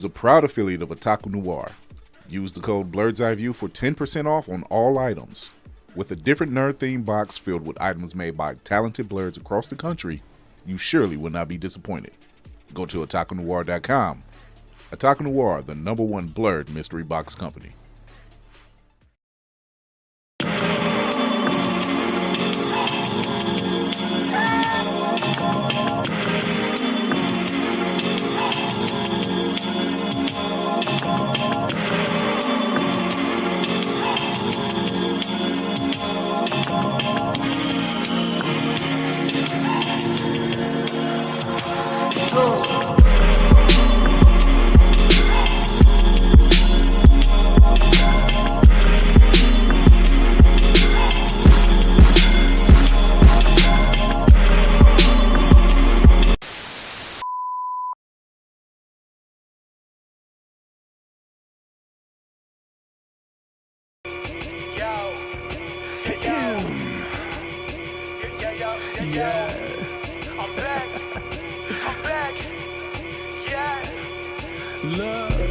is a proud affiliate of Otaku Noir. Use the code Blerds Eyeview for 10% off on all items. With a different nerd-themed box filled with items made by talented blerds across the country, you surely will not be disappointed. Go to otakunoir.com. Otaku Noir, the #1 Blerd mystery box company.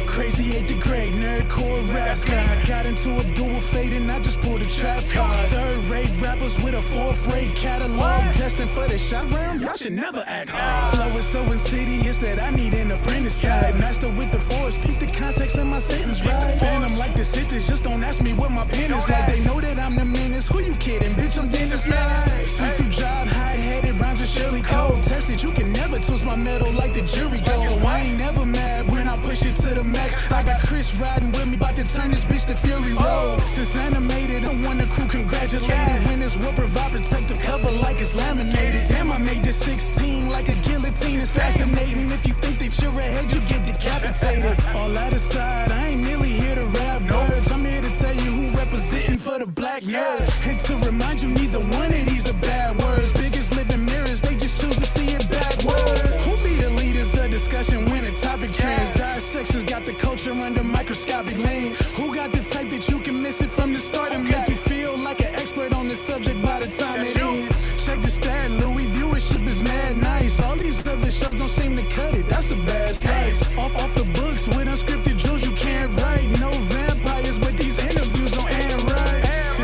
Crazy ain't the great nerdcore rap guy. Got into a dual fate and I just pulled a trap card. Third-rate rappers with a fourth-rate catalog. Destined for the shot round, y'all should never act hard. Flow is so insidious that I need an apprentice type. Master with the force, peep the context of my sentence, right? Phantom like the Sithis, just don't ask me what my pen is like. They know that I'm the menace, who you kidding? Bitch, I'm Dennis like. Sweet to drive, high-headed, rhymes are surely cold. Tested, you can never twist my metal like the jury goes. So I ain't never mad when I push it to the max. I got Chris riding with me, about to turn this bitch to Fury Road. Since animated, I won the crew congratulated. Winners will provide protective cover like it's laminated. Damn, I made this 16 like a guillotine. It's fascinating. If you think that you're ahead, you get decapitated. All that aside, I ain't merely here to rap words. I'm here to tell you who representing for the black nerds. And to remind you, neither one of these are bad words. Biggest living mirrors, they just choose to see it backwards. Who be the leaders of discussion when a topic trends? Dissections got the culture under microscopic lens. Who got the type that you can miss it from the start and make you feel like an expert on the subject by the time it ends? Check the stat, Louis, viewership is mad nice. All these other shows don't seem to cut it, that's a bad slice. Off the books with unscripted drills you can't write. No vampires, but these interviews on Anne Rice.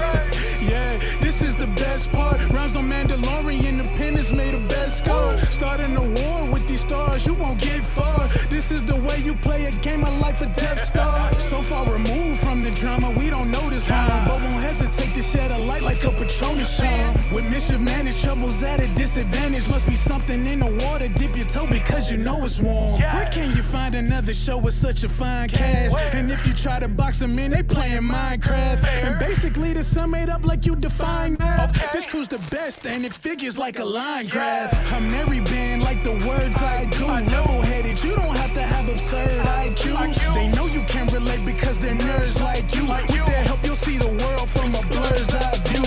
Yeah, this is the best part. Rhymes on Mandalorian, Independence made a best score. Starting a war with these stars, you won't get far. This is the way you play a game of life or Death Star. So far removed from the drama, we don't know this harm, but won't hesitate to shed a light like a Patronus charm. With mischief managed, troubles at a disadvantage. Must be something in the water, dip your toe because you know it's warm. Where can you find another show with such a fine cast? And if you try to box them in, they playing Minecraft. And basically to sum it up like you define math, this crew's the best and it figures like a line graph. I'm every band like the words I do. Level-headed, you don't have to have absurd IQs. They know you can relate because they're nerds like you. With their help, you'll see the world from a blur's eye view.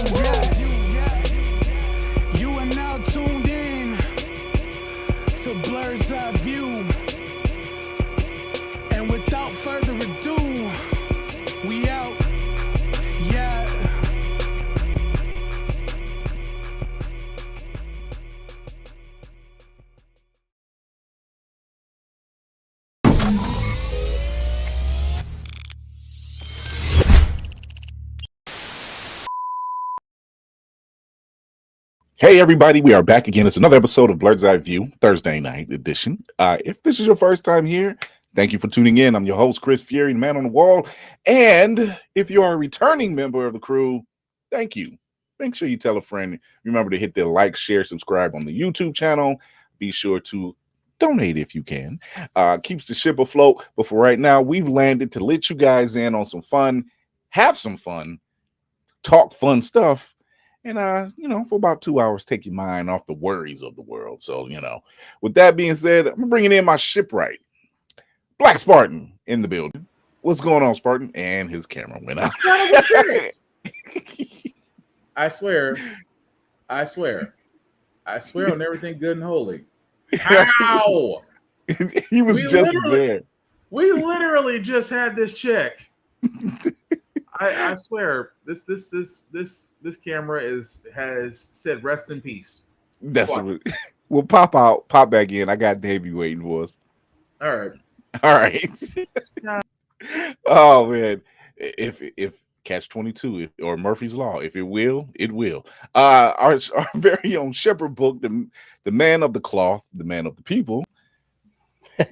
Yeah. You are now tuned in to Blerd's Eye View. And without further ado, we out. Yeah. Hey everybody, we are back again. It's another episode of Blerd's Eye View, Thursday night edition. If this is your first time here, thank you for tuning in. I'm your host, Chris Fury, the man on the wall. And if you're a returning member of the crew, thank you. Make sure you tell a friend. Remember to hit the like, share, subscribe on the YouTube channel. Be sure to donate if you can. Keeps the ship afloat. But for right now, we've landed to let you guys in on some fun, have some fun, talk fun stuff. And, for about 2 hours, take your mind off the worries of the world. So, with that being said, I'm bringing in my shipwright, Black Spartan, in the building. What's going on, Spartan? And his camera went out. I swear on everything good and holy. How? He was just there. We literally just had this check. I swear, this camera has said rest in peace. That's what. We'll pop back in. I got Davey waiting for us. All right. All right. Oh man, if Catch-22 or Murphy's Law, if it will, it will. Our very own Shepherd Book, the man of the cloth, the man of the people,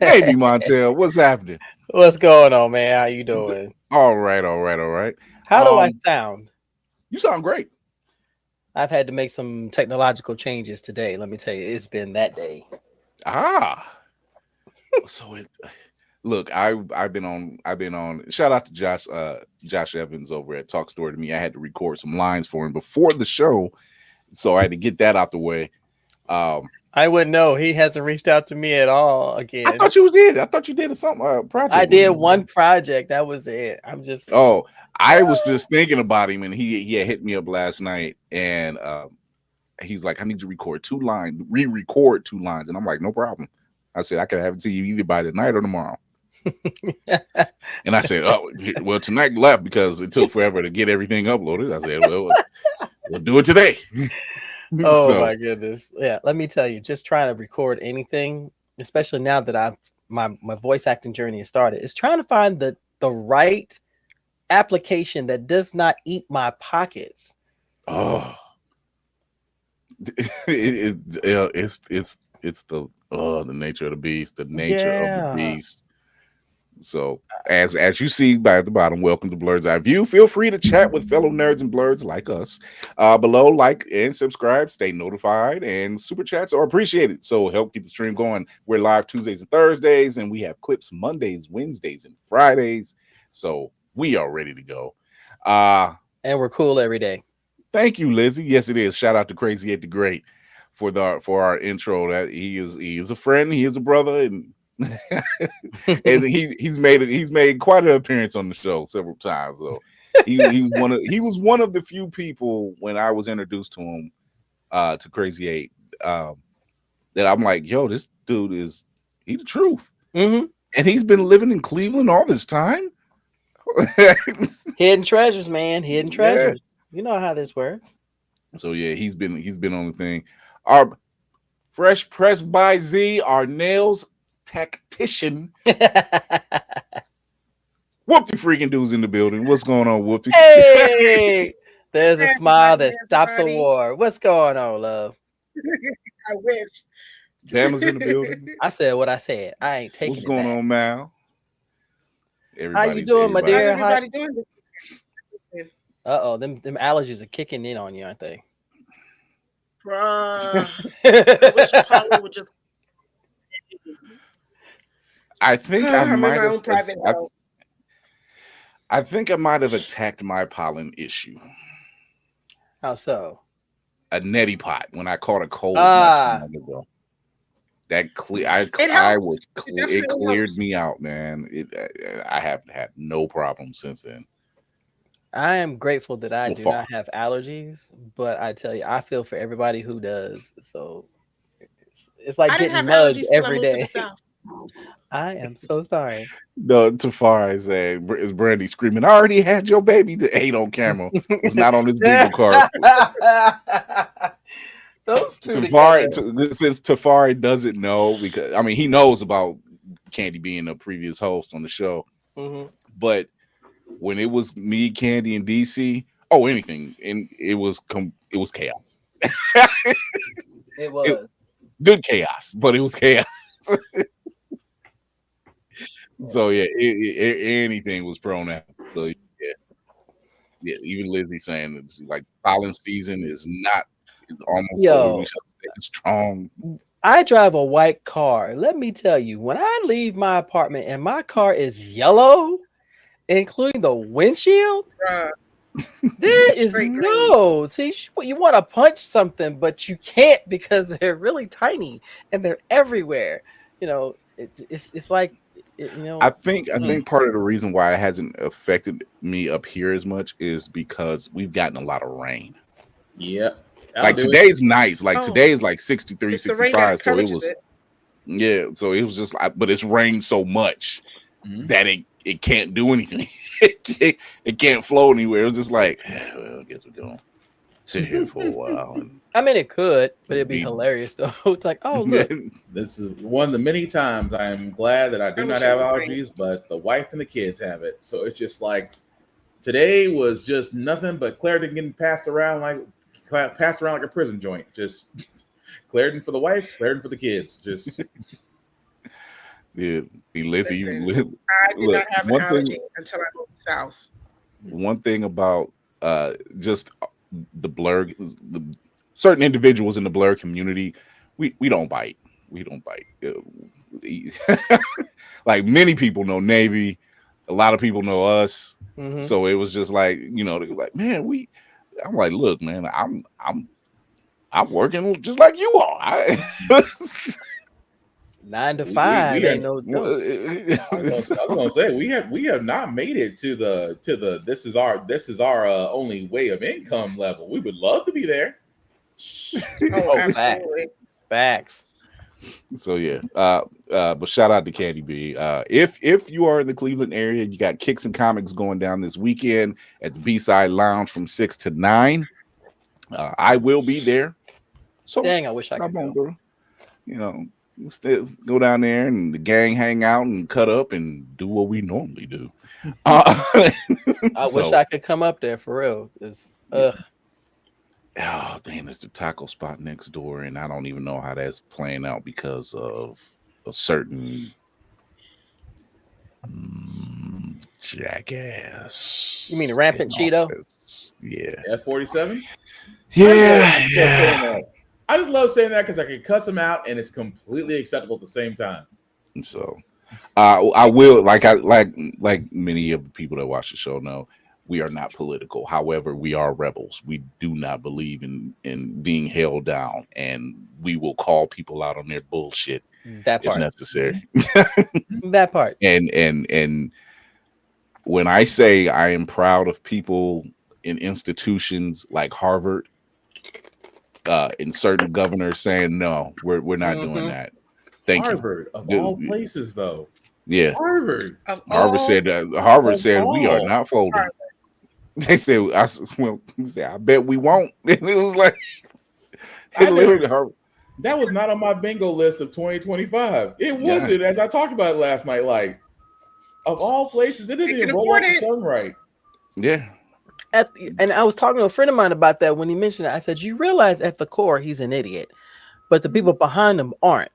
Navy Montel. What's happening? What's going on, man? How you doing? All right, all right, all right. How do I sound? You sound great. I've had to make some technological changes today. Let me tell you, it's been that day. So look, I've been on. Shout out to Josh Evans over at Talk Story to Me. I had to record some lines for him before the show, so I had to get that out the way. I wouldn't know. He hasn't reached out to me at all again. I thought you did. I thought you did something project. I did one project. That was it. I'm just. Oh, I was just thinking about him, and he had hit me up last night, and he's like, "I need to record 2 lines, re-record 2 lines," and I'm like, "No problem." I said, "I can have it to you either by tonight or tomorrow." And I said, "Oh, well, tonight left because it took forever to get everything uploaded." I said, "Well, we'll do it today." Oh my goodness. Yeah, let me tell you, just trying to record anything, especially now that my voice acting journey has started, is trying to find the right application that does not eat my pockets. Oh, it's the nature of the beast, the nature of the beast. So as you see by the bottom, welcome to Blerd's Eyeview. Feel free to chat with fellow nerds and blerds like us. Below, like and subscribe, stay notified, and super chats are appreciated. So help keep the stream going. We're live Tuesdays and Thursdays, and we have clips Mondays, Wednesdays, and Fridays. So we are ready to go. And we're cool every day. Thank you, Lizzie. Yes, it is. Shout out to Crazy Ed the Great for our intro. That he is a friend, he is a brother, and and he's made quite an appearance on the show several times. So he was one of the few people when I was introduced to him, to Crazy 8, that I'm like, yo, this dude he's the truth. Mm-hmm. And he's been living in Cleveland all this time. Hidden treasures, man. Hidden treasures. Yeah. You know how this works. So yeah, he's been on the thing. Our Fresh Press by Z, our nails tactician. Whoopty freaking dude's in the building. What's going on, Whoopty? Hey, there's a smile that stops a war. What's going on, love? I wish. Bama's in the building. I said what I said. I ain't taking What's going on, Mal? How you doing, my dear? How's everybody doing? Them allergies are kicking in on you, aren't they? Bruh. I wish Paula would just. I think I might have. I think I might have attacked my pollen issue. How so? A neti pot when I caught a cold. That it cleared me out, man. I have had no problem since then. I am grateful that I do not have allergies, but I tell you, I feel for everybody who does. So it's like getting mugged every day. I am so sorry. No, Tafari said, is Brandy screaming, I already had your baby that ate on camera. It's not on this bingo card. Those two since Tafari doesn't know, because I mean he knows about Candy being a previous host on the show, but when it was me, Candy, and DC, anything, and it was chaos. It was good chaos, but it was chaos. So yeah, anything was prone out. So yeah. Even Lizzie saying it's like pollen season is not. It's almost strong. I drive a white car. Let me tell you, when I leave my apartment and my car is yellow, including the windshield, there is no. See, you want to punch something, but you can't because they're really tiny and they're everywhere. You know, it's like. I think part of the reason why it hasn't affected me up here as much is because we've gotten a lot of rain. Yeah. Like today's nice. Like today is like 63, 65. So it was so it was just like, but it's rained so much that it can't do anything. it can't flow anywhere. It was just like, well, I guess we're going. sit here for a while. And I mean, it could, but it'd be Be- hilarious though. It's like, oh look, This is one of the many times I am glad that I do not have allergies, but the wife and the kids have it. So it's just like today was just nothing but Claritin getting passed around like a prison joint. Just Claritin for the wife, Claritin for the kids. Just yeah, Lizzie. I did not have an allergy until I moved south. One thing about just the Blerd, certain individuals in the Blerd community, we don't bite. We don't bite. Like many people know Navy, a lot of people know us. Mhm. So it was just like, you know, they were like, man, I'm like, look, man, I'm working just like you are. 9 to 5 ain't no joke. I was gonna say we have not made it to the this is our only way of income level. We would love to be there. Oh, absolutely. Facts. So yeah, but shout out to Candy B. If you are in the Cleveland area, you got Kicks and Comics going down this weekend at the B-Side Lounge from 6 to 9. I will be there. So Dang, I wish I could come on go. through. You know, let's go down there and the gang hang out and cut up and do what we normally do. I wish I could come up there for real. Oh, damn, there's the taco spot next door, and I don't even know how that's playing out because of a certain jackass. You mean Rampant in Cheeto? office. Yeah. F-47. Yeah. I just love saying that because I can cuss them out and it's completely acceptable at the same time. So, I will like many of the people that watch the show know. We are not political. However, we are rebels. We do not believe in being held down, and we will call people out on their bullshit That if part. necessary. That part. And when I say I am proud of people in institutions like Harvard, and certain governors saying no, we're not doing that. Thank Harvard, of you. all places, though. Yeah, Harvard. Harvard said we are not folding. They said, I bet we won't. And it was like, Harvard. That was not on my bingo list of 2025. It wasn't, as I talked about it last night. Like, of all places, it didn't even roll off the tongue right. Yeah. And I was talking to a friend of mine about that when he mentioned it. I said, you realize at the core he's an idiot, but the people behind him aren't.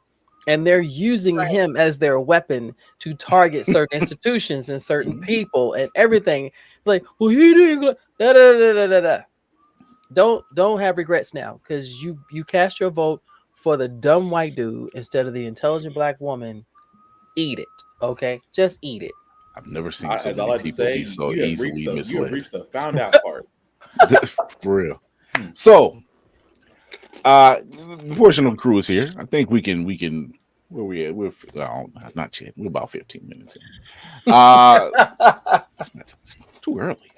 And they're using him as their weapon to target certain institutions and certain people and everything. Like, well, he didn't. Don't have regrets now, because you cast your vote for the dumb white dude instead of the intelligent black woman. Eat it, okay? Just eat it. I've never seen so many like people be so easily misled. You have reached the found out part. For real. So, the portion of the crew is here. I think we can. Where we at? We're not yet. We're about 15 minutes in. It's too early.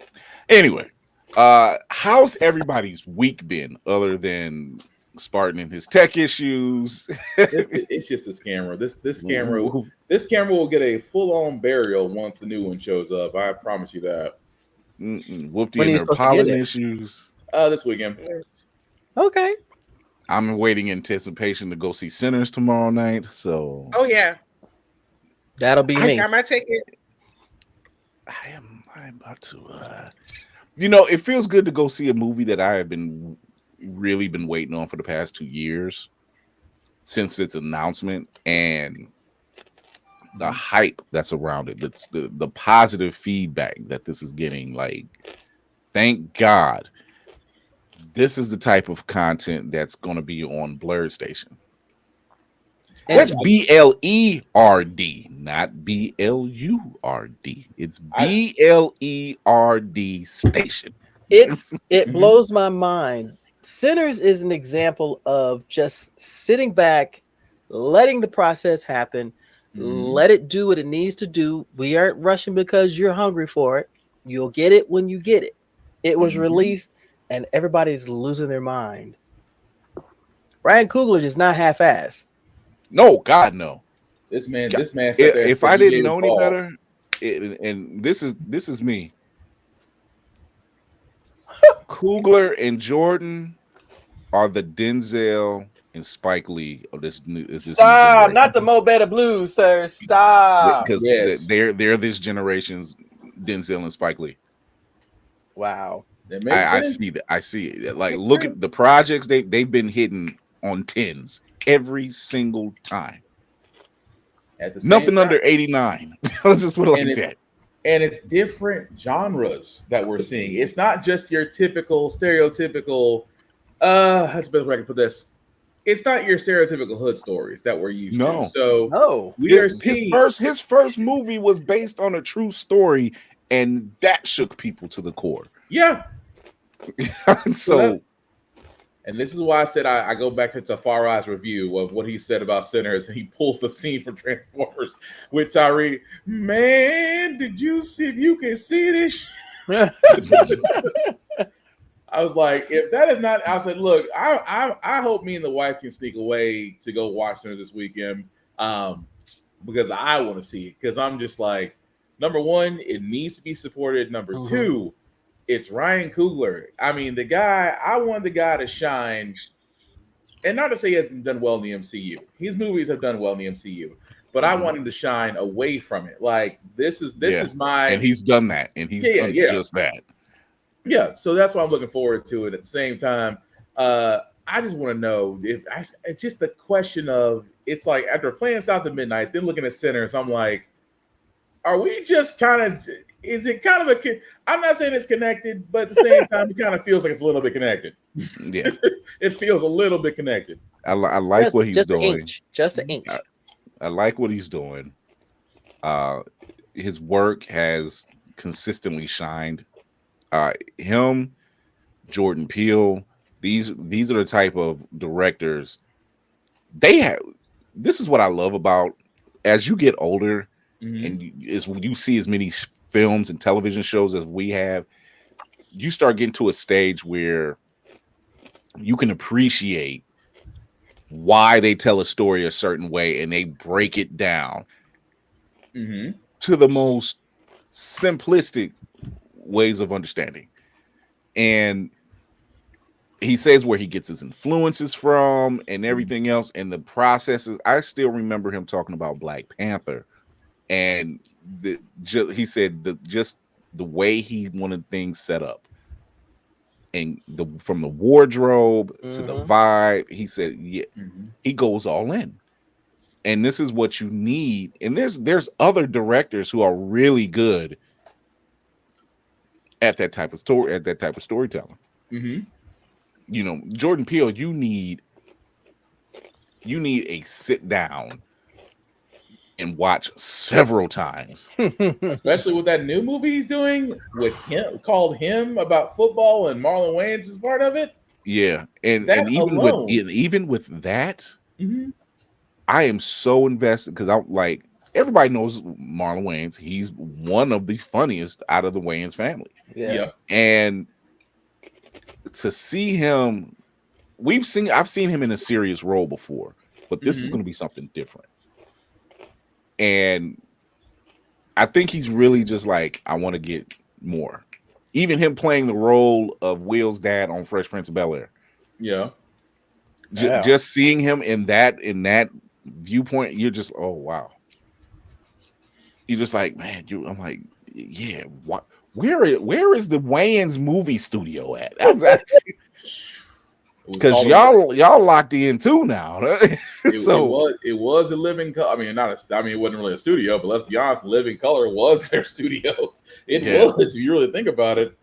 Anyway, how's everybody's week been other than Spartan and his tech issues? It's just this camera. This camera will get a full-on burial once the new one shows up. I promise you that. Whoopty and her pollen issues. This weekend. Okay. I'm waiting in anticipation to go see Sinners tomorrow night. So, Oh yeah, that'll be me. I might take it. I'm about to. It feels good to go see a movie that I have really been waiting on for the past 2 years since its announcement, and the hype that's around it. That's the positive feedback that this is getting. Like, thank God. This is the type of content that's going to be on Blerd Station. That's BLERD, not BLURD. It's BLERD Station. It blows my mind. Sinners is an example of just sitting back, letting the process happen, let it do what it needs to do. We aren't rushing because you're hungry for it. You'll get it when you get it. It was released, and everybody's losing their mind. Ryan Coogler is not half-ass. No, God, no. This man. Said if I didn't know any better, and this is me. Coogler and Jordan are the Denzel and Spike Lee of this new. Stop! Not the Mo Better Blues, sir. Stop. Because Yes. they're this generation's Denzel and Spike Lee. Wow. That makes I sense. see that. I see it. Like, look at the projects they've been hitting on 10s every single time. At the same Nothing time, under 89. Let's just put it like that. And it's different genres that we're seeing. It's not just your typical, stereotypical. That's the best way I can put this. It's not your stereotypical hood stories that we're used to. So we are seeing his first movie was based on a true story, and that shook people to the core. Yeah. So, and this is why I said I go back to Tafari's review of what he said about Sinners, and he pulls the scene from Transformers with Tyree. Man, did you see if you can see this? I was like, if that is not, I said, look, I hope me and the wife can sneak away to go watch Sinners this weekend, because I want to see it. Because I'm just like, number one, it needs to be supported. Number two, it's Ryan Coogler. I mean, the guy, I want the guy to shine, and not to say he hasn't done well in the MCU. His movies have done well in the MCU, but I want him to shine away from it. Like, this is my, and he's done that, and he's done just that. Yeah, so that's why I'm looking forward to it. At the same time, I just want to know if it's just the question of, it's like after playing South of Midnight, then looking at Sinners, I'm like, are we just kind of? Is it kind of a? I'm not saying it's connected, but at the same time, it kind of feels like it's a little bit connected. Yeah, it feels a little bit connected. I like what he's doing. Just an inch. I like what he's doing. His work has consistently shined. Him, Jordan Peele, these are the type of directors they have. This is what I love about, as you get older and you see as many films and television shows as we have, you start getting to a stage where you can appreciate why they tell a story a certain way, and they break it down to the most simplistic ways of understanding. And he says where he gets his influences from and everything else, and the processes. I still remember him talking about Black Panther, and he said just the way he wanted things set up, and from the wardrobe to the vibe. He said, he goes all in, and this is what you need. And there's other directors who are really good at that type of story, at that type of storytelling. You know, Jordan Peele, you need a sit down and watch several times, especially with that new movie he's doing with him, called Him, about football, and Marlon Wayans is part of it. Yeah, and even with that, I am so invested, because I'm like, everybody knows Marlon Wayans. He's one of the funniest out of the Wayans family. Yeah. And to see him, I've seen him in a serious role before, but this is going to be something different. And I think he's really just like, I want to get more. Even him playing the role of Will's dad on Fresh Prince of Bel-Air. Yeah. Just seeing him in that viewpoint, you're just, oh wow. You're just like, man, I'm like, yeah, what? Where is the Wayans movie studio at? Because y'all locked in too now. It was a living color. I mean, it wasn't really a studio, but let's be honest, Living Color was their studio. It was, if you really think about it.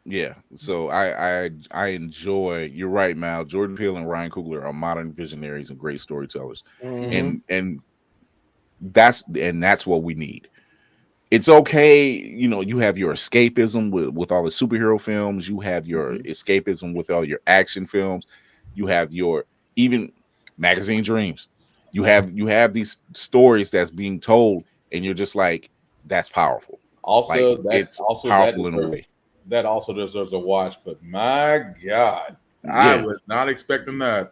Yeah. So I enjoy. You're right, Mal. Jordan Peele and Ryan Coogler are modern visionaries and great storytellers, and that's what we need. It's okay, you know, you have your escapism with all the superhero films, you have your escapism with all your action films, you have your even magazine dreams. You have these stories that's being told, and you're just like, that's powerful. Also, like, it's powerful in a way. That also deserves a watch, but my God, I was not expecting that.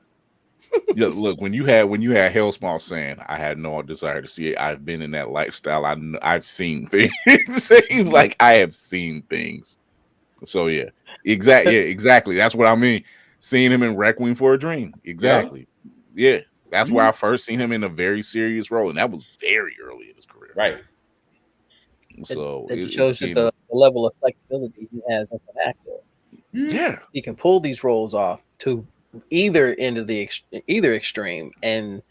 Yeah, look, when you had Hellspawn saying, I had no desire to see it, I've been in that lifestyle. I've seen things. It seems like I have seen things So yeah, exactly. That's what I mean. Seeing him in Requiem for a Dream, exactly. Yeah, that's where I first seen him in a very serious role, and that was very early in his career. Right. So it shows you the level of flexibility he has as an actor. Yeah, he can pull these roles off to either end of the either extreme and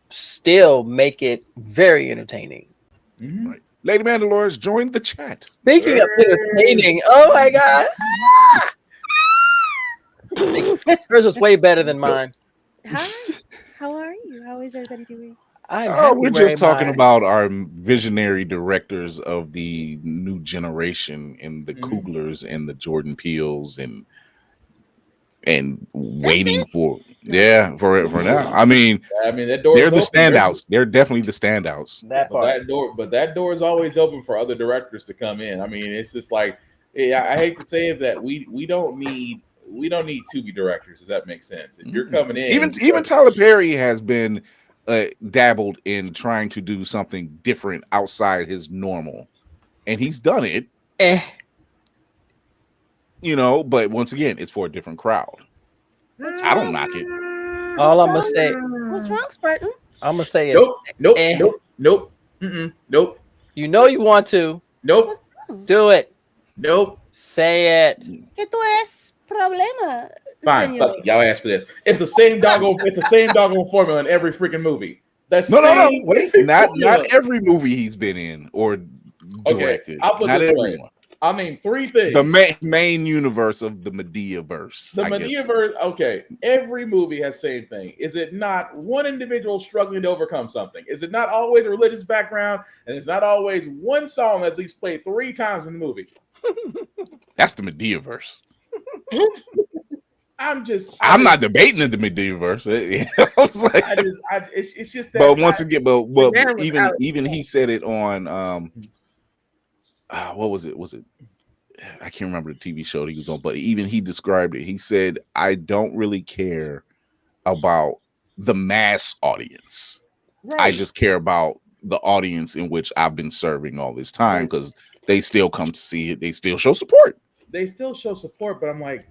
still make it very entertaining. Right. Lady Mandalorians joined the chat. Speaking of entertaining, oh my god, hers was way better than mine. Hi, how are you? How is everybody doing? We're just talking about our visionary directors of the new generation and the Kuglers and the Jordan Peels and waiting for for now. I mean that door they're the standouts. They're definitely the standouts. That door is always open for other directors to come in. I mean, it's just like I hate to say it that we don't need Tubi directors, if that makes sense. If you're coming in, even Tyler Perry has been dabbled in trying to do something different outside his normal, and he's done it. You know, but once again, it's for a different crowd. I don't knock it. All I'm gonna say, what's wrong, Spartan? I'm gonna say is nope. You know you want to. Nope. Do it. Nope. Say it. ¿Qué tú es problema? Fine, fuck it. Y'all ask for this. It's the same doggone formula in every freaking movie. No. Wait, not every movie he's been in or directed. I'll put not this everyone. way. I'll name three things. The main universe of the Medea-verse. The Medea-verse, okay. Every movie has the same thing. Is it not one individual struggling to overcome something? Is it not always a religious background? And it's not always one song that's at least played 3 times in the movie? That's the Medea-verse. I'm not debating the Medea-verse. It's just that. But once again, even he said it on what was it? I can't remember the TV show that he was on, but even he described it. He said, I don't really care about the mass audience. Right. I just care about the audience in which I've been serving all this time because they still come to see it. They still show support. But I'm like,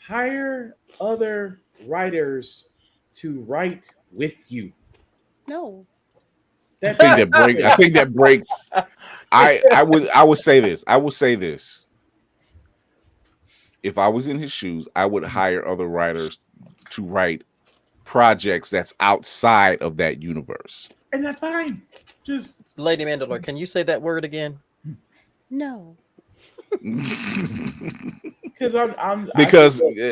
hire other writers to write with you. No. I think that breaks. I would say this. I will say this. If I was in his shoes, I would hire other writers to write projects that's outside of that universe. And that's fine. Just Lady Mandalore, can you say that word again? No. Because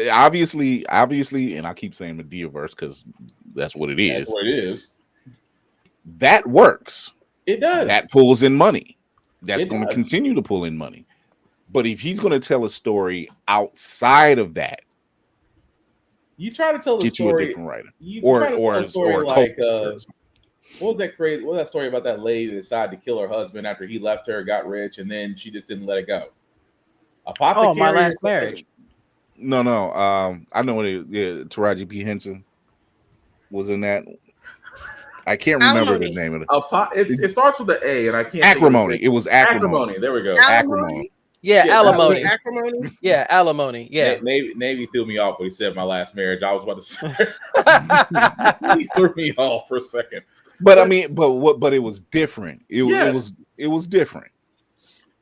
obviously, and I keep saying Medea-verse because that's what it is. That's what it is. That works. It does. That pulls in money. That's going to continue to pull in money. But if he's going to tell a story outside of that, you try to tell the story. You a different writer, or like what was that crazy? What was that story about that lady that decided to kill her husband after he left her, got rich, and then she just didn't let it go? My Last Marriage. No. I know what it. Yeah, Taraji P. Henson was in that. I can't remember the name of it. It starts with the A, and I can't. Acrimony. It was acrimony. There we go. Acrimony. Yeah, alimony. Acrimony. Yeah, alimony. Yeah. Navy threw me off when he said My Last Marriage. I was about to say he threw me off for a second. But I mean, but it was different. It was different.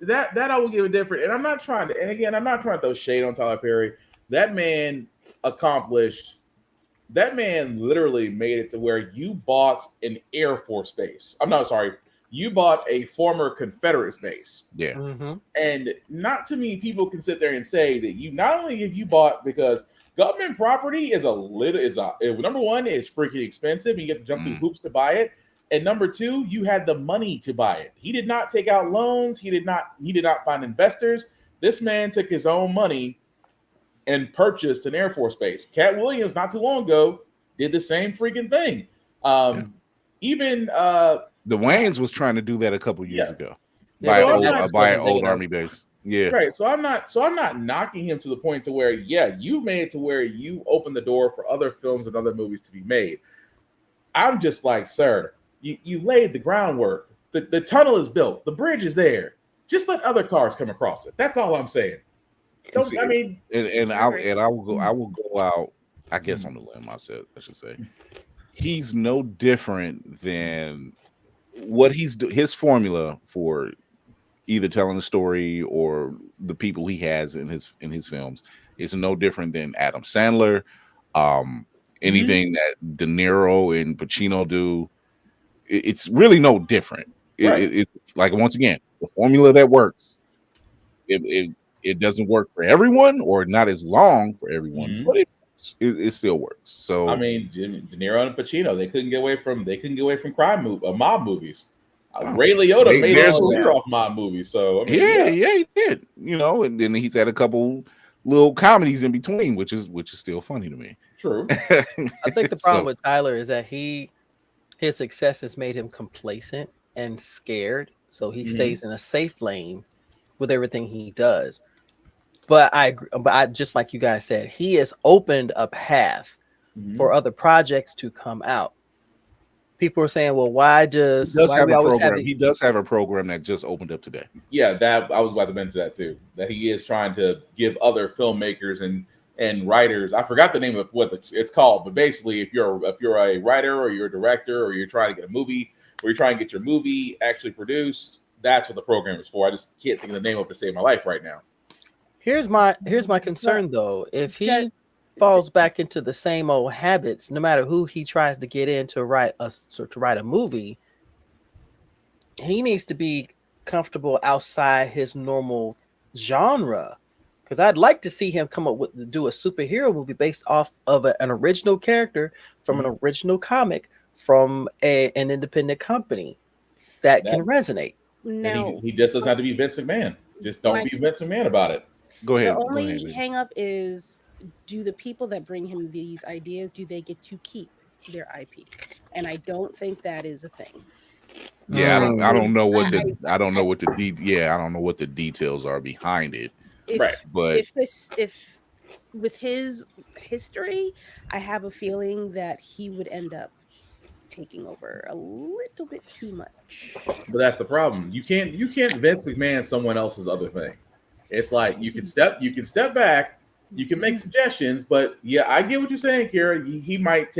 That I will give it different. And I'm not trying to throw shade on Tyler Perry. That man literally made it to where you bought an Air Force base. You bought a former Confederate base. Yeah. Mm-hmm. And not too many people can sit there and say that you not only have you bought, because government property is number one, is freaking expensive and you get to jump through hoops to buy it. And number two, you had the money to buy it. He did not take out loans. He did not find investors. This man took his own money and purchased an Air Force base. Cat Williams, not too long ago, did the same freaking thing. Even the Wayans was trying to do that a couple years ago. Buy an old army base. Yeah. Right. So I'm not knocking him to the point to where, you've made it to where you open the door for other films and other movies to be made. I'm just like, sir, you laid the groundwork. The tunnel is built. The bridge is there. Just let other cars come across it. That's all I'm saying. I mean, I will go out. I guess on the limb, I should say, he's no different than what his formula for either telling the story or the people he has in his films is no different than Adam Sandler, anything that De Niro and Pacino do. It's really no different. It's like, once again, the formula that works. It doesn't work for everyone, or not as long for everyone, but it still works. So I mean, De Niro and Pacino, they couldn't get away from mob movies. Ray Liotta made a career off mob movies. So I mean, yeah, he did. And then he's had a couple little comedies in between, which is still funny to me. True. I think the problem with Tyler is that his success has made him complacent and scared, so he stays in a safe lane with everything he does. But I just like you guys said, he has opened a path for other projects to come out. People are saying, well, he does have a program that just opened up today. Yeah, that I was about to mention that too. That he is trying to give other filmmakers and writers. I forgot the name of what it's called, but basically, if you're a writer or you're a director or you're trying to get a movie or you're trying to get your movie actually produced, that's what the program is for. I just can't think of the name of it to save my life right now. Here's my concern though. If he falls back into the same old habits, no matter who he tries to get in to write a movie, he needs to be comfortable outside his normal genre. Because I'd like to see him do a superhero movie based off of an original character from an original comic from an independent company that can resonate. No, he just doesn't have to be Vince McMahon. Just don't be Vince McMahon about it. Go ahead. The only hang up is, do the people that bring him these ideas, do they get to keep their IP? And I don't think that is a thing. Yeah, I don't know what the details are behind it. But if with his history, I have a feeling that he would end up taking over a little bit too much. But that's the problem. You can't Vince McMahon someone else's other thing. It's like you can step back, you can make suggestions, but yeah, I get what you're saying, Kira. He might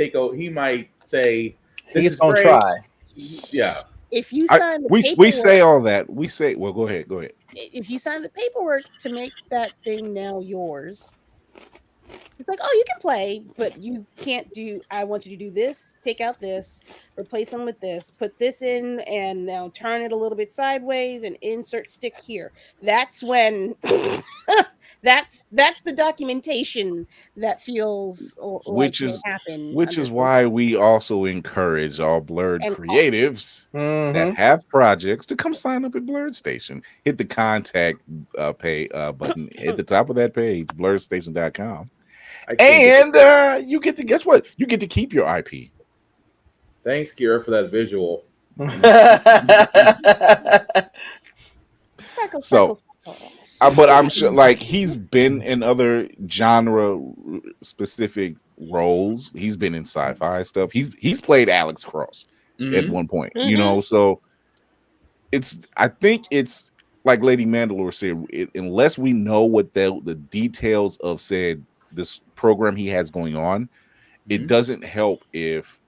say this is gonna great. Try. Yeah. If you sign we say all that. We say, well, go ahead. If you sign the paperwork to make that thing now yours, it's like, oh, you can play, but you can't do. I want you to do this, take out this, replace them with this, put this in, and now turn it a little bit sideways and insert stick here. That's when that's the documentation that feels which is why we also encourage all Blerd creatives that have projects to come sign up at Blerd Station. Hit the contact button at the top of that page, blerdstation.com. And you get to, guess what? You get to keep your IP. Thanks, Kira, for that visual. So, but I'm sure, like, he's been in other genre specific roles. He's been in sci-fi stuff. He's played Alex Cross at one point, so I think it's like Lady Mandalore said, unless we know what the details of this program he has going on, it doesn't help if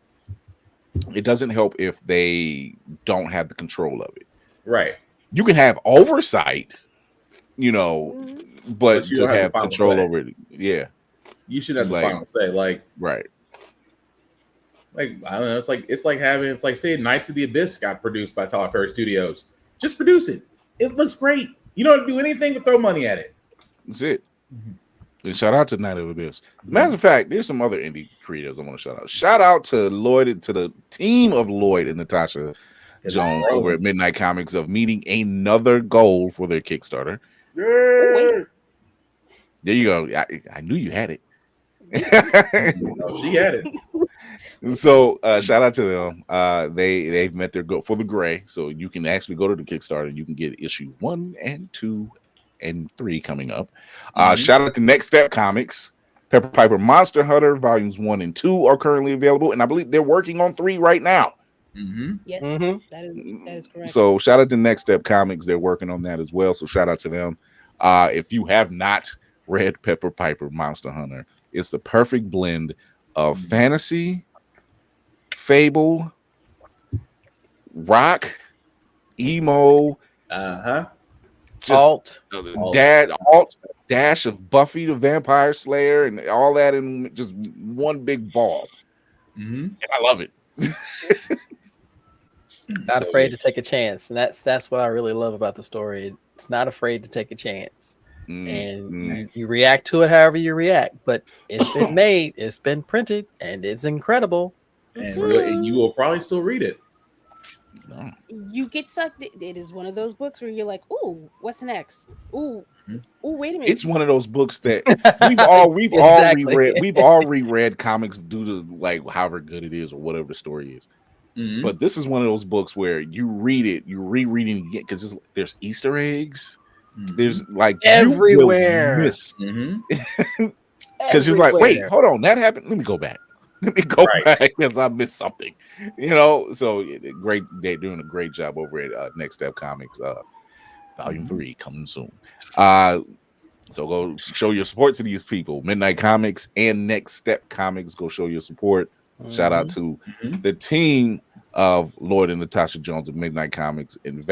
they don't have the control of it. Right. You can have oversight, but to have control over it, you should have the final say. Like, right. Like, I don't know. It's like saying Knights of the Abyss got produced by Tyler Perry Studios. Just produce it. It looks great. You don't do anything but throw money at it. That's it. And shout out to Night of Abyss. Matter of fact, there's some other indie creatives I want to shout out. Shout out to Lloyd, to the team of Lloyd and Natasha Jones over at Midnight Comics of meeting another goal for their Kickstarter. Yeah. There you go. I knew you had it. She had it. So shout out to them. They've met their goal for the Gray. So you can actually go to the Kickstarter and you can get issue 1 and 2 and 3 coming up. Shout out to Next Step Comics. Pepper Piper Monster Hunter volumes 1 and 2 are currently available, and I believe they're working on 3 right now. Yes, that is correct. So shout out to Next Step Comics. They're working on that as well. So shout out to them. If you have not Red Pepper Piper Monster Hunter. It's the perfect blend of fantasy, fable, rock, emo, just alt dash of Buffy the Vampire Slayer, and all that in just one big ball. And I love it. Not afraid to take a chance, and that's what I really love about the story. It's not afraid to take a chance, and you react to it however you react. But it's been made, it's been printed, and it's incredible. And you will probably still read it. You get sucked. It is one of those books where you're like, "Ooh, what's next? Ooh, wait a minute." It's one of those books that we've all reread comics due to like however good it is or whatever the story is. But this is one of those books where you read it, you're rereading again because there's Easter eggs, there's like everywhere. Because you're like, wait, hold on, that happened. Let me go back. Let me go back because I missed something. So great. They're doing a great job over at Next Step Comics. Volume 3 coming soon. So go show your support to these people. Midnight Comics and Next Step Comics. Go show your support. Shout out to the team of Lloyd and Natasha Jones of Midnight Comics and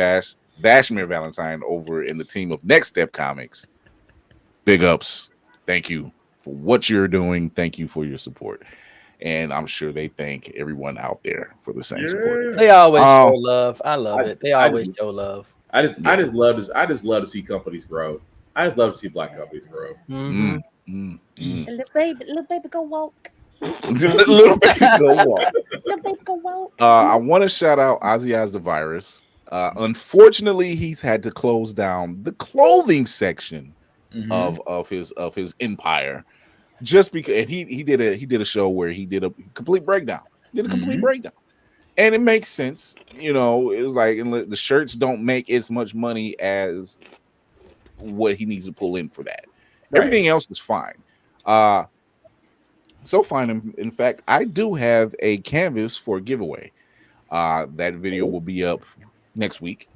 Vashmere Valentine over in the team of Next Step Comics. Big ups. Thank you for what you're doing. Thank you for your support. And I'm sure they thank everyone out there for the same support. They always show love. I love it. They always show love. I just love to see companies grow. I just love to see Black companies grow. Little baby go walk. Little baby go walk. Little baby go walk. I want to shout out Ozzy As the Virus. Unfortunately, he's had to close down the clothing section of his empire, just because. And he did a show where he did a complete breakdown. And it makes sense. It was like the shirts don't make as much money as what he needs to pull in for that. Everything else is fine. So fine. In fact, I do have a canvas for a giveaway. That video will be up next week.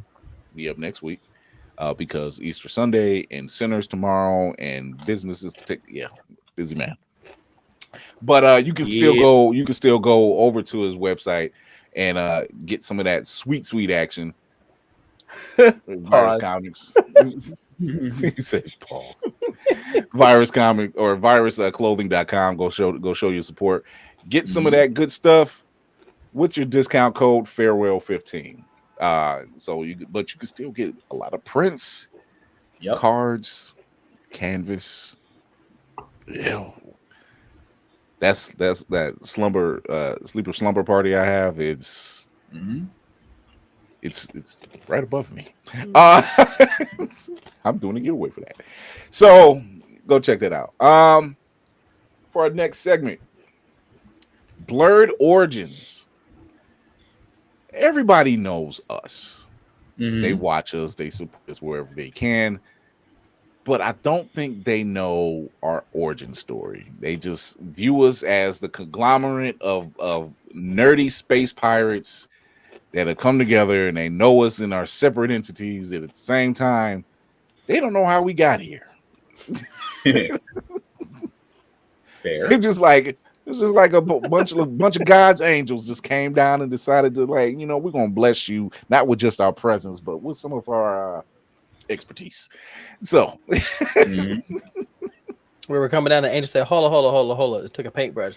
Because Easter Sunday and Sinners tomorrow and businesses to take. Yeah, busy man. But you can still go. You can still go over to his website and get some of that sweet action. Virus Comics. He said pause. Virus Comic or virusclothing.com. Go show your support. Get some of that good stuff with your discount code Farewell15. But you can still get a lot of prints, cards, canvas. Yeah. That's that sleeper slumber party I have. It's right above me. I'm doing a giveaway for that. So go check that out. For our next segment, Blerd Origins. Everybody knows us. They watch us. They support us wherever they can. But I don't think they know our origin story. They just view us as the conglomerate of nerdy space pirates that have come together, and they know us in our separate entities. And at the same time, they don't know how we got here. Fair. It's just like a bunch of God's angels just came down and decided to, like, we're gonna bless you, not with just our presence, but with some of our expertise. So we were coming down, the angel said, hold on. It took a paintbrush.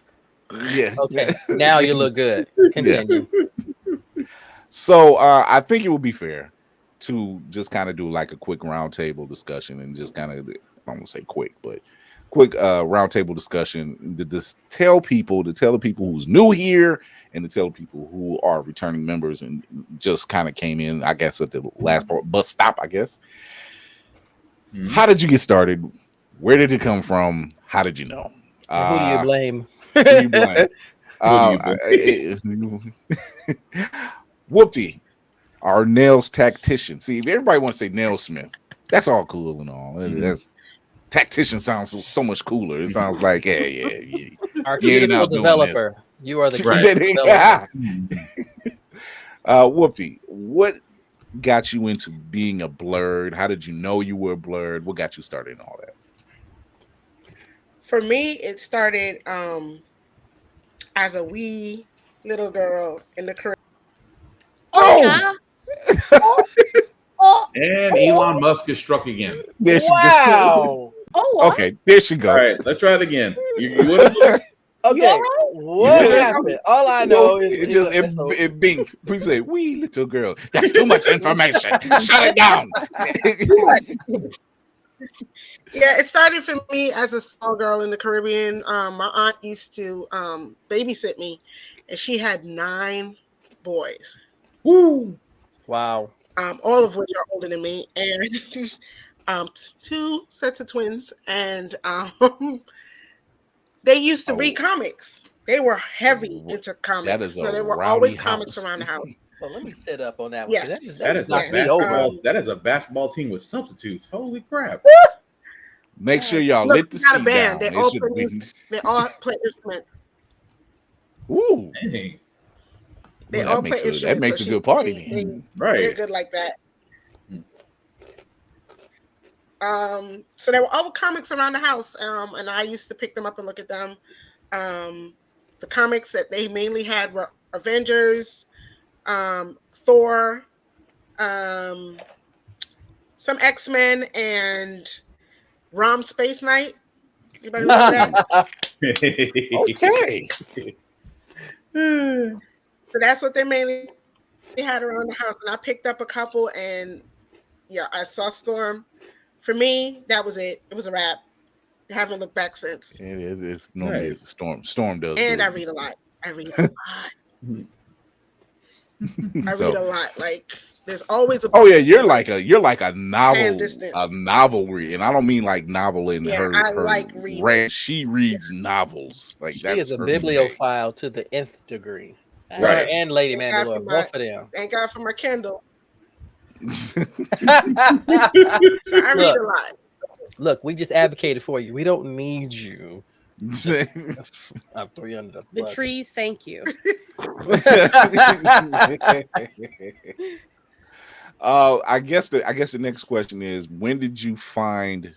Yeah. Okay. Now you look good. Continue. Yeah. So I think it would be fair to just kind of do like a quick roundtable discussion and just kind of, I don't want to say quick, but quick roundtable discussion to just tell the people who's new here and to tell people who are returning members and just kind of came in, I guess, at the last bus stop, I guess. How did you get started? Where did it come from? How did you know? Who do you blame? Whoopty, our nails tactician. See, if everybody wants to say nailsmith, that's all cool and all. That's tactician sounds so much cooler. It sounds like, yeah. Our cuticle developer. You are the developer. Whoopty, what got you into being a Blerd? How did you know you were a Blerd? What got you started in all that? For me, it started as a wee little girl in the Caribbean. Oh, And Elon Musk is struck again. there she goes. Wow. Oh, what? Okay, there she All goes. right, let's try it again. You would have Okay, all right? what You- happened? All I know is it just it binked. We say, "Wee little girl." That's too much information. Shut it down. Yeah, it started for me as a small girl in the Caribbean. My aunt used to babysit me, and she had 9 boys, Woo. wow. all of which are older than me, and 2 sets of twins. And they used to read comics. They were heavy into comics. That is so a there were rowdy always comics house. around the house. Well, let me set up on that one. Yes. That is a knocked me basketball. over. That is a basketball team with substitutes. Holy crap! Make sure y'all Look, lit the we got a seat band. down. They It all should play be. They all play instruments. Ooh, Dang. They well, all that play makes instruments. that makes so a good party. they- Then. They're Right. good like that. So there were all comics around the house, and I used to pick them up and look at them. The comics that they mainly had were Avengers, Thor, some X-Men, and Rom Space Knight. Anybody remember that? Okay. So that's what they mainly had around the house, and I picked up a couple, and yeah, I saw Storm. For me, that was it. It was a wrap. I haven't looked back since. It is. It's normally Right. it's a storm. Storm does. And do I it. read a lot. I read a lot. I So- read a lot. Like there's always a Oh yeah, you're like a novel, And distant. a novel read, and I don't mean like novel in Yeah, her. I her like reading. range. She reads novels. Like She that's is a her bibliophile to the nth degree. Right. Her and Lady Thank God Mandalore, for my- both of them. thank God for my Kindle. thing. So I read Look. a lot. Look, we just advocated for you. We don't need you. I'll throw you under The bus. trees, thank you. I guess the next question is when did you find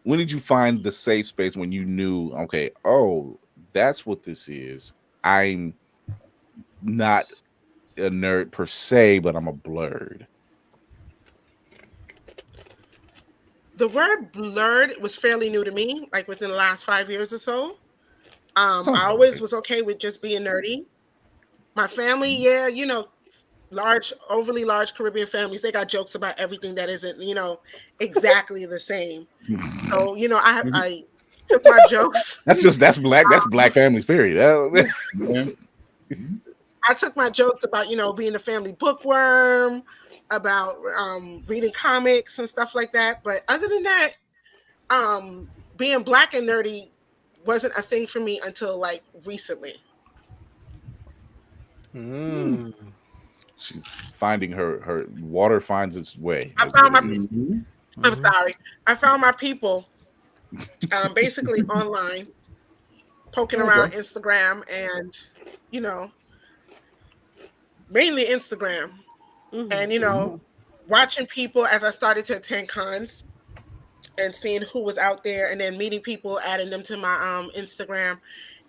the safe space when you knew, okay, oh, that's what this is. I'm not a nerd per se, but I'm a blerd. The word blurred was fairly new to me, like within the last 5 years or so. Sounds I always right. was okay with just being nerdy. My family, yeah, overly large Caribbean families, they got jokes about everything that isn't, exactly the same. So, I took my jokes. That's black families, period. Yeah. I took my jokes about, being a family bookworm, about reading comics and stuff like that. But other than that, being black and nerdy wasn't a thing for me until like recently. Mm. She's finding her water finds its way. I is found what my it is. I'm sorry. I found my people basically online, poking around Instagram and, mainly Instagram. And, watching people as I started to attend cons and seeing who was out there and then meeting people, adding them to my Instagram.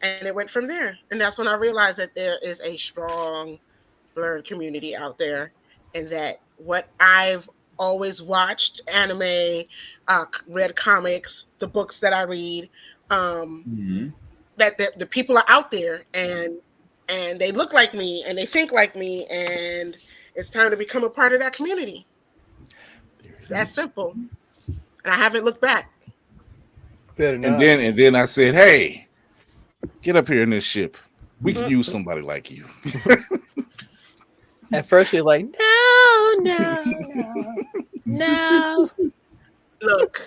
And it went from there. And that's when I realized that there is a strong Blerd community out there and that what I've always watched, anime, read comics, the books that I read, that the people are out there and they look like me and they think like me and it's time to become a part of that community. It's that simple. And I haven't looked back. Better not. And then I said, hey, get up here in this ship. We can use somebody like you. At first you're like, no. Look,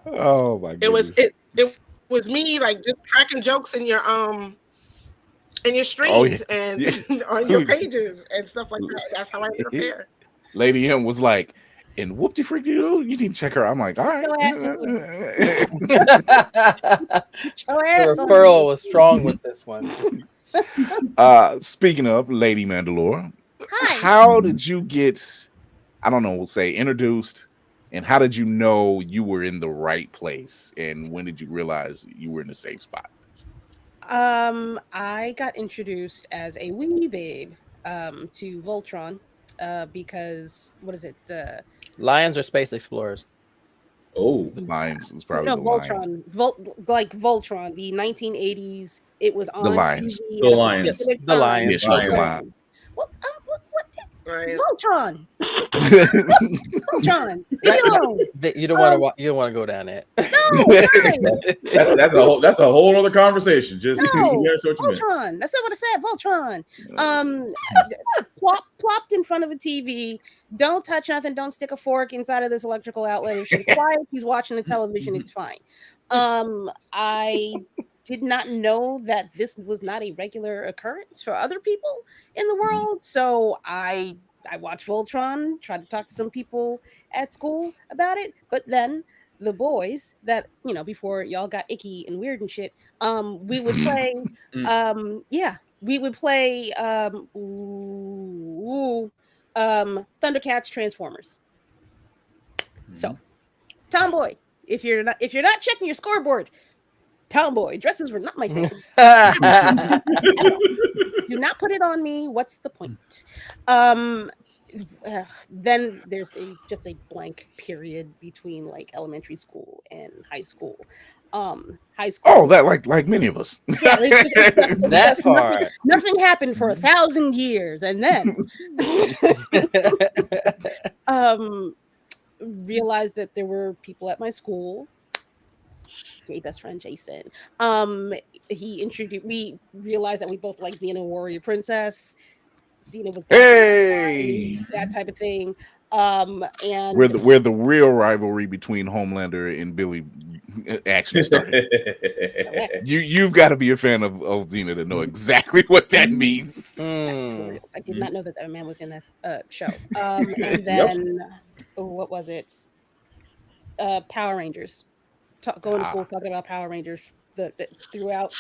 Oh my goodness. it was me like just cracking jokes in your streams and on your pages and stuff like that. That's how I prepare. Lady M was like, and whoop de freak you need to check her. I'm like, all right. The referral was strong with this one. Speaking of Lady Mandalore, Hi. how did you get, I don't know, we'll say introduced And how did you know you were in the right place? And when did you realize you were in a safe spot? I got introduced as a wee babe to Voltron because what is it? Lions or space explorers? Oh, The Lions was probably No, the Lions. Like Voltron, the 1980s. It was The on Lions. TV The at a Lions. particular The time. Lions. Yeah, she was the Lions. Lion. What? What? Right. Voltron. Voltron. Leave me alone. You don't want to. You don't want to go down there. No, guys. That's a whole other conversation. Just No, you understand what you meant. Voltron. That's not what I said. Voltron. Plopped in front of a TV. Don't touch nothing. Don't stick a fork inside of this electrical outlet. If she's quiet, he's watching the television. It's fine. I did not know that this was not a regular occurrence for other people in the world. So I watched Voltron, tried to talk to some people at school about it, but then the boys that, before y'all got icky and weird and shit, we would play we would play Thundercats Transformers. So Tomboy, if you're not checking your scoreboard, Tomboy, dresses were not my thing. Do not put it on me. What's the point? Then there's just a blank period between like elementary school and high school. High school. Oh, that like many of us. Yeah, That's hard. Nothing happened for 1,000 years, and then realized that there were people at my school. Gay best friend Jason. He introduced. We realized that we both like Xena Warrior Princess. Xena was that type of thing. And where the real rivalry between Homelander and Billy actually started. You've got to be a fan of Xena to know exactly what that means. I did not know that man was in that show. And then what was it? Power Rangers. Going to school talking about Power Rangers throughout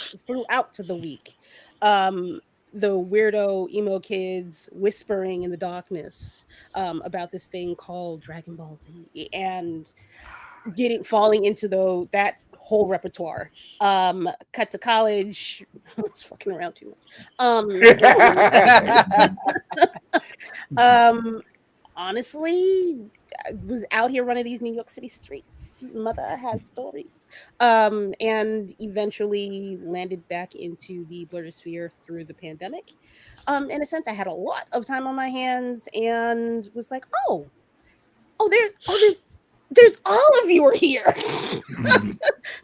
to the week. The weirdo emo kids whispering in the darkness about this thing called Dragon Ball Z and falling into that whole repertoire. Cut to college. It's fucking around too much. Honestly, I was out here running these New York City streets. Mother had stories. And eventually landed back into the Blerdosphere through the pandemic. In a sense, I had a lot of time on my hands and was like, there's all of you are here.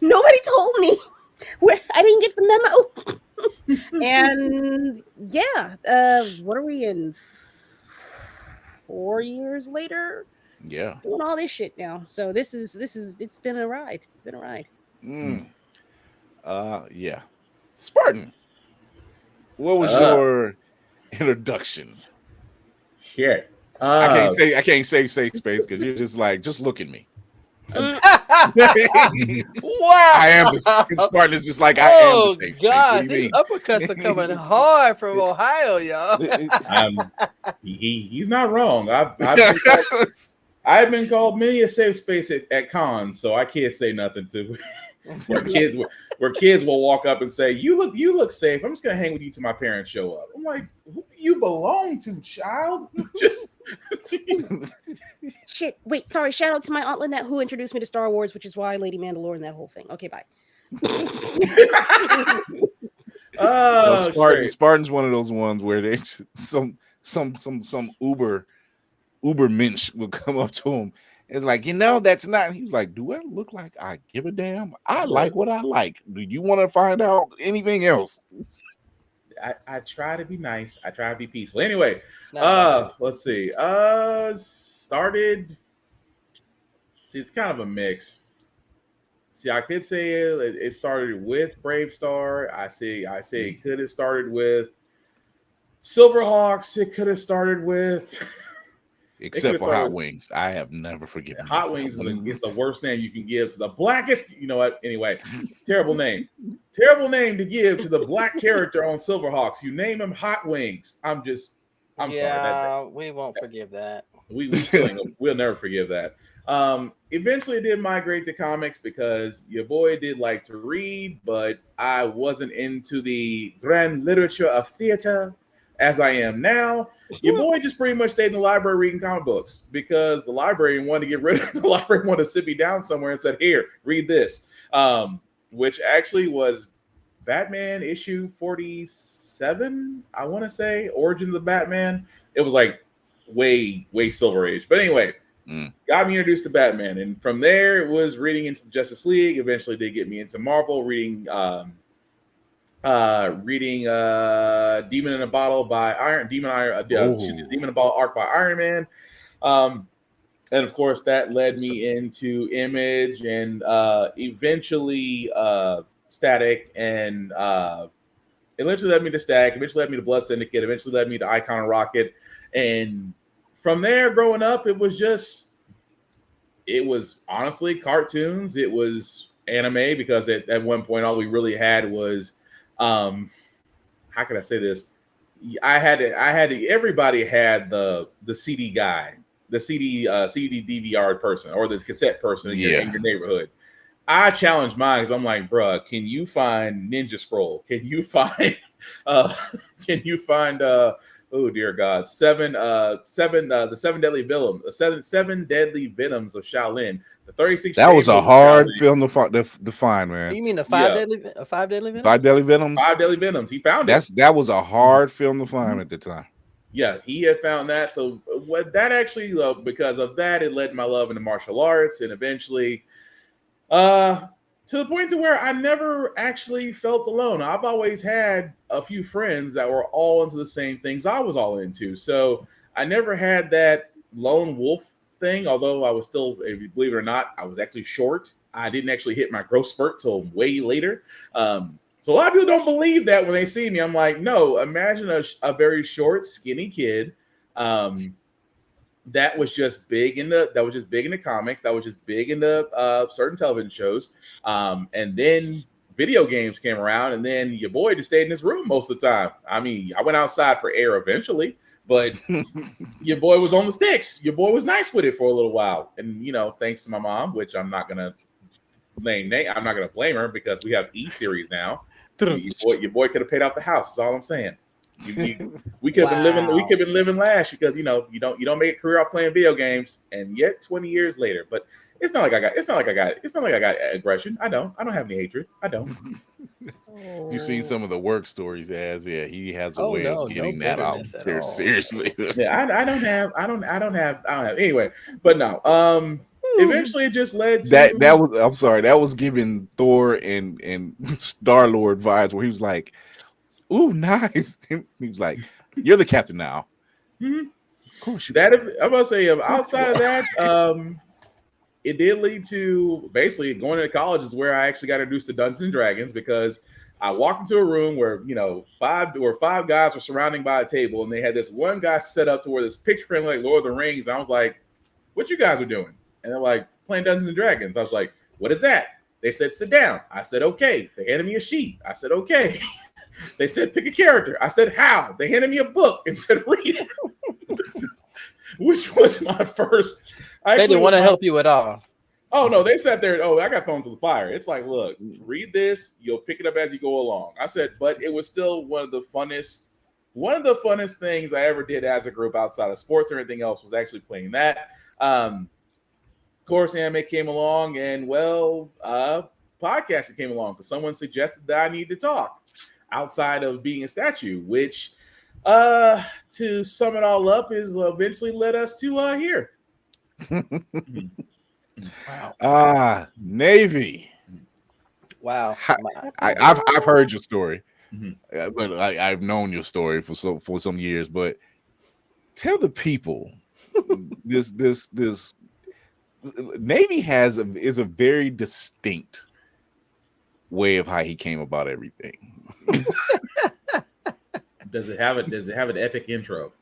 Nobody told me. I didn't get the memo. And what are we in? 4 years later, doing all this shit now. So this is it's been a ride. It's been a ride. Spartan, what was your introduction? Shit. I can't say safe space because you're just look at me. Wow. I am the Spartan is just like I am the safe space. Gosh, these uppercuts are coming hard from Ohio, y'all. He's not wrong. I've been called many a safe space at cons, so I can't say nothing to where kids will walk up and say, you look safe. I'm just gonna hang with you till my parents show up. I'm like, who do you belong to, child? Just shit. Wait, sorry. Shout out to my aunt Lynette who introduced me to Star Wars, which is why Lady Mandalorian and that whole thing. Okay, bye. Spartan's one of those ones where they some Uber mensch will come up to him. It's like, that's not. He's like, do I look like I give a damn? I like what I like. Do you want to find out anything else? I try to be nice. I try to be peaceful. Anyway, let's see. Started. See, it's kind of a mix. See, I could say it started with Brave Star. I say it could have started with Silverhawks. It could have started with. Except for Hot Wings. I have never forgiven Hot Wings is the worst name you can give to the blackest. You know what? Anyway, terrible name. Terrible name to give to the black character on Silverhawks. You name him Hot Wings. I'm sorry. We won't forgive that. We'll never forgive that. Eventually I did migrate to comics because your boy did like to read, but I wasn't into the grand literature of theater as I am now. Your boy just pretty much stayed in the library reading comic books because the librarian wanted to get rid of the librarian wanted to sit me down somewhere and said, "Here, read this," which actually was Batman issue 47. I want to say Origins of Batman. It was like way Silver Age, but anyway. Got me introduced to Batman, and from there it was reading into the Justice League. Eventually, did get me into Marvel, reading Demon in a Bottle by Demon in a Bottle arc by Iron Man, and of course that led me into Image, and eventually Static, and eventually led me to Static. Eventually led me to Blood Syndicate. Eventually led me to Icon and Rocket, and from there, growing up, it was honestly cartoons. It was anime because at one point, all we really had was, how can I say this? Everybody had the CD guy, the CD DVR person or the cassette person in your neighborhood. I challenged mine because I'm like, bruh, can you find Ninja Scroll? Can you find, oh dear God! The seven deadly venoms, the seven deadly venoms of Shaolin. The 36. That was a hard film to find, man. You mean the five deadly venoms? 5 deadly venoms. 5 deadly venoms. He found it. That was a hard film to find at the time. Yeah, he had found that. So what that actually, because of that, it led my love into martial arts, and eventually, to the point to where I never actually felt alone. I've always had a few friends that were all into the same things I was all into. So I never had that lone wolf thing, although I was still, if you believe it or not, I was actually short. I didn't actually hit my growth spurt till way later. So a lot of people don't believe that when they see me. I'm like, no, imagine a very short, skinny kid that was just big in the comics, that was just big into certain television shows, and then video games came around, and then your boy just stayed in his room most of the time. I mean, I went outside for air eventually, but your boy was on the sticks. Your boy was nice with it for a little while, and thanks to my mom, which I'm not gonna blame her because we have E-series now. Your boy could have paid off the house. That's all I'm saying. We could have been living lash because you don't make a career off playing video games, and yet 20 years later. But it's not like I got aggression. I don't have any hatred. I don't. You've seen some of the work stories he has. Yeah, he has a way of getting that out. Seriously. Yeah, I don't have anyway. But no. Eventually it just led to that was giving Thor and Star-Lord vibes where he was like, ooh, nice. He was like, you're the captain now. Mm-hmm. Of course. I'm about to say, outside of that, it did lead to basically going to college is where I actually got introduced to Dungeons and Dragons, because I walked into a room where, five guys were surrounding by a table, and they had this one guy set up to where this picture frame like Lord of the Rings. And I was like, what you guys are doing? And they're like, playing Dungeons and Dragons. I was like, what is that? They said, sit down. I said, okay. They handed me a sheet. I said, okay. They said, pick a character. I said, how? They handed me a book and said, read it. Which was my first. They didn't want to help you at all. Oh, no. They sat there. I got thrown to the fire. It's like, look, read this. You'll pick it up as you go along. I said, but it was still one of the funnest things I ever did as a group outside of sports or anything else was actually playing that. Of course, anime came along, and podcasting came along because someone suggested that I need to talk outside of being a statue, which, to sum it all up, is eventually led us to here. Wow. Navy. Wow. I've heard your story, but I've known your story for some years. But tell the people this Navy is a very distinct way of how he came about everything. Does it have an epic intro?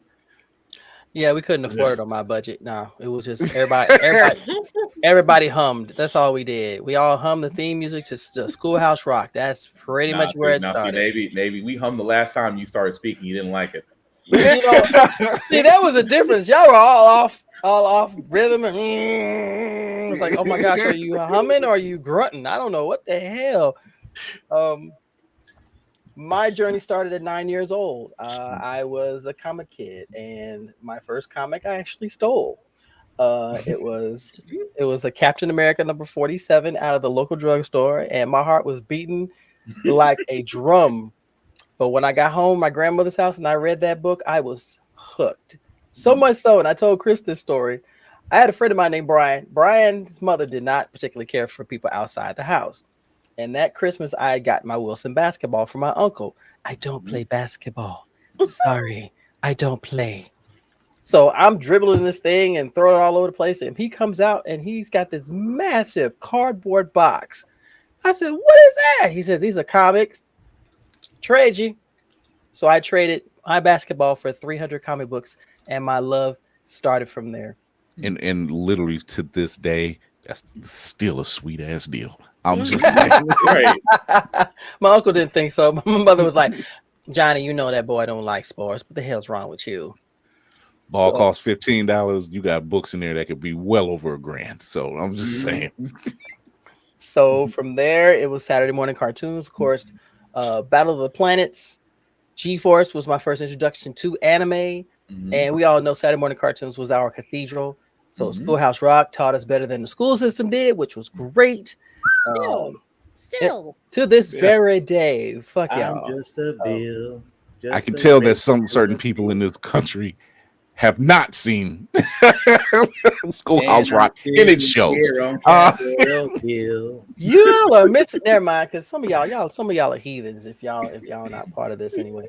Yeah, we couldn't afford it on my budget. No, it was just everybody hummed. That's all we did. We all hummed the theme music to Schoolhouse Rock. That's pretty much where it started. Navy, we hummed the last time you started speaking. You didn't like it. See, that was a difference. Y'all were all off. all off rhythm. And it's like, oh my gosh, are you humming or are you grunting? I don't know what the hell. My journey started at 9 years old. I was a comic kid, and my first comic I actually stole. It was a Captain America number 47 out of the local drugstore, and my heart was beating like a drum. But when I got home, my grandmother's house, and I read that book, I was hooked. So much so, and I told Chris this story. I had a friend of mine named Brian. Brian's mother did not particularly care for people outside the house. And that Christmas, I got my Wilson basketball from my uncle. I don't play basketball. Sorry, I don't play. So I'm dribbling this thing and throwing it all over the place. And he comes out and he's got this massive cardboard box. I said, what is that? He says, these are comics. Trade you. So I traded my basketball for 300 comic books, and my love started from there. And literally to this day, that's still a sweet ass deal. I'm just saying. Right. My uncle didn't think so. My mother was like, Johnny, you know that boy don't like sports. What the hell's wrong with you? Ball costs $15. You got books in there that could be well over $1,000. So I'm just saying. So from there, it was Saturday morning cartoons, of course. Battle of the Planets, G-Force was my first introduction to anime. And we all know Saturday morning cartoons was our cathedral. So Schoolhouse Rock taught us better than the school system did, which was great. Still. To this very day, fuck y'all. I'm just a bill. I can tell that some certain people in this country have not seen Schoolhouse Rock in its shows. Y'all are missing. Never mind, because some of y'all are heathens if y'all are not part of this anyway.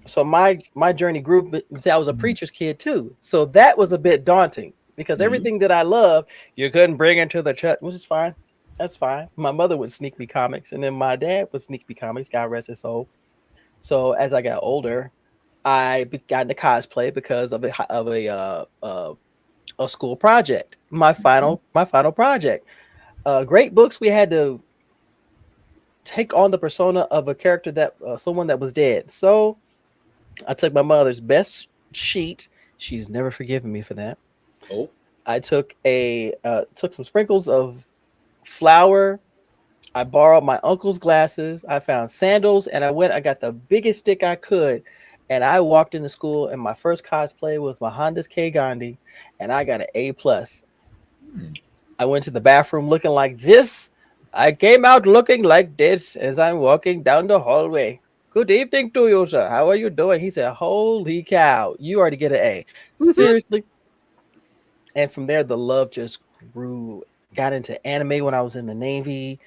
So my journey grew. I was a preacher's kid too, so that was a bit daunting because everything that I love, you couldn't bring into the church, which is fine. That's fine. My mother would sneak me comics, and then my dad would sneak me comics. God rest his soul. So as I got older, I got into cosplay because of a school project. My final project. Great books. We had to take on the persona of a character that someone that was dead. So I took my mother's best sheet. She's never forgiven me for that. Oh. I took some sprinkles of flour. I borrowed my uncle's glasses. I found sandals, and I got the biggest stick I could. And I walked into school, and my first cosplay was my Honda's K Gandhi, and I got an A+. I went to the bathroom looking like this. I came out looking like this as I'm walking down the hallway. Good evening to you, sir. How are you doing? He said, holy cow, you already get an A. Seriously? And from there, the love just grew. Got into anime when I was in the Navy.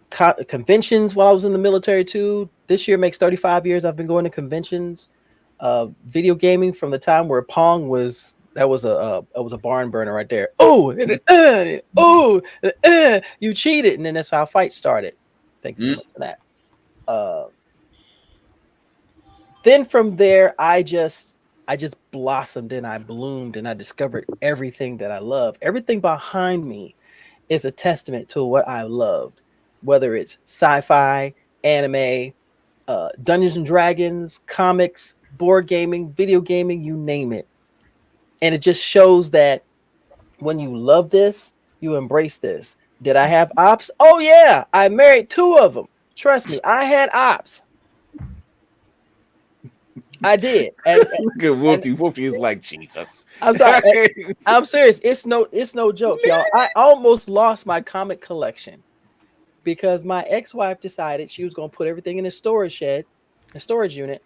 Conventions while I was in the military too. This year makes 35 years I've been going to conventions. Video gaming from the time where Pong was a barn burner right there. You cheated, and then that's how fights started. Thank you so much for that. Then from there, I just blossomed and I bloomed and I discovered everything that I love. Everything behind me is a testament to what I loved, whether it's sci-fi, anime, Dungeons and Dragons, comics, board gaming, video gaming, you name it. And it just shows that when you love this, you embrace this. Did I have ops? Oh yeah, I married 2 of them. Trust me, I had ops. I did. And Wolfie is like Jesus. I'm sorry. I'm serious. It's no joke, y'all. I almost lost my comic collection because my ex-wife decided she was going to put everything in a storage unit,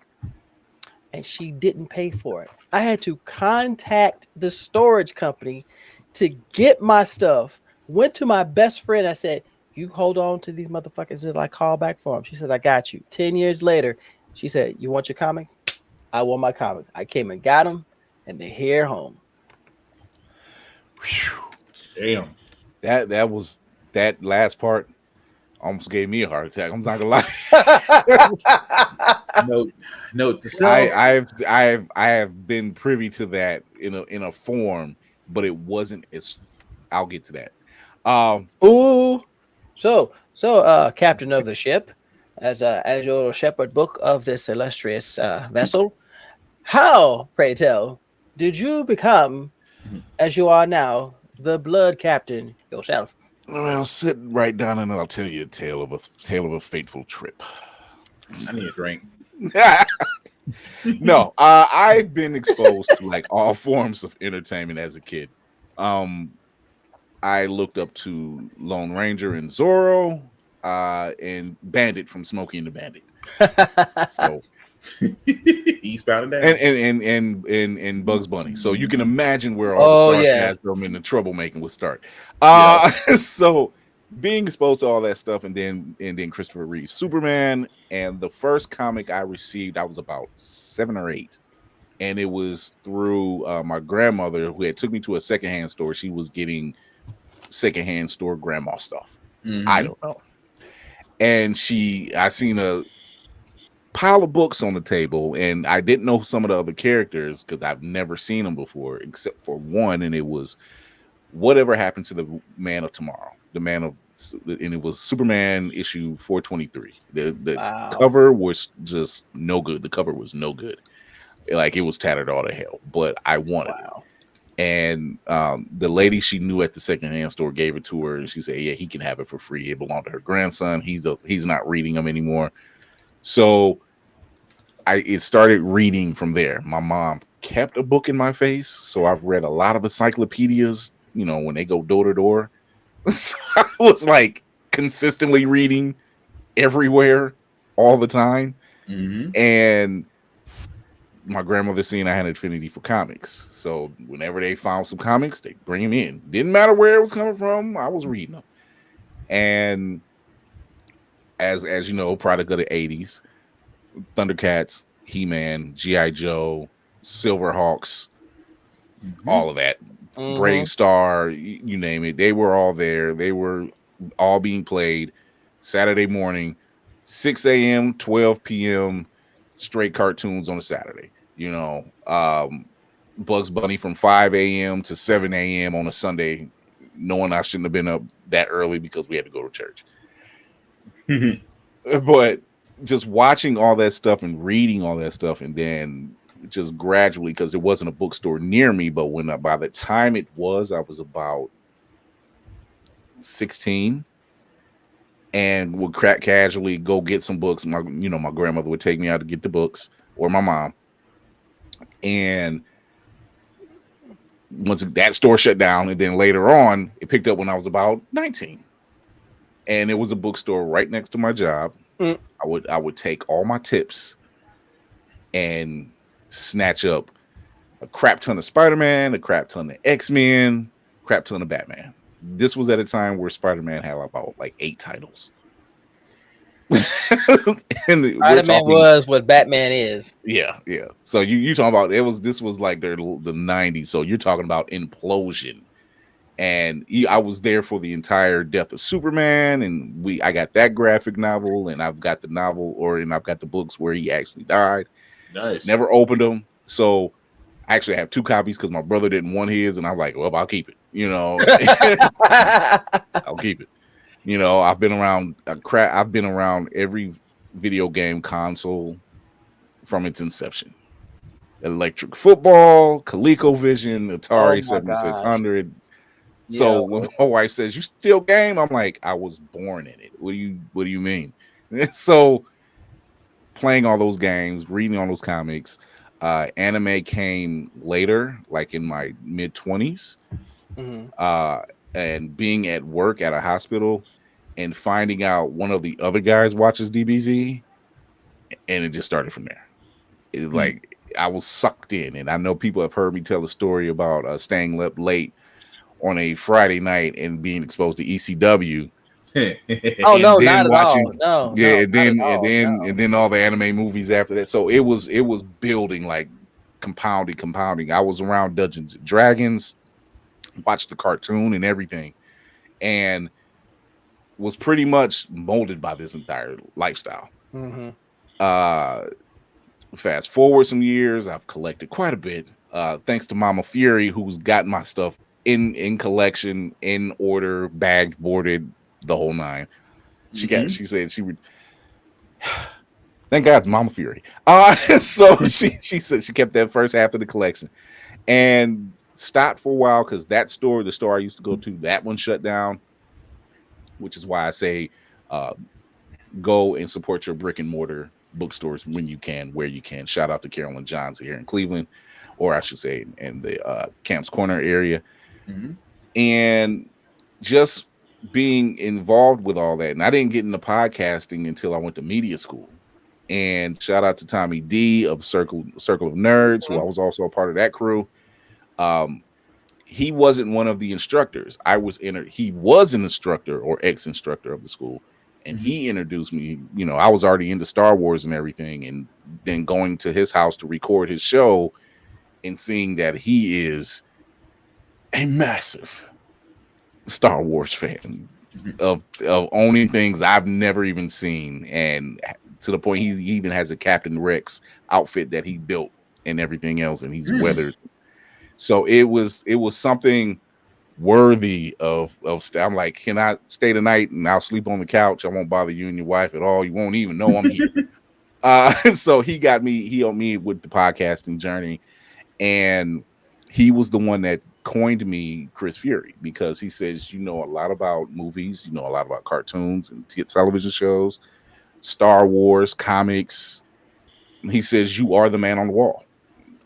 and she didn't pay for it. I had to contact the storage company to get my stuff. Went to my best friend. I said, you hold on to these motherfuckers until I call back for them. She said, I got you. 10 years later, she said, you want your comics? I want my comics. I came and got them, and they're here home. Damn. That last part almost gave me a heart attack. I'm not gonna lie. Note to self. I have been privy to that in a form, but it wasn't as. I'll get to that. So captain of the ship, as your shepherd book of this illustrious vessel, how, pray tell, did you become, as you are now, the blood captain yourself? Well, sit right down and I'll tell you a tale of a fateful trip. I need a drink. No, I've been exposed to like all forms of entertainment as a kid. I looked up to Lone Ranger and Zorro, and Bandit from Smokey and the Bandit. So Eastbound and down, and Bugs Bunny. So you can imagine where all the sarcasm and the troublemaking would start. So being exposed to all that stuff, and then Christopher Reeve Superman, and the first comic I received, I was about 7 or 8, and it was through my grandmother, who had took me to a secondhand store. She was getting secondhand store grandma stuff. I don't know. And I seen a pile of books on the table, and I didn't know some of the other characters because I've never seen them before, except for one, and it was Whatever Happened to the Man of Tomorrow. And it was Superman issue 423. The cover was just no good. The cover was no good. Like, it was tattered all to hell, but I wanted it. And the lady she knew at the secondhand store gave it to her, and she said, yeah, he can have it for free. It belonged to her grandson. He's not reading them anymore. So it started reading from there. My mom kept a book in my face, so I've read a lot of encyclopedias, when they go door to door. So I was like consistently reading everywhere all the time. And my grandmother seen I had an affinity for comics, so whenever they found some comics, they bring them in. Didn't matter where it was coming from, I was reading them. And as you know, product of the 80s, Thundercats, He-Man, G.I. Joe, Silverhawks, all of that, Brave Star, you name it, they were all there. They were all being played Saturday morning, 6 a.m., 12 p.m., straight cartoons on a Saturday. Bugs Bunny from 5 a.m. to 7 a.m. on a Sunday, knowing I shouldn't have been up that early because we had to go to church. But just watching all that stuff and reading all that stuff, and then just gradually, because there wasn't a bookstore near me, but by the time I was about 16, and would casually go get some books. My grandmother would take me out to get the books, or my mom. And once that store shut down, and then later on, it picked up when I was about 19. And it was a bookstore right next to my job. I would take all my tips and snatch up a crap ton of Spider-Man, a crap ton of X-Men, crap ton of Batman. This was at a time where Spider-Man had about like 8 titles. And Spider-Man was what Batman is. Yeah. So you talking about this was like the 90s. So you're talking about implosion. And I was there for the entire death of Superman, and I got that graphic novel, and I've got the novel, and I've got the books where he actually died. Nice. Never opened them, so I actually have 2 copies because my brother didn't want his, and I'm like, well, I'll keep it. I'll keep it. I've been around I've been around every video game console from its inception. Electric Football, ColecoVision, Atari 7600. So when my wife says, you still game? I'm like, I was born in it. What do you mean? So playing all those games, reading all those comics, anime came later, like in my mid 20s. And being at work at a hospital and finding out one of the other guys watches DBZ, and it just started from there. It like I was sucked in, and I know people have heard me tell a story about staying up late on a Friday night and being exposed to ECW. Oh no, not watching, at all. No, yeah, and then all the anime movies after that. So it was building, like compounding. I was around Dungeons and Dragons, watched the cartoon and everything, and was pretty much molded by this entire lifestyle. Fast forward some years, I've collected quite a bit, thanks to Mama Fury, who's got my stuff in collection, in order, bagged, boarded, the whole 9. She said she would. Thank God it's Mama Fury. So she said she kept that first half of the collection, and stopped for a while because that store, the store I used to go to, that one shut down, which is why I say go and support your brick and mortar bookstores when you can, where you can. Shout out to Carolyn Johns here in Cleveland, or I should say in the Camps Corner area. Mm-hmm. And just being involved with all that. And I didn't get into podcasting until I went to media school. And shout out to Tommy D of Circle of Nerds, who I was also a part of that crew. He wasn't one of the instructors. He was an instructor or ex-instructor of the school. And he introduced me, you know, I was already into Star Wars and everything. And then going to his house to record his show and seeing that he is a massive Star Wars fan of owning things I've never even seen. And to the point he even has a Captain Rex outfit that he built and everything else. And he's weathered. So it was something worthy of I'm like, can I stay tonight and I'll sleep on the couch? I won't bother you and your wife at all. You won't even know I'm here. So he helped me with the podcasting journey, and he was the one that coined me Chris Fury, because he says, you know a lot about movies, you know a lot about cartoons and television shows, Star Wars, comics. He says you are the man on the wall.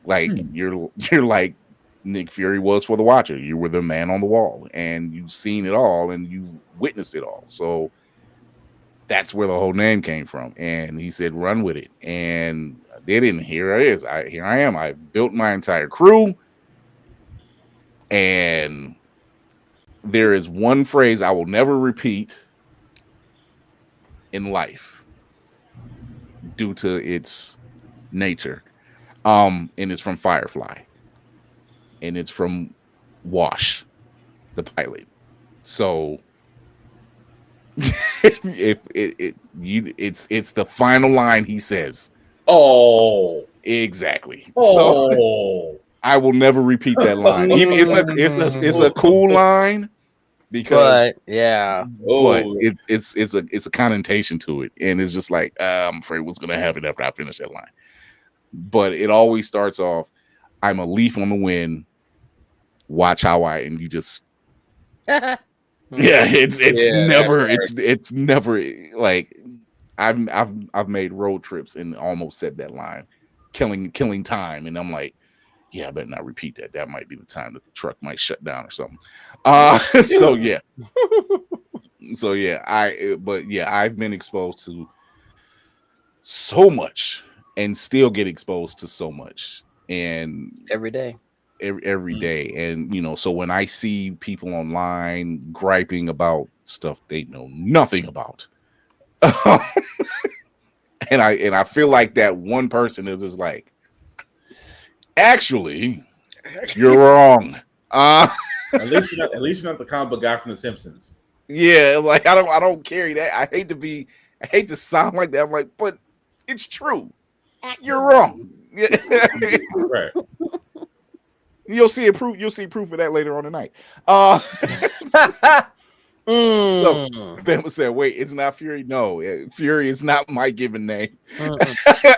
Like you're like Nick Fury was for the Watcher. You were the man on the wall, and you've seen it all and you've witnessed it all. So that's where the whole name came from. And he said, run with it. And I did it. And here it is. Here I am. I built my entire crew. And there is one phrase I will never repeat in life due to its nature. And it's from Firefly. And it's from Wash, the pilot. So it's the final line he says. Oh, exactly. Oh, so I will never repeat that line. It's a cool line because but it's a connotation to it, and it's just like I'm afraid what's gonna happen after I finish that line. But it always starts off, I'm a leaf on the wind. Watch how and you just it's never like I've made road trips and almost said that line, killing time, and I'm like, yeah, I better not repeat that. That might be the time that the truck might shut down or something. I've been exposed to so much and still get exposed to so much, and every day. And you know, so when I see people online griping about stuff they know nothing about, and I feel like that one person is just like, actually, you're wrong. At least you're not the comic book guy from The Simpsons. Yeah, like I don't carry that. I hate to sound like that. I'm like, but it's true. You're wrong. Right. You'll see proof of that later on tonight. So Bama said, wait, it's not Fury. No, Fury is not my given name.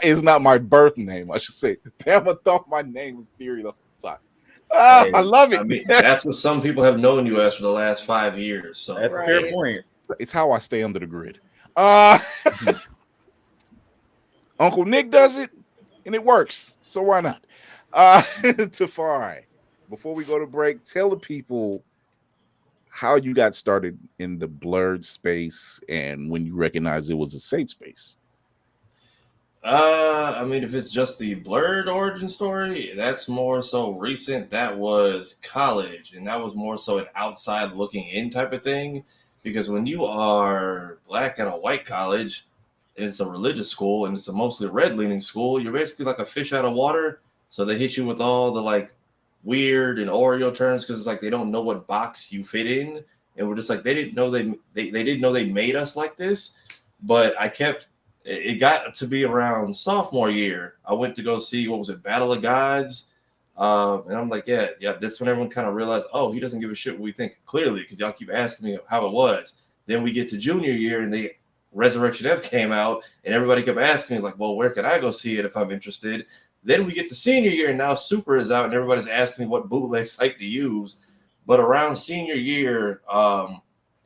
It's not my birth name, I should say. Bama thought my name was Fury the whole time. I love it. I mean, that's what some people have known you as for the last 5 years. So that's a fair point. It's how I stay under the grid. Uncle Nick does it, and it works. So why not? Tafari, before we go to break, tell the people how you got started in the Blerd space and when you recognized it was a safe space. I mean, if it's just the Blerd origin story, that's more so recent. That was college, and that was more so an outside looking in type of thing. Because when you are black at a white college, and it's a religious school, and it's a mostly red leaning school, you're basically like a fish out of water. So they hit you with all the like weird and Oreo terms because it's like they don't know what box you fit in, and we're just like they didn't know they didn't know they made us like this. But it got to be around sophomore year. I went to go see what was it, Battle of Gods, and I'm like, yeah. That's when everyone kind of realized, oh, he doesn't give a shit what we think, clearly, because y'all keep asking me how it was. Then we get to junior year and Resurrection F came out, and everybody kept asking me like, well, where can I go see it if I'm interested? Then we get to senior year, and now Super is out, and everybody's asking me what bootleg site to use. But around senior year, and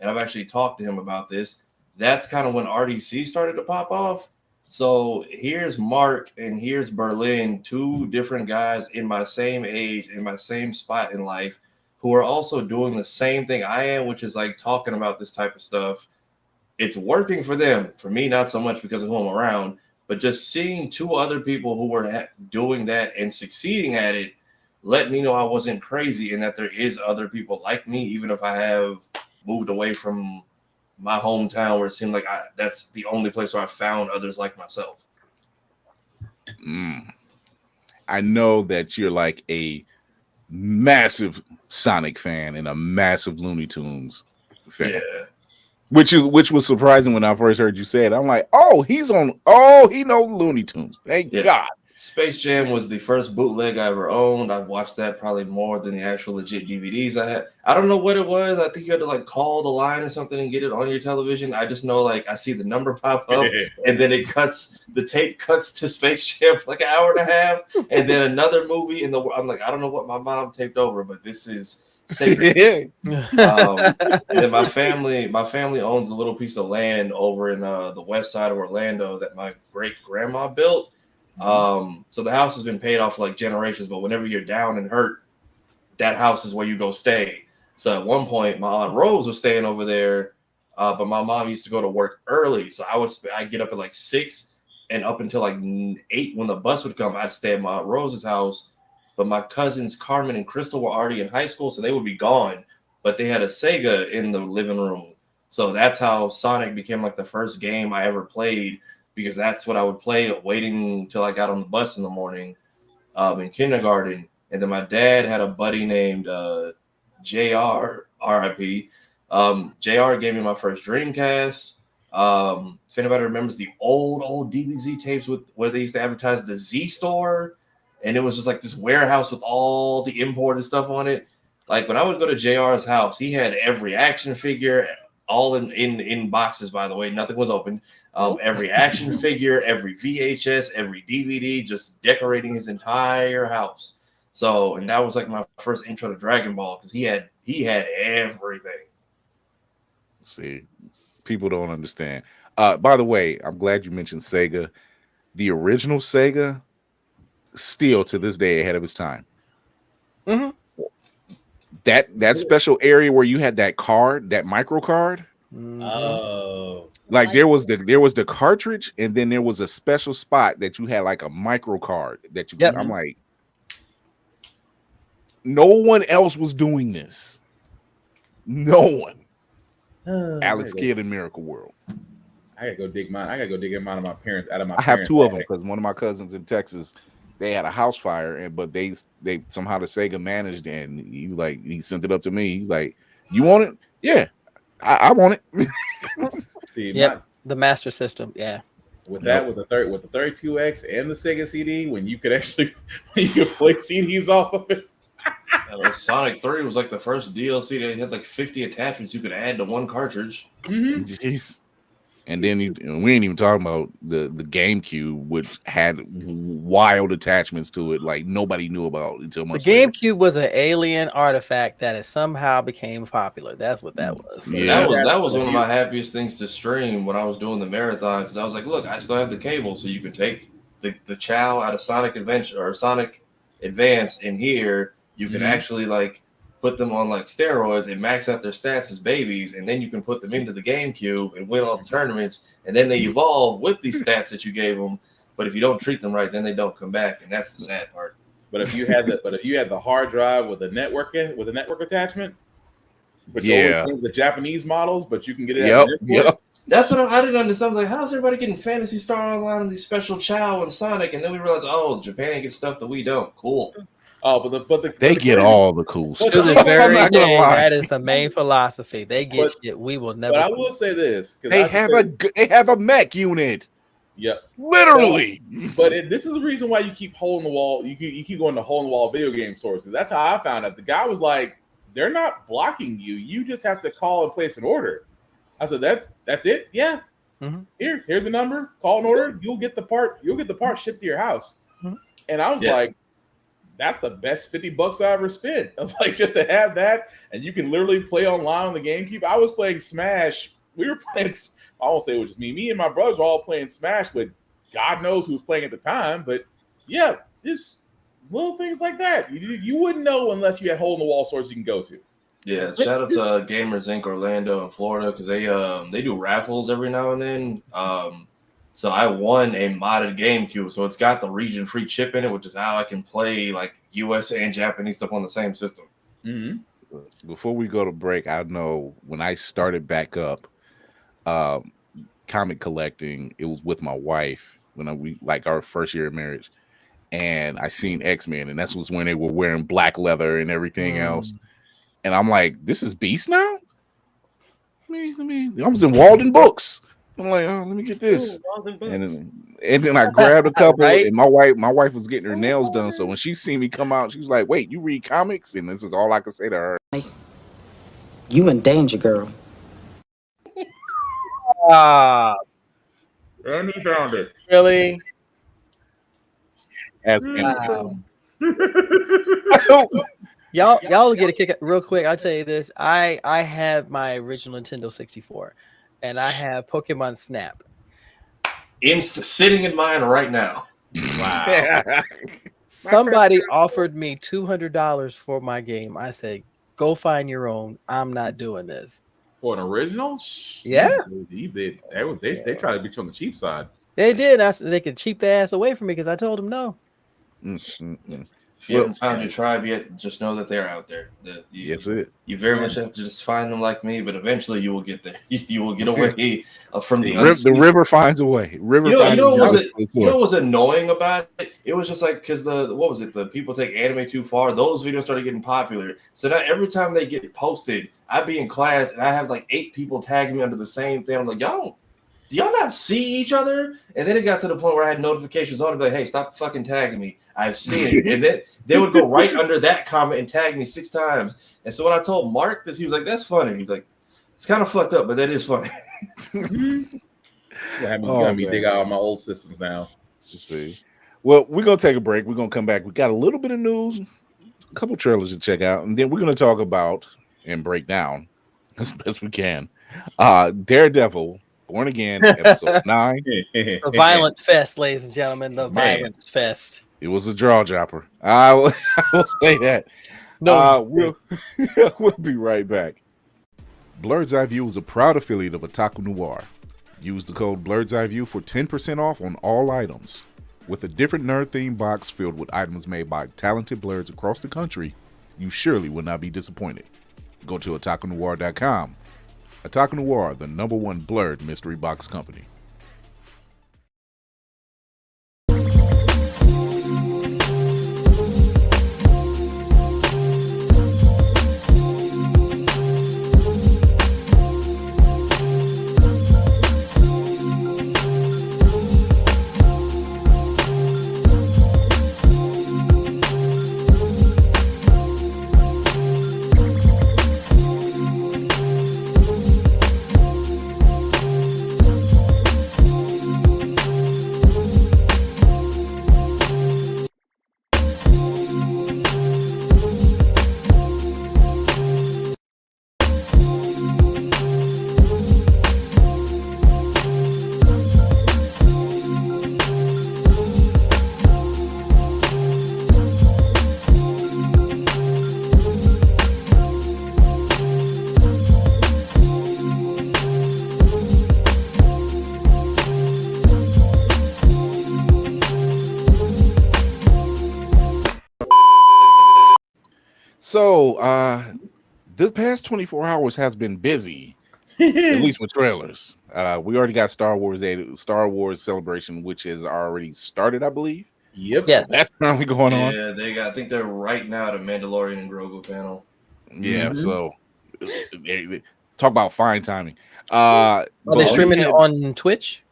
I've actually talked to him about this, that's kind of when RDC started to pop off. So here's Mark and here's Berlin, two different guys in my same age, in my same spot in life, who are also doing the same thing I am, which is like talking about this type of stuff. It's working for them. For me, not so much because of who I'm around, but just seeing two other people who were doing that and succeeding at it let me know I wasn't crazy and that there is other people like me, even if I have moved away from my hometown where it seemed like that's the only place where I found others like myself. I know that you're like a massive Sonic fan and a massive Looney Tunes fan. Yeah. Which was surprising when I first heard you say it. I'm like, he knows Looney Tunes. Thank God. Space Jam was the first bootleg I ever owned. I've watched that probably more than the actual legit DVDs I had. I don't know what it was. I think you had to like call the line or something and get it on your television. I just know like I see the number pop up and then the tape cuts to Space Jam for like an hour and a half, and then another movie I'm like, I don't know what my mom taped over, but this is sacred. And then my family owns a little piece of land over in the west side of Orlando that my great grandma built. So the house has been paid off for like generations, but whenever you're down and hurt, that house is where you go stay. So at one point, my Aunt Rose was staying over there, but my mom used to go to work early. So I'd get up at like 6 and up until like 8 when the bus would come, I'd stay at my Aunt Rose's house. But my cousins Carmen and Crystal were already in high school, so they would be gone. But they had a Sega in the living room. So that's how Sonic became like the first game I ever played, because that's what I would play waiting until I got on the bus in the morning in kindergarten. And then my dad had a buddy named JR, RIP. JR gave me my first Dreamcast. If anybody remembers the old DBZ tapes where they used to advertise the Z store, and it was just like this warehouse with all the imported stuff on it. Like when I would go to JR's house, he had every action figure, all in boxes, by the way. Nothing was open. Every action figure, every VHS, every DVD, just decorating his entire house. So, and that was like my first intro to Dragon Ball, because he had everything. See, people don't understand. By the way, I'm glad you mentioned Sega. The original Sega, still to this day ahead of its time. Mm-hmm. That special area where you had that card, that micro card. Oh, like there was the cartridge, and then there was a special spot that you had like a micro card that you. Yep. I'm like, no one else was doing this. No one. Alex Kidd in Miracle World. I gotta go dig mine. I gotta go dig mine out of my parents. I have two of them because one of my cousins in Texas, they had a house fire, but they somehow the Sega managed, and he sent it up to me. He's like, "You want it? Yeah, I want it." See, the Master System, yeah. With the 32X and the Sega CD, when you could actually play CDs off of it. Sonic 3 was like the first DLC that had like 50 attachments you could add to one cartridge. Mm-hmm. Jeez. And then we ain't even talking about the GameCube, which had wild attachments to it, like nobody knew about until much later. The GameCube was an alien artifact that somehow became popular. That's what that was. So yeah, that was one of my happiest things to stream when I was doing the marathon, because I was like, look, I still have the cable, so you can take the Chow out of Sonic Adventure or Sonic Advance in here. You can actually like put them on like steroids and max out their stats as babies, and then you can put them into the GameCube and win all the tournaments, and then they evolve with these stats that you gave them. But if you don't treat them right, then they don't come back, and that's the sad part. But if you had the hard drive with a network attachment, but the Japanese models, but you can get it. Yep. That's what I didn't understand. I was like, how's everybody getting Phantasy Star Online and these special Chow and Sonic? And then we realized, Japan gets stuff that we don't. Cool. Oh, they get all the cool stuff. To the very day, that is the main philosophy. They get shit we will never. But I will say this: they have a mech unit. Yep, literally. But this is the reason why you keep hole in the wall. You keep going to hole in the wall video game stores, because that's how I found out. The guy was like, "They're not blocking you. You just have to call and place an order." I said, "That's it. Yeah. Mm-hmm. Here's a number. Call an order. You'll get the part. Shipped to your house." Mm-hmm. And I was like, that's the best $50 I ever spent. I was like, just to have that, and you can literally play online on the GameCube. I was playing Smash. We were playing, I won't say it was just me. Me and my brothers were all playing Smash, but God knows who was playing at the time. But yeah, just little things like that. You wouldn't know unless you had hole-in-the-wall stores you can go to. Yeah, shout out to Gamers Inc. Orlando in Florida because they do raffles every now and then. So I won a modded GameCube, so it's got the region-free chip in it, which is how I can play like US and Japanese stuff on the same system. Mm-hmm. Before we go to break, I know when I started back up comic collecting, it was with my wife when we like our first year of marriage, and I seen X-Men, and that was when they were wearing black leather and everything else. And I'm like, this is Beast now? Let me I was in Walden Books. I'm like, oh, let me get this. And then I grabbed a couple, and my wife was getting her nails done. So when she seen me come out, she was like, wait, you read comics? And this is all I could say to her. You in danger, girl. And he found it. Really? Wow. Y'all get a kick real quick. I'll tell you this. I have my original Nintendo 64, and I have Pokemon Snap. Sitting in mine right now. Wow. Somebody offered me $200 for my game. I said, go find your own. I'm not doing this. For an original? Yeah. They try to beat you on the cheap side. They did. They could cheap their ass away from me because I told them no. If you haven't found your tribe yet, just know that they're out there. That's it. You very much have to just find them like me, but eventually you will get there. You will get away from the river finds a way. You know what was annoying about it? It was just like because the people take anime too far. Those videos started getting popular. So now every time they get posted, I'd be in class and I have like 8 people tagging me under the same thing. I'm like, do y'all not see each other? And then it got to the point where I had notifications on to be like, hey, stop fucking tagging me. I've seen it. And then they would go right under that comment and tag me 6 times. And so when I told Mark this, he was like, that's funny. He's like, it's kind of fucked up, but that is funny. You got me dig out my old systems now. Let's see. Well, we're going to take a break. We're going to come back. We got a little bit of news, a couple trailers to check out, and then we're going to talk about and break down as best we can. Daredevil. Born Again, episode 9. The Violent Fest, ladies and gentlemen. The Violence Fest. It was a jaw dropper. I will say that. No, we'll be right back. Blerd's Eyeview is a proud affiliate of Otaku Noir. Use the code Blerd's Eyeview for 10% off on all items. With a different nerd-themed box filled with items made by talented Blerds across the country, you surely will not be disappointed. Go to otakunoir.com. Otaku Noir, the #1 Blerd mystery box company. So, this past 24 hours has been busy, at least with trailers. We already got Star Wars Celebration, which has already started, I believe. Yep. Yeah, that's currently going on. Yeah, I think they're right now at a Mandalorian and Grogu panel. Yeah, so talk about fine timing. Are they streaming it on Twitch?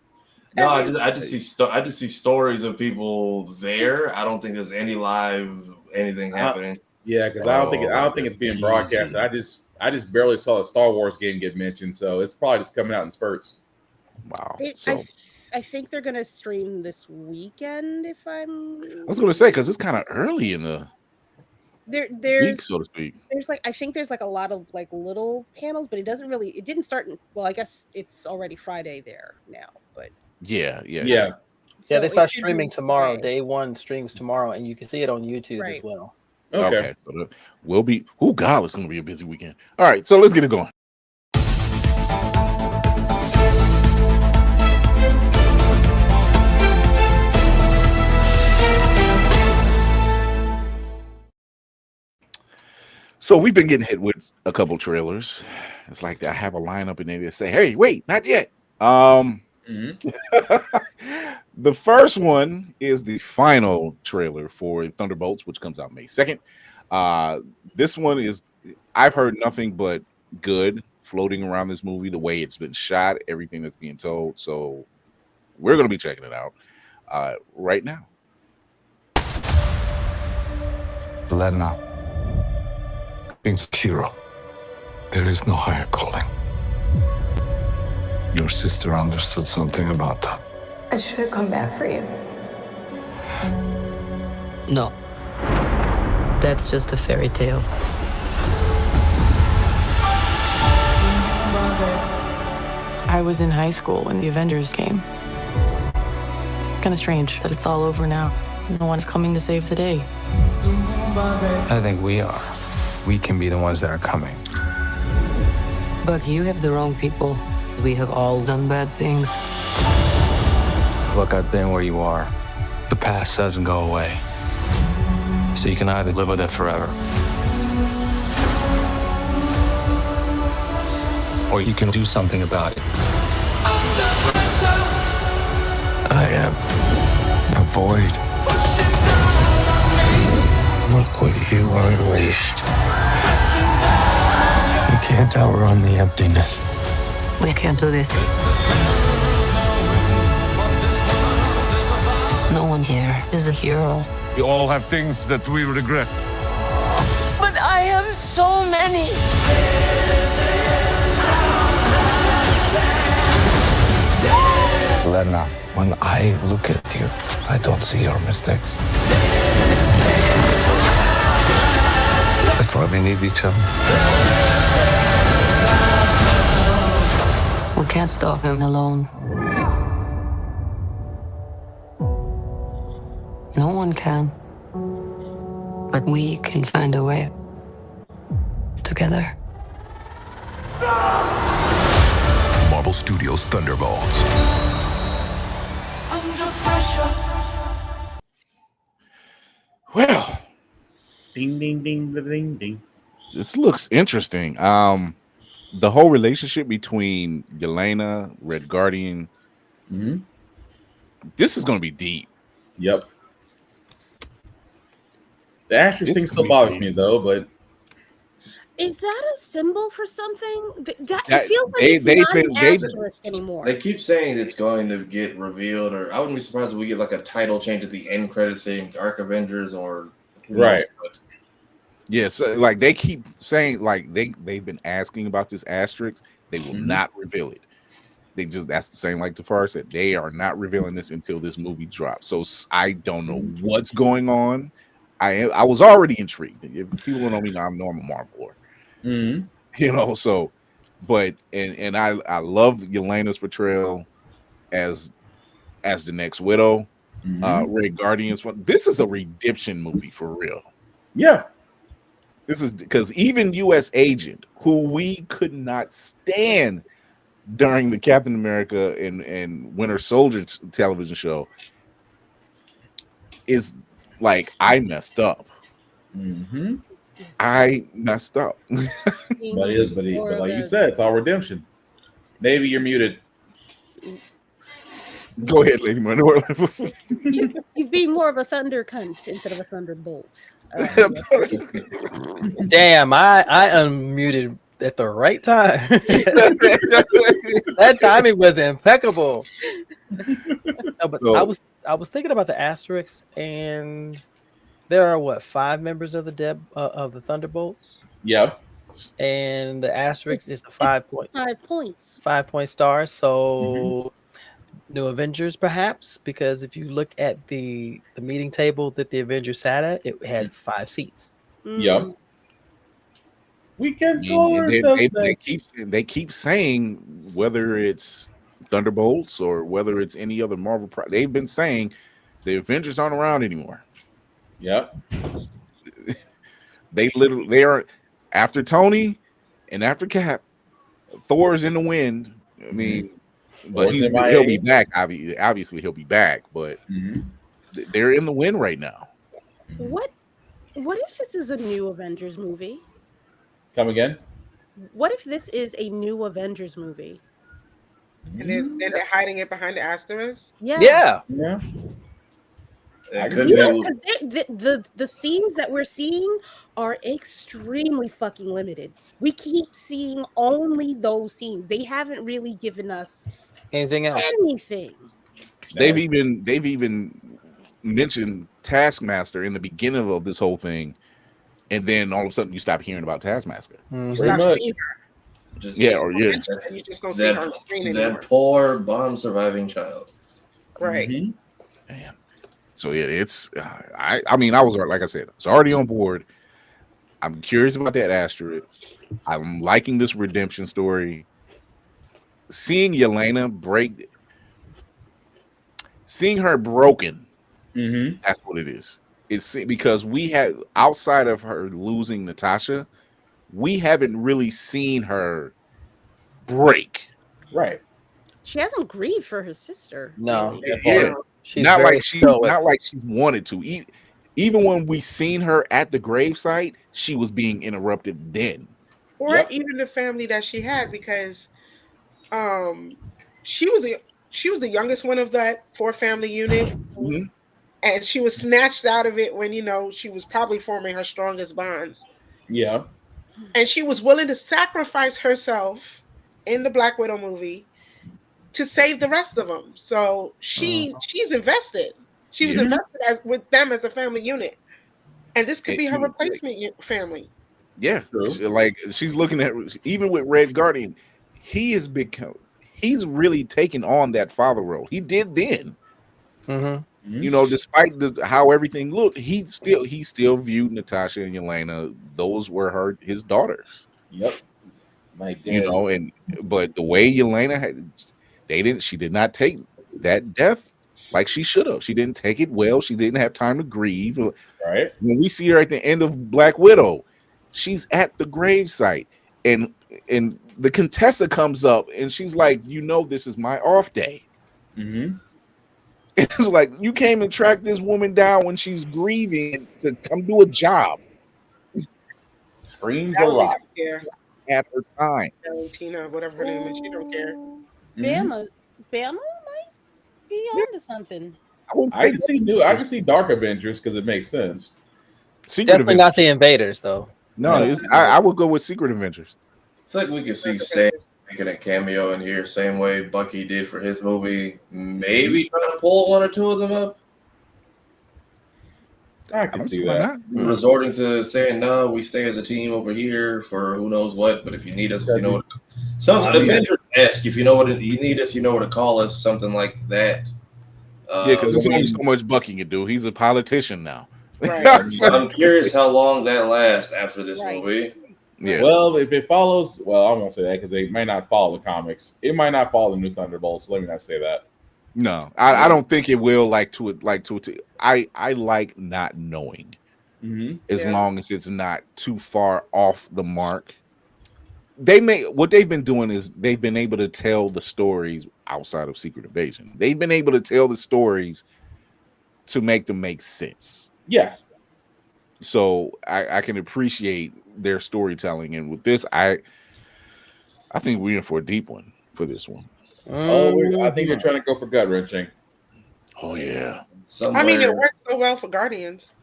No, I just see stories of people there. I don't think there's any live anything happening. Yeah, because I don't think it's being broadcast. I just barely saw a Star Wars game get mentioned, so it's probably just coming out in spurts. Wow. I think they're gonna stream this weekend. If I was gonna say because it's kind of early in the week, there's so to speak. like I think there's like a lot of like little panels, but it didn't start in, well, I guess it's already Friday there now, but Yeah. Yeah, so they it start should streaming be tomorrow. today. Day one streams tomorrow, and you can see it on YouTube as Right. well. Okay. So we'll be. Oh God, it's gonna be a busy weekend. All right, so let's get it going. So we've been getting hit with a couple trailers. It's like I have a lineup and they say, "Hey, wait, not yet." The first one is the final trailer for Thunderbolts, which comes out May 2nd. This one is, I've heard nothing but good floating around this movie, the way it's been shot, everything that's being told. So we're going to be checking it out right now. Elena, being a hero, there is no higher calling. Your sister understood something about that. I should have come back for you. No. That's just a fairy tale. I was in high school when the Avengers came. Kind of strange that it's all over now. No one's coming to save the day. I think we are. We can be the ones that are coming. But you have the wrong people. We have all done bad things. Look, I've been where you are. The past doesn't go away. So you can either live with it forever, or you can do something about it. I am a void. Look what you unleashed. You can't outrun the emptiness. We can't do this. No one here is a hero. We all have things that we regret. But I have so many. Lena, when I look at you, I don't see your mistakes. That's why we need each other. We can't stop him alone. No one can. But we can find a way. Together. Marvel Studios Thunderbolts. Under pressure. Well, Ding, ding, ding, ding, ding. this looks interesting. The whole relationship between Yelena, Red Guardian, this is going to be deep. Yep. The actress thing still bothers me though, but Is that a symbol for something? It feels like it's not an asterisk anymore. They keep saying it's going to get revealed, or I wouldn't be surprised if we get like a title change at the end credits saying Dark Avengers or right. Yes, like they keep saying, like they've been asking about this asterisk. They will not reveal it. That's the same like Tafar said. They are not revealing this until this movie drops. So I don't know what's going on. I was already intrigued. If people don't know me now, I know I'm a Marvel lord. You know, so but and I love Yelena's portrayal as the next Widow. Red Guardians. This is a redemption movie for real. Yeah. This is because even U.S. Agent, who we could not stand during the Captain America and Winter Soldier television show, is like, I messed up. I messed up. but like you said, it's all redemption. Maybe you're muted. Go ahead, Lady Monroe. He's being more of a thunder cunt instead of a thunderbolt. Damn, I unmuted at the right time. That timing was impeccable. No, but So- I was thinking about the asterisks, and there are 5 members of the Thunderbolts. Yep. And the asterisk is a 5 point 5 points. 5 point star. So New Avengers, perhaps, because if you look at the meeting table that the Avengers sat at, it had 5 seats. Yep. We I can mean, call ourselves they keep saying whether it's Thunderbolts or whether it's any other Marvel they've been saying the Avengers aren't around anymore. Yep. They are after Tony and after Cap. Thor's in the wind. I mean, but he'll be back. Obviously, he'll be back. But they're in the wind right now. What if this is a new Avengers movie? Come again? What if this is a new Avengers movie? And then they're hiding it behind the asterisk? Yeah. The scenes that we're seeing are extremely fucking limited. We keep seeing only those scenes. They haven't really given us anything else. They've even mentioned Taskmaster in the beginning of this whole thing, and then all of a sudden you stop hearing about Taskmaster. Pretty much. You just don't see her on screen anymore. That poor bomb surviving child. Right. Damn. So yeah, it's I mean, I was, like I said, it's already on board. I'm curious about that asterisk. I'm liking this redemption story. Seeing Yelena seeing her broken. That's what it is. It's because we had, outside of her losing Natasha, we haven't really seen her break. Right. She hasn't grieved for her sister. No. Really. Yeah. Not like she's wanted to. Even when we seen her at the gravesite, she was being interrupted then. Or even the family that she had, because she was the youngest one of that 4-family unit. And she was snatched out of it when, she was probably forming her strongest bonds. Yeah. And she was willing to sacrifice herself in the Black Widow movie to save the rest of them. So she's invested. She was invested with them as a family unit. And this could be her replacement family. Yeah. Like, she's looking at, even with Red Guardian, he's really taken on that father role. He did then. Despite how everything looked, he still viewed Natasha and Yelena. Those were his daughters. Yep. But the way Yelena she did not take that death like she should have. She didn't take it well. She didn't have time to grieve. Right. When we see her at the end of Black Widow, she's at the gravesite, and the Contessa comes up and she's like, this is my off day. It's like, you came and tracked this woman down when she's grieving to come do a job. Screams a lot at her time. Valentina, whatever her name is, she don't care. Bama might be onto something. I can see Dark Avengers because it makes sense. Definitely not the Invaders, though. No, I would go with Secret Avengers. I feel like we could see Sam making a cameo in here, same way Bucky did for his movie. Maybe trying to pull one or two of them up. I can see that. Resorting to saying, no, we stay as a team over here for who knows what, but if you need us, something Avengers-esque. If you know what you need us, you know where to call us, something like that. Because there's only so much Bucky can do. He's a politician now. Right. I'm curious how long that lasts after this movie. Yeah. Well, if it follows, I won't say that because they might not follow the comics. It might not follow the new Thunderbolts. So let me not say that. No, I don't think it will. I like not knowing, as long as it's not too far off the mark. What they've been doing is they've been able to tell the stories outside of Secret Invasion. They've been able to tell the stories to make them make sense. Yeah. So I can appreciate their storytelling, and with this, I think we're in for a deep one for this one. I think they're trying to go for gut wrenching. Oh yeah. I mean, it worked so well for Guardians.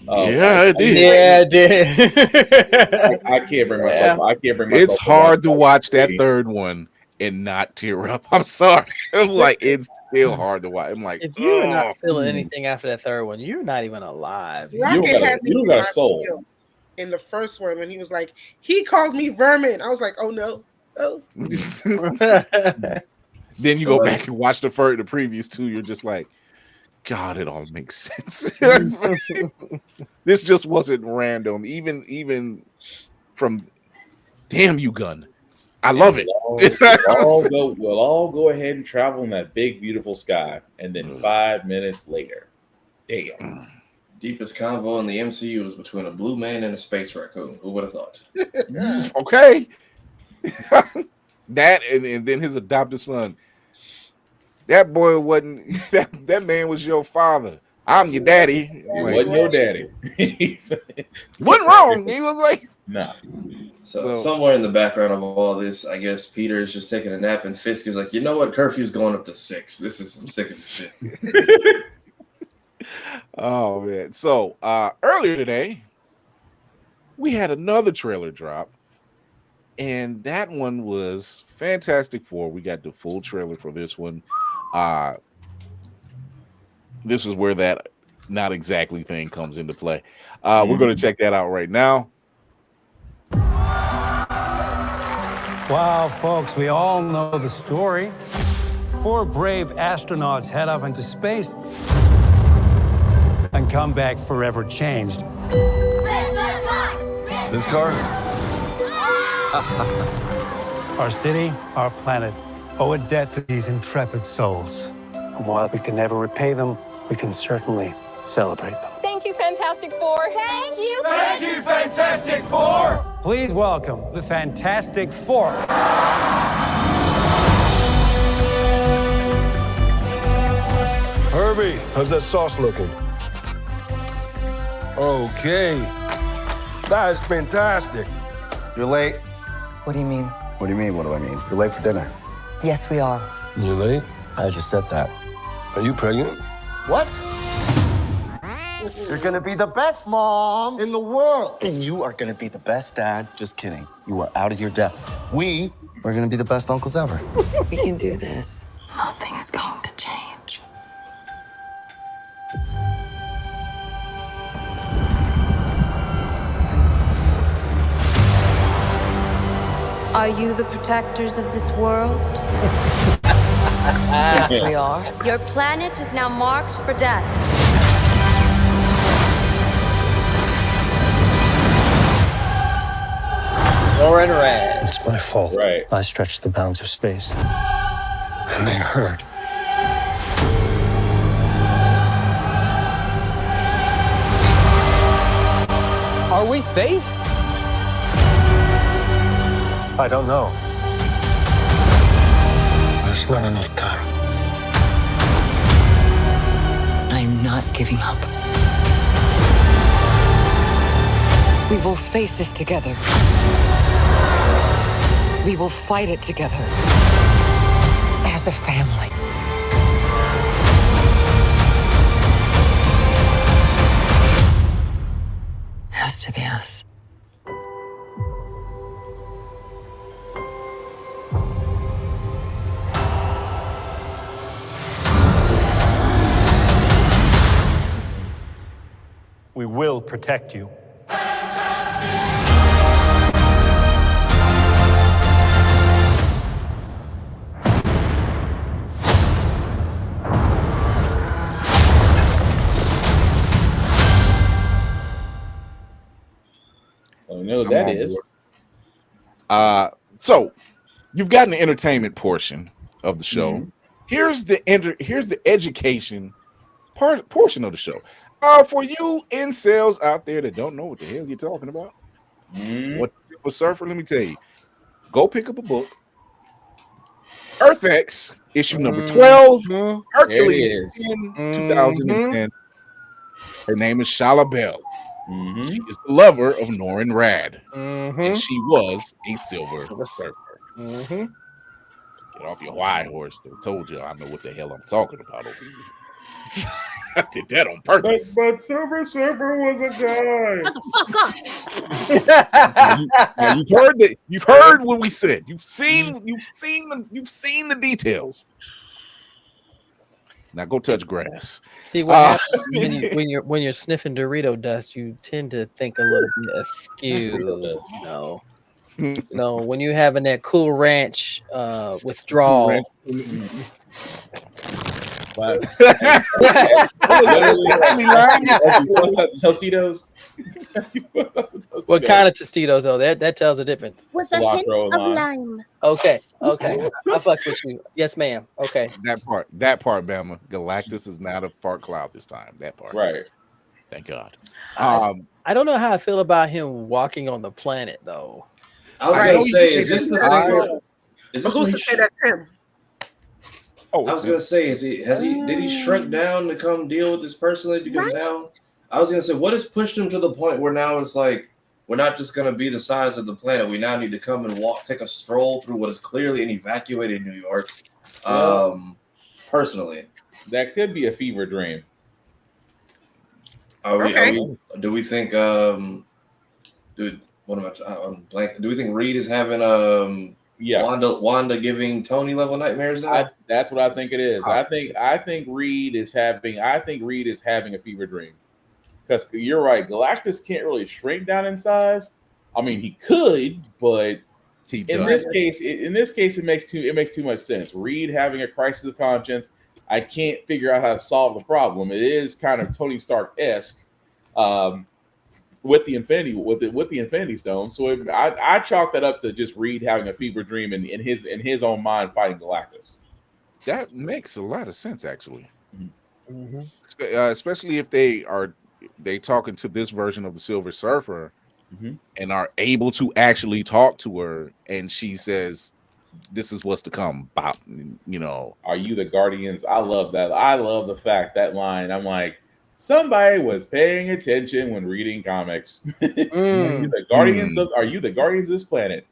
Yeah, it did. Yeah, it did. I can't bring myself. I can't bring myself. It's hard to watch that third one and not tear up. I'm sorry. I'm like, it's still hard to watch. I'm like, if you're not feeling anything after that third one, you're not even alive. You don't got a soul. In the first one, when he was like, he called me vermin. I was like, oh no. Oh. Then you go back and watch the previous two. You're just like, God, it all makes sense. This just wasn't random. Even from damn you gun. I love it. We'll all go ahead and travel in that big, beautiful sky. And then 5 minutes later, damn. Deepest convo in the MCU was between a blue man and a space raccoon. Who would have thought? Okay. That and then his adopted son. That boy wasn't that man was your father. I'm your daddy. He wasn't your daddy. He wasn't wrong. He was like, nah. So somewhere in the background of all this, I guess Peter is just taking a nap, and Fisk is like, you know what? Curfew's going up to 6. I'm sick of this shit. Oh man. So earlier today, we had another trailer drop, and that one was Fantastic Four. We got the full trailer for this one. This is where that not exactly thing comes into play. We're going to check that out right now. Wow, folks, we all know the story. 4 brave astronauts head off into space and come back forever changed. This car? Our city, our planet, owe a debt to these intrepid souls. And while we can never repay them, we can certainly celebrate them. Thank you, Fantastic Four. Thank you. Thank you, Fantastic Four. Please welcome the Fantastic Four. Herbie, how's that sauce looking? Okay. That is fantastic. You're late. What do you mean? What do you mean, what do I mean? You're late for dinner. Yes, we are. You late? I just said that. Are you pregnant? What? You're gonna be the best mom in the world. And you are gonna be the best dad. Just kidding. You are out of your depth. We are gonna be the best uncles ever. We can do this. Nothing is going to change. Are you the protectors of this world? Yes, we are. Your planet is now marked for death. Lauren Red. It's my fault. Right. I stretched the bounds of space. And they hurt. Are we safe? I don't know. There's not enough time. I'm not giving up. We will face this together. We will fight it together. As a family. Has to be us. We will protect you. Well, we know what that is. So you've got an entertainment portion of the show. Mhm. Here's the education portion of the show. For you incels out there that don't know what the hell you're talking about, what Silver Surfer, let me tell you, go pick up a book. Earth-X, issue number 12, Hercules in 2010. Her name is Shala Bell. She is the lover of Norrin Rad, and she was a Silver Surfer. Get off your high horse. I told you I know what the hell I'm talking about over here. I did that on purpose. But Silver Surfer was a guy. Now, you've heard that. You've heard what we said. You've seen the details. Now go touch grass. See what happens when you're sniffing Dorito dust, you tend to think a little bit askew. You know, when you're having that Cool Ranch withdrawal. But Tostitos. What kind of Tostitos though? That tells the difference. With a hint of lime. Okay. I fuck with you. Yes, ma'am. Okay. That part, Bama. Galactus is not a fart cloud this time. That part. Right. Thank God. I don't know how I feel about him walking on the planet though. I was gonna say, is this the thing? Is this Who's to say that's him? I was gonna say, did he shrink down to come deal with this personally? Because now I was gonna say, what has pushed him to the point where now it's like we're not just gonna be the size of the planet. We now need to come and take a stroll through what is clearly an evacuated New York. Personally, that could be a fever dream. Do we think? Dude, what am I? Blank. Do we think Reed is having Wanda giving Tony level nightmares now? That's what I think it is. I think Reed is having a fever dream. Because you're right, Galactus can't really shrink down in size. I mean, he could, but in this case, it makes too much sense. Reed having a crisis of conscience. I can't figure out how to solve the problem. It is kind of Tony Stark-esque with the Infinity Stone. So I chalk that up to just Reed having a fever dream and in his own mind fighting Galactus. That makes a lot of sense, actually. Mm-hmm. Especially if they talking to this version of the Silver Surfer and are able to actually talk to her, and she says, "This is what's to come." Bop, you know. Are you the Guardians? I love that. I love the fact that line. I'm like, somebody was paying attention when reading comics. Are you the Guardians of this planet?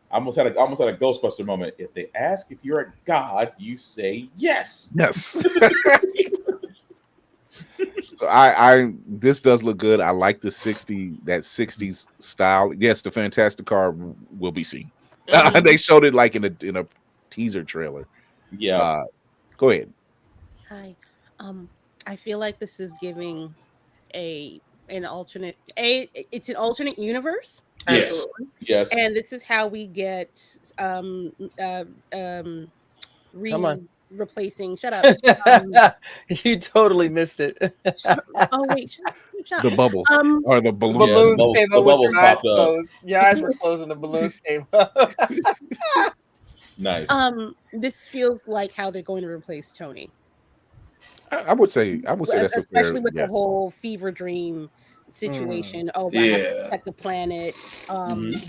I almost had a Ghostbuster moment. If they ask if you're a god, you say yes. Yes. So I this does look good. I like the 60s style. Yes, the Fantastic Car will be seen. They showed it like in a teaser trailer. Yeah. Go ahead. Hi. I feel like this is giving it's an alternate universe. Yes. And this is how we get replacing. Shut up. You totally missed it. Oh wait, shut the up. bubbles or the balloons. Balloons came up with your eyes popped up. closed. Your eyes were closed and the balloons came up. Nice. This feels like how they're going to replace Tony. I would say that's especially with the whole fever dream situation. I have to protect the planet.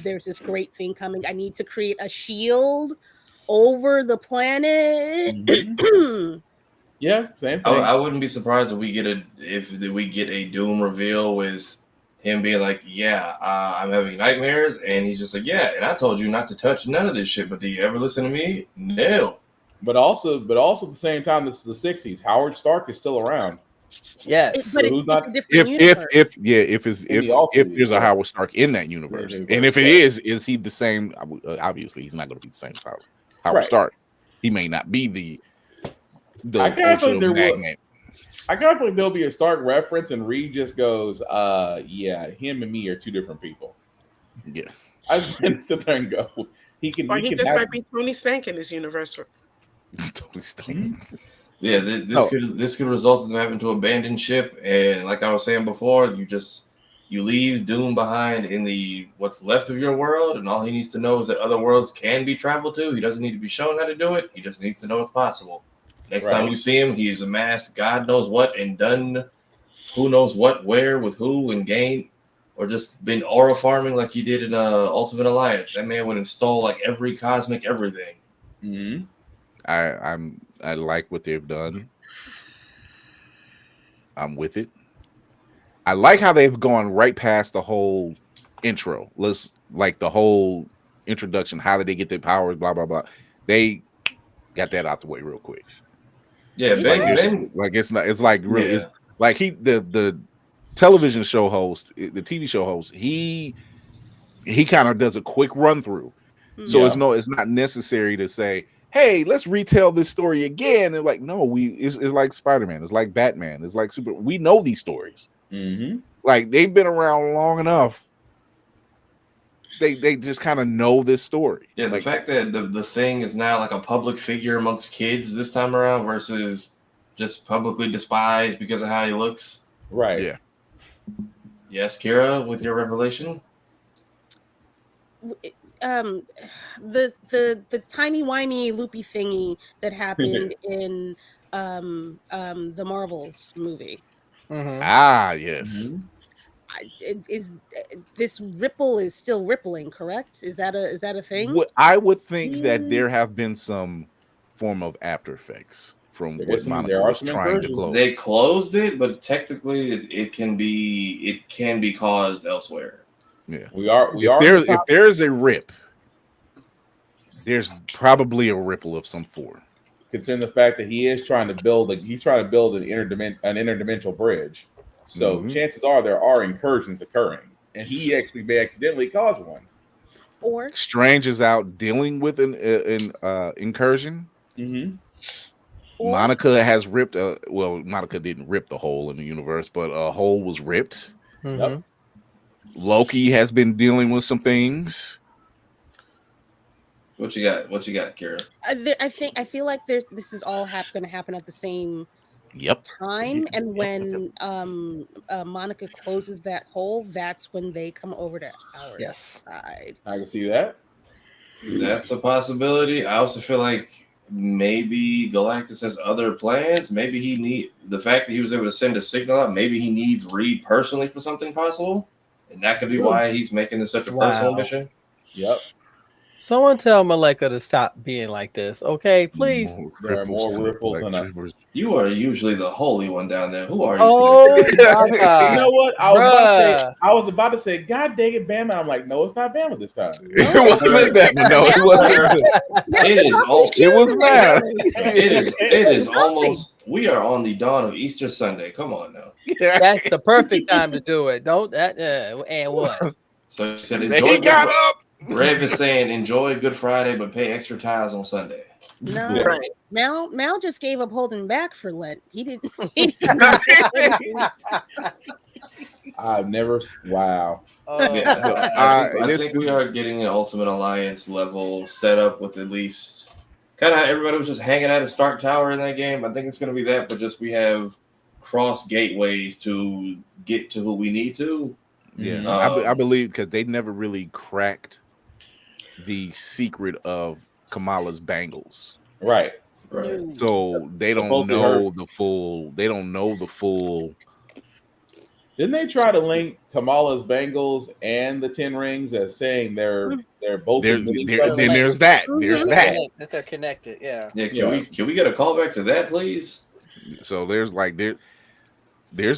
There's this great thing coming. I need to create a shield over the planet. Yeah, same thing. I wouldn't be surprised if we get a Doom reveal with him being like, I'm having nightmares, and he's just like, and I told you not to touch none of this shit, but do you ever listen to me? No. But also at the same time, this is the 60s. Howard Stark is still around. Yes, but it's a different universe. if there's a Howard Stark in that universe, and if it is he the same? Obviously, he's not going to be the same as Howard Stark. He may not be the I kind of think magnet. I kind of think there'll be a Stark reference, and Reed just goes, him and me are two different people. Yeah, I was going to sit there and go, might be Tony Stank in this universe. Tony Stank. Yeah, this could result in them having to abandon ship, and like I was saying before, you leave Doom behind in the what's left of your world, and all he needs to know is that other worlds can be traveled to. He doesn't need to be shown how to do it. He just needs to know it's possible. Next time you see him, he's amassed God knows what and done who knows what, where, with who, and gained, or just been aura farming like he did in Ultimate Alliance. That man would install like every cosmic everything. Mm-hmm. I like what they've done. I'm with it. I like how they've gone right past the whole intro. Like the whole introduction. How did they get their powers? Blah blah blah. They got that out the way real quick. Yeah, it's like the television show host, the TV show host. He kind of does a quick run through. So it's not necessary to say, hey, let's retell this story again. And like, no, it's like Spider-Man, it's like Batman, it's like Super. We know these stories. Mm-hmm. Like they've been around long enough they just kind of know this story. Yeah, the fact that the thing is now like a public figure amongst kids this time around versus just publicly despised because of how he looks. Right. Yeah. Yes, Kira, with your revelation. The timey-wimey loopy thingy that happened in the Marvels movie. Ah, yes. Is this ripple is still rippling, correct? Is that a thing? I would think that there have been some form of after effects from what Monica was trying to close. They closed it, but technically it can be caused elsewhere. Yeah, If there's a rip, there's probably a ripple of some form. Considering the fact that he is trying to build an interdimensional bridge, so chances are there are incursions occurring, and he actually may accidentally cause one. Or Strange is out dealing with an incursion. Monica has ripped Monica didn't rip the hole in the universe, but a hole was ripped. Yep. Loki has been dealing with some things. What you got, Kira? I feel like this is all going to happen at the same time, and when Monica closes that hole, that's when they come over to our side. I can see that. That's a possibility. I also feel like maybe Galactus has other plans. Maybe the fact that he was able to send a signal out, maybe he needs Reed personally for something possible. And that could be why he's making this such a personal mission. Yep. Someone tell Maleka to stop being like this, okay? Please. There are more ripples than You are usually the holy one down there. Who are you? Oh, you know what? I was about to say, God dang it, Bama. I'm like, no, it's not Bama this time. It wasn't Bama. No, it wasn't. It was bad. It is almost. We are on the dawn of Easter Sunday. Come on now. That's the perfect time to do it. Don't that and what? So you said enjoy. Rev is saying enjoy Good Friday, but pay extra tithes on Sunday. No, right. Mal just gave up holding back for Lent. He didn't. I've never. Wow. I think we are getting an Ultimate Alliance level set up with at least kind of everybody was just hanging out at Stark Tower in that game. I think it's going to be that, but just we have cross gateways to get to who we need to. Yeah, I believe because they never really cracked the secret of Kamala's bangles. Right. So they don't know the full. They don't know the full. Didn't they try to link Kamala's bangles and the 10 rings as saying they're both? Then there's that. There's that. That they're connected. Yeah. Yeah. Can we get a call back to that, please? So there's a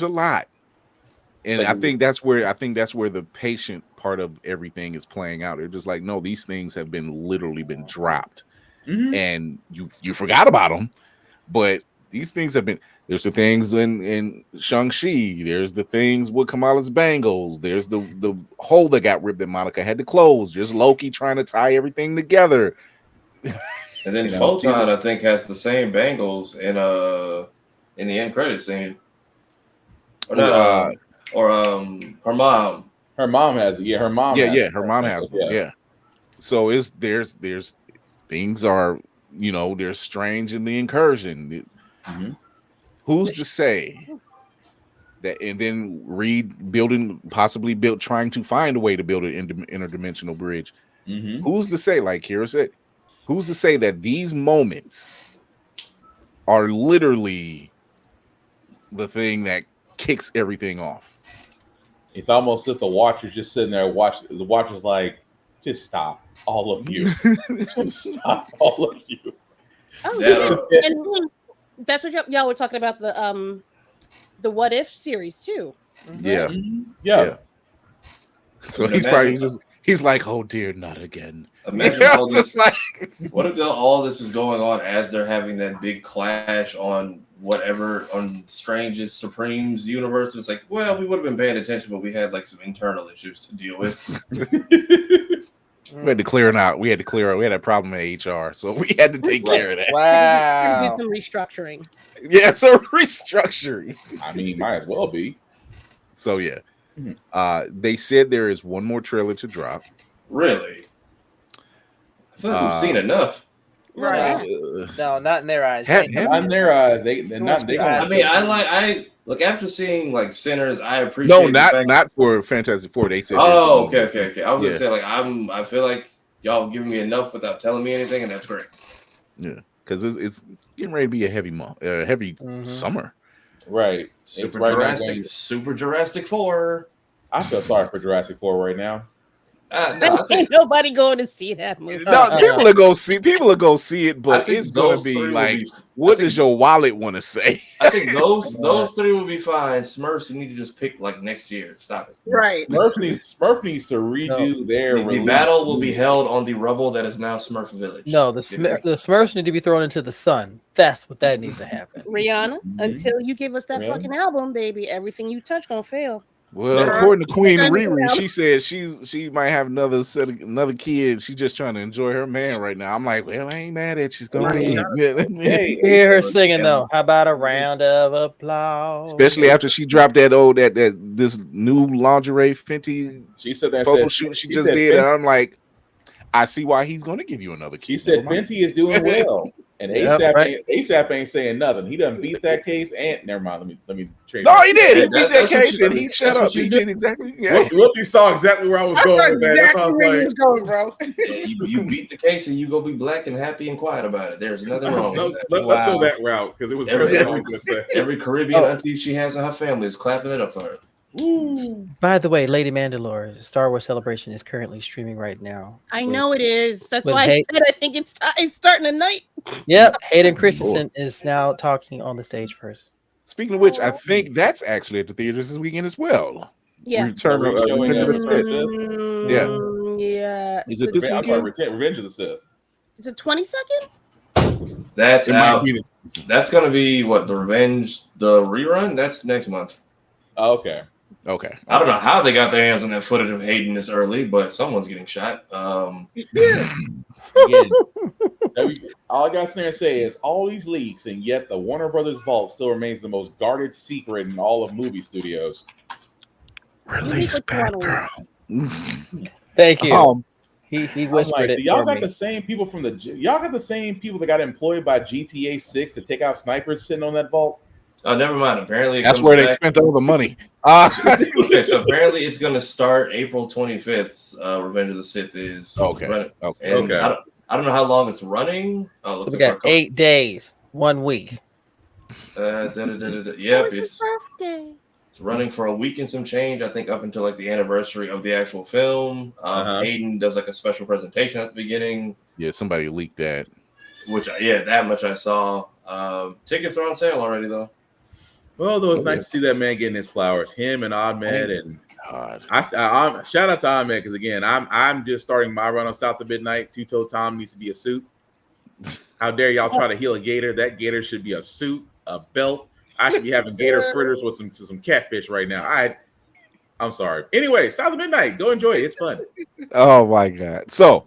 lot. And I think that's where the patient part of everything is playing out. They're just like, no, these things have literally been dropped, and you forgot about them. But these things have been. There's the things in Shang-Chi. There's the things with Kamala's bangles. There's the hole that got ripped that Monica had to close. There's Loki trying to tie everything together. And then Photon, I think, has the same bangles in the end credits scene. Or not. Or her mom. Her mom has it. Yeah, her mom. Her mom has it. Yeah. So there's things are there's strange in the incursion. Who's to say that? And then Reed trying to find a way to build an interdimensional bridge. Who's to say, like Kira said, who's to say that these moments are literally the thing that kicks everything off? It's almost as if the Watcher's just sitting there the Watcher's like, just stop, all of you. Just stop, all of you. And that's what y'all were talking about, the What If series too. Yeah. So he's like, oh dear, not again. Imagine all this. What if all this is going on as they're having that big clash on Strange's Supreme's universe? It's like, well, we would have been paying attention, but we had like some internal issues to deal with. We had to clear it out. We had a problem at HR, so we had to take care of that. Wow. Do some restructuring. Yeah, so restructuring. I mean, might as well be. So yeah. They said there is one more trailer to drop. Really? I feel like we've seen enough. Right. No, not in their eyes. Not in their eyes. They're not. They I mean, I look after seeing like Sinners. I appreciate. No, not for Fantastic Four. They said. Oh, okay. I was gonna say like I feel like y'all giving me enough without telling me anything, and that's great. Yeah, because it's getting ready to be a heavy month, heavy summer. Right. Super Jurassic 4. I feel sorry for Jurassic 4 right now. Ain't nobody going to see that movie. No, people will go see it, but it's going to be like, what does your wallet want to say? I think those three will be fine. Smurfs, you need to just pick like next year. Stop it. Right. Smurf needs to redo their. The battle will be held on the rubble that is now Smurf Village. No, the Smurfs need to be thrown into the sun. That's what that needs to happen. Rihanna, until you give us that fucking album, baby, everything you touch gonna fail. Well, according to Queen Riri, she said she might have another kid. She's just trying to enjoy her man right now. I'm like, well, I ain't mad at you. Go ahead. Hear her singing though. How about a round of applause? Especially after she dropped this new lingerie Fenty. She said that photo shoot she just did, and I'm like, I see why he's going to give you another kid. She said Fenty is doing well, and ASAP ain't saying nothing. He done beat that case, and never mind. Let me trade. No, he did. He beat that case, and he shut up. He did exactly. Yeah. Look, you saw exactly where I was going with that. That's where you was going, bro. You beat the case, and you go be black and happy and quiet about it. There's nothing wrong with that. Let's go that route because it was every Caribbean auntie she has in her family is clapping it up for her. Ooh. By the way, Lady Mandalore, Star Wars Celebration is currently streaming right now. I know it is. That's why I said I think it's starting tonight. Yep, Hayden Christensen is now talking on the stage first. Speaking of which, I think that's actually at the theaters this weekend as well. Yeah. Return of Revenge of the Sith. Yeah. Is it this weekend? Revenge of the Sith. Is it 22nd? That's out. That's gonna be what the rerun. That's next month. Oh, okay. I don't know how they got their hands on that footage of Hayden this early, but someone's getting shot. Again, all I got to say is all these leaks, and yet the Warner Brothers vault still remains the most guarded secret in all of movie studios. Release Batgirl. Thank you. He whispered it. Y'all got the same people that got employed by GTA 6 to take out snipers sitting on that vault. Oh, never mind. Apparently, that's where they spent all the money. Okay, so apparently it's going to start April 25th. Revenge of the Sith is running. Okay. I don't know how long it's running. So we got 8 days, 1 week. Yep, it's running for a week and some change. I think up until like the anniversary of the actual film. Hayden does like a special presentation at the beginning. Yeah, somebody leaked that. That much I saw. Tickets are on sale already though. Well, though, it's nice to see that man getting his flowers. Him and Ahmed, and I shout out to Ahmed because again, I'm just starting my run on South of Midnight. Two-Toe Tom needs to be a suit. How dare y'all try to heal a gator? That gator should be a suit, a belt. I should be having gator fritters with some catfish right now. I'm sorry. Anyway, South of Midnight, go enjoy it. It's fun. Oh my god! So,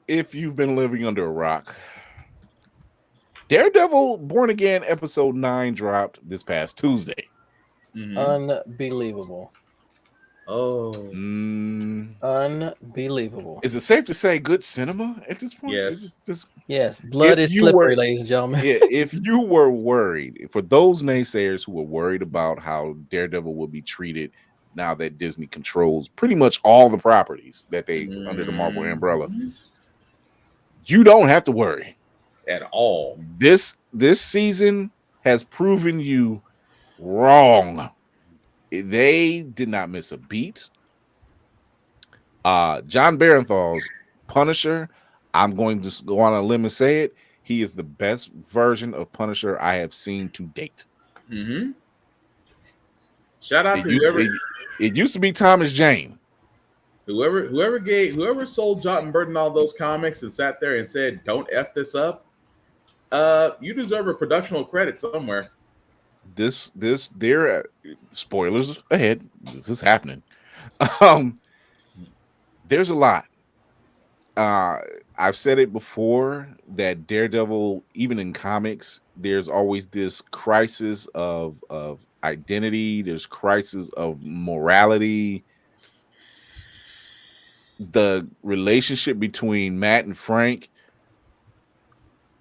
if you've been living under a rock. Daredevil Born Again episode 9 dropped this past Tuesday. Unbelievable. Unbelievable. Is it safe to say good cinema at this point? Yes. Blood is slippery, ladies and gentlemen. If you were worried, for those naysayers who were worried about how Daredevil will be treated now that Disney controls pretty much all the properties that they under the Marvel umbrella, you don't have to worry. At all. This season has proven you wrong. They did not miss a beat. John Barenthal's Punisher, I'm going to go on a limb and say it. He is the best version of Punisher I have seen to date. Shout out to whoever. It used to be Thomas Jane. Whoever sold John Burton all those comics and sat there and said, "Don't F this up." You deserve a productional credit somewhere. There spoilers ahead. This is happening. There's a lot. I've said it before that Daredevil, even in comics, there's always this crisis of identity. There's crisis of morality. the relationship between Matt and Frank,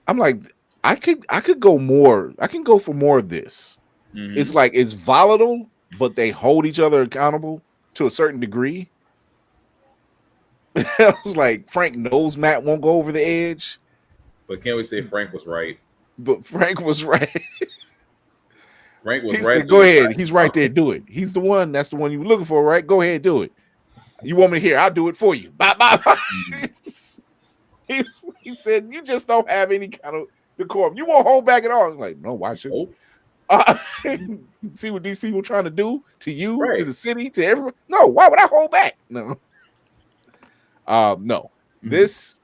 I'm like, I could go more. I can go for more of this. Mhm. It's like it's volatile, but they hold each other accountable to a certain degree. I was like, Frank knows Matt won't go over the edge, But can't we say Frank was right? but Frank was right. Frank was He right. said, "Go ahead. He's right there. Do it. He's the one. That's the one you were looking for, right? Go ahead, do it. You want me here? I'll do it for you. Bye, bye, bye." He said, "You just don't have any kind of decorum. You won't hold back at all." I'm like, no, why should? See what these people trying to do to you, Right. to the city, to everyone. No, why would I hold back? No. No. This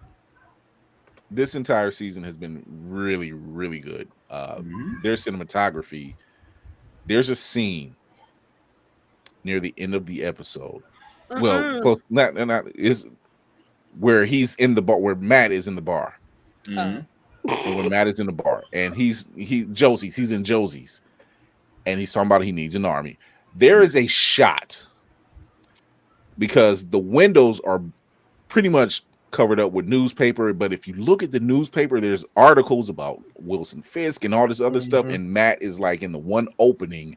entire season has been really, really good. Their cinematography. There's a scene near the end of the episode. Well, close, not is where he's in the bar, where Matt is in the bar. And when Matt is in the bar, and he's in Josie's, and he's talking about he needs an army. There is a shot because the windows are pretty much covered up with newspaper, but if you look at the newspaper, there's articles about Wilson Fisk and all this other stuff, and Matt is like in the one opening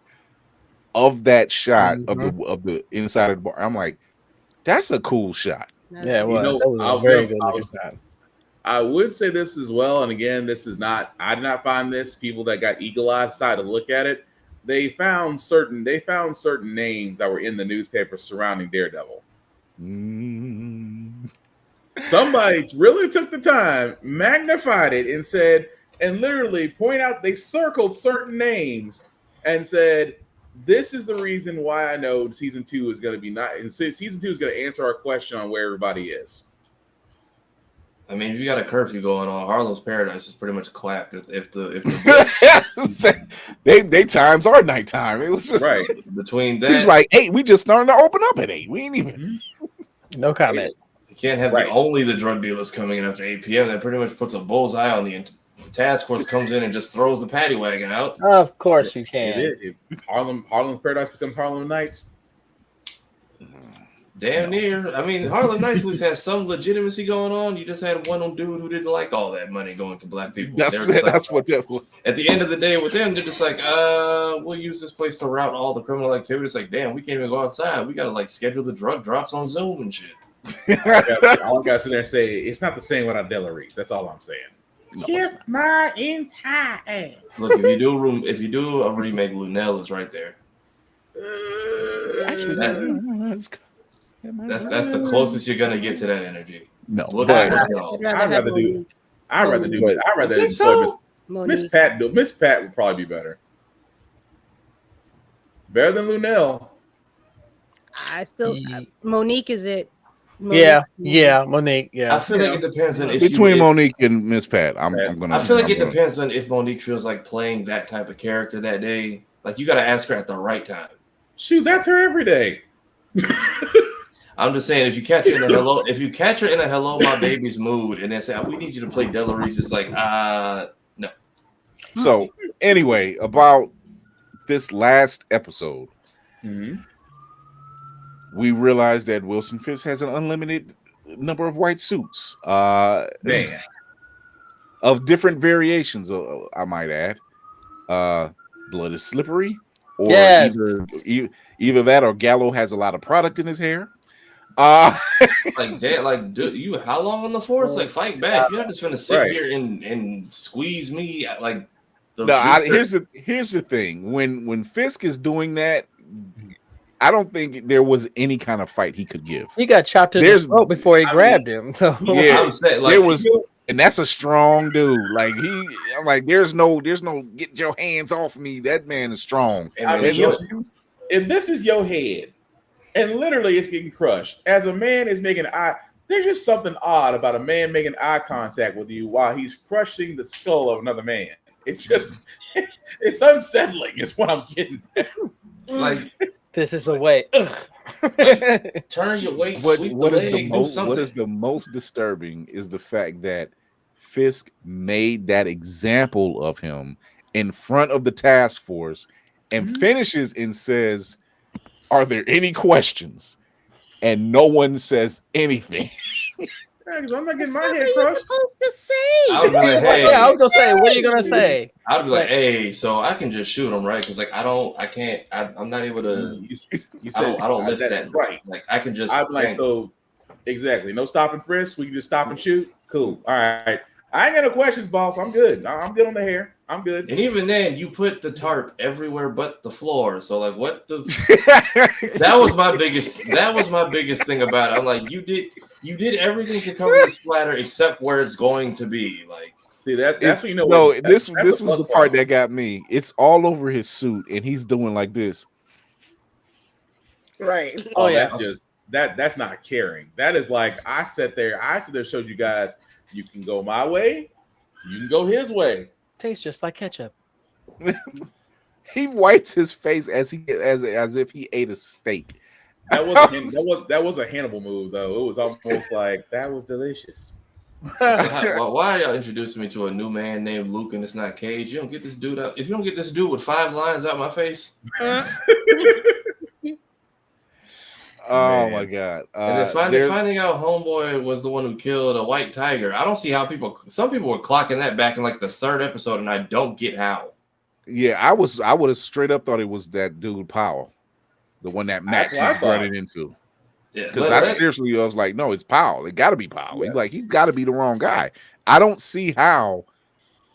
of that shot of the inside of the bar. I'm like, that's a cool shot. Yeah, You know, that was I'll a very be- good looking shot. I would say this as well, and again, this is not. I did not find this. People that got eagle eyes decided to look at it. They found certain names that were in the newspaper surrounding Daredevil. Somebody really took the time, magnified it, and said, and literally point out. They circled certain names and said, "This is the reason why I know season 2 is going to be not. Season 2 is going to answer our question on where everybody is." I mean, if you got a curfew going on, Harlem's Paradise is pretty much clapped. If the they times are nighttime. It was just right between that. He's like 8. We just starting to open up at 8. We ain't even. No comment. You can't have only the drug dealers coming in after 8 p.m. That pretty much puts a bullseye on the task force. Comes in and just throws the paddy wagon out. Of course you can. If Harlem's Paradise becomes Harlem Nights. Damn near. I mean, Harlem Nights at least has some legitimacy going on. You just had one dude who didn't like all that money going to black people. That's what that was. At the end of the day with them, they're just like, we'll use this place to route all the criminal activity. It's like, damn, we can't even go outside. We got to like schedule the drug drops on Zoom and shit. All I got to sit there and say, it's not the same without Delaries. That's all I'm saying. No, Kiss my entire ass. Look, if you do a remake, Lunel is right there. Actually, that's the closest you're gonna get to that energy. No, look but- at it. I'd rather do Miss Pat. Miss Pat would probably be better. Better than Lunel. I still Monique is it? Yeah, Monique. Yeah, I feel like it depends on if between Monique and Miss Pat. I'm gonna. I feel like it depends on if Monique feels like playing that type of character that day. Like you got to ask her at the right time. Shoot, that's her every day. I'm just saying, if you catch her in a hello, my baby's mood, and then say, we need you to play Delaries, it's like, no. So anyway, about this last episode, we realized that Wilson Fisk has an unlimited number of white suits, of different variations. I might add, blood is slippery, or either that or Gallo has a lot of product in his hair. Like that, like you how long on the force? Like fight back. You're not just gonna sit here and squeeze me like here's the thing. When Fisk is doing that, I don't think there was any kind of fight he could give. He got chopped in the throat before he grabbed him. So yeah, I'm saying, like, there was, and that's a strong dude. Like I'm like, there's no get your hands off me. That man is strong. I mean, if this is your head, and literally it's getting crushed, as a man is making there's just something odd about a man making eye contact with you while he's crushing the skull of another man. It's unsettling, is what I'm getting at. Like, this is the way. Like, turn your weight. What is the most disturbing is the fact that Fisk made that example of him in front of the task force and finishes and says, "Are there any questions?" and no one says anything. Because I'm not getting my What head are you crushed. supposed to say? I would be like, hey. Yeah, I was gonna say, what are you gonna say? I'd be like, hey, so I can just shoot him, right? Because like I'm not able to. You said I don't lift that's that right. Like I can just. I'm like, so exactly. No stop and frisk. We can just stop and shoot. Cool. All right. I ain't got no questions, boss. I'm good. I'm good on the hair. I'm good. And even then, you put the tarp everywhere but the floor. So like, what the? That was my biggest thing about it. I'm like, you did everything to cover the splatter except where it's going to be. Like, see that's you know. No, that's this was the part that got me. It's all over his suit, and he's doing like this. Right. Oh yeah. That's just that's not caring. That is like I sat there, showed you guys. You can go my way. You can go his way. Tastes just like ketchup. He wipes his face as if he ate a steak. That was a Hannibal move though. It was almost like that was delicious. So why are y'all introducing me to a new man named Luke and it's not Cage? You don't get this dude out. If you don't get this dude with 5 lines out my face. Oh my god! And then finding out Homeboy was the one who killed a white tiger. I don't see how some people were clocking that back in like the 3rd episode, and I don't get how. Yeah, I would have straight up thought it was that dude Powell, the one that Matt keeps running into. Yeah, because I was like, no, it's Powell. It got to be Powell. Yeah. He's got to be the wrong guy. I don't see how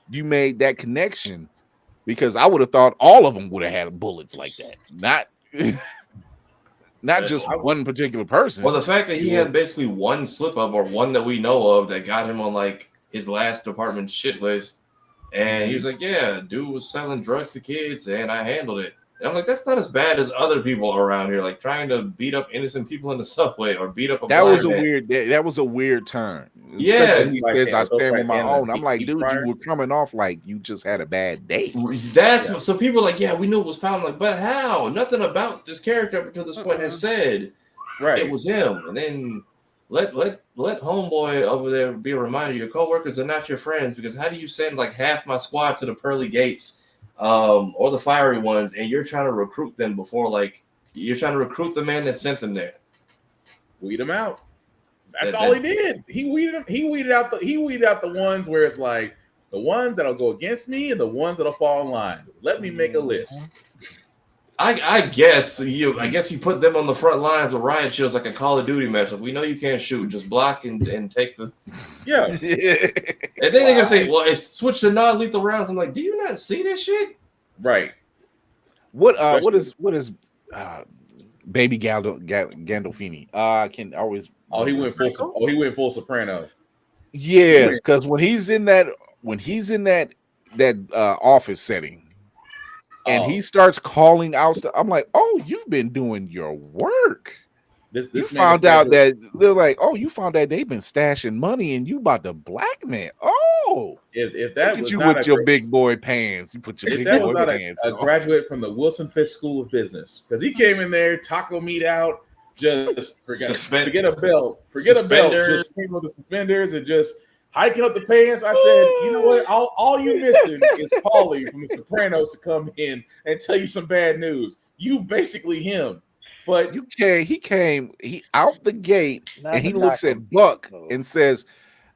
you made that connection, because I would have thought all of them would have had bullets like that. Not just one particular person. Well, the fact that he had basically one slip up, or one that we know of, that got him on like his last department shit list, and he was like, "Yeah, dude was selling drugs to kids, and I handled it." And I'm like, "That's not as bad as other people around here, like trying to beat up innocent people in the subway or beat up a." That was a weird. That was a weird turn. Yeah, he says, "I stand on my own." I'm like, dude, you were coming off like you just had a bad day. So people are like, yeah, we knew it was Powell. I'm like, but how? Nothing about this character up until this point has said it was him. And then let Homeboy over there be a reminder: your coworkers are not your friends, because how do you send like half my squad to the pearly gates, or the fiery ones, and you're trying to recruit them before you're trying to recruit the man that sent them there? Weed them out. That's all he did. He weeded out the ones where it's like the ones that'll go against me and the ones that'll fall in line. Let me make a list. I guess you put them on the front lines with riot shields like a Call of Duty match. Like, we know you can't shoot, just block and take the yeah. And then they're gonna say, well, it's switched to non-lethal rounds. I'm like, do you not see this shit? Right. What is Baby Gandolfini? I can always. He went full Soprano. Yeah, because when he's in that office setting, and he starts calling out stuff, I'm like, oh, you've been doing your work. You found out that they're like, oh, you found out they've been stashing money and you about to blackmail. Oh, if that look was at you not with your big boy pants, you put your big boy pants a graduate from the Wilson Fisk School of Business, because he came in there, taco meat out, just forget a belt, just came with the suspenders and just hiking up the pants. I said, you know what? All you missing is Paulie from The Sopranos to come in and tell you some bad news. You basically him. But he came out the gate and he looks at Buck and says,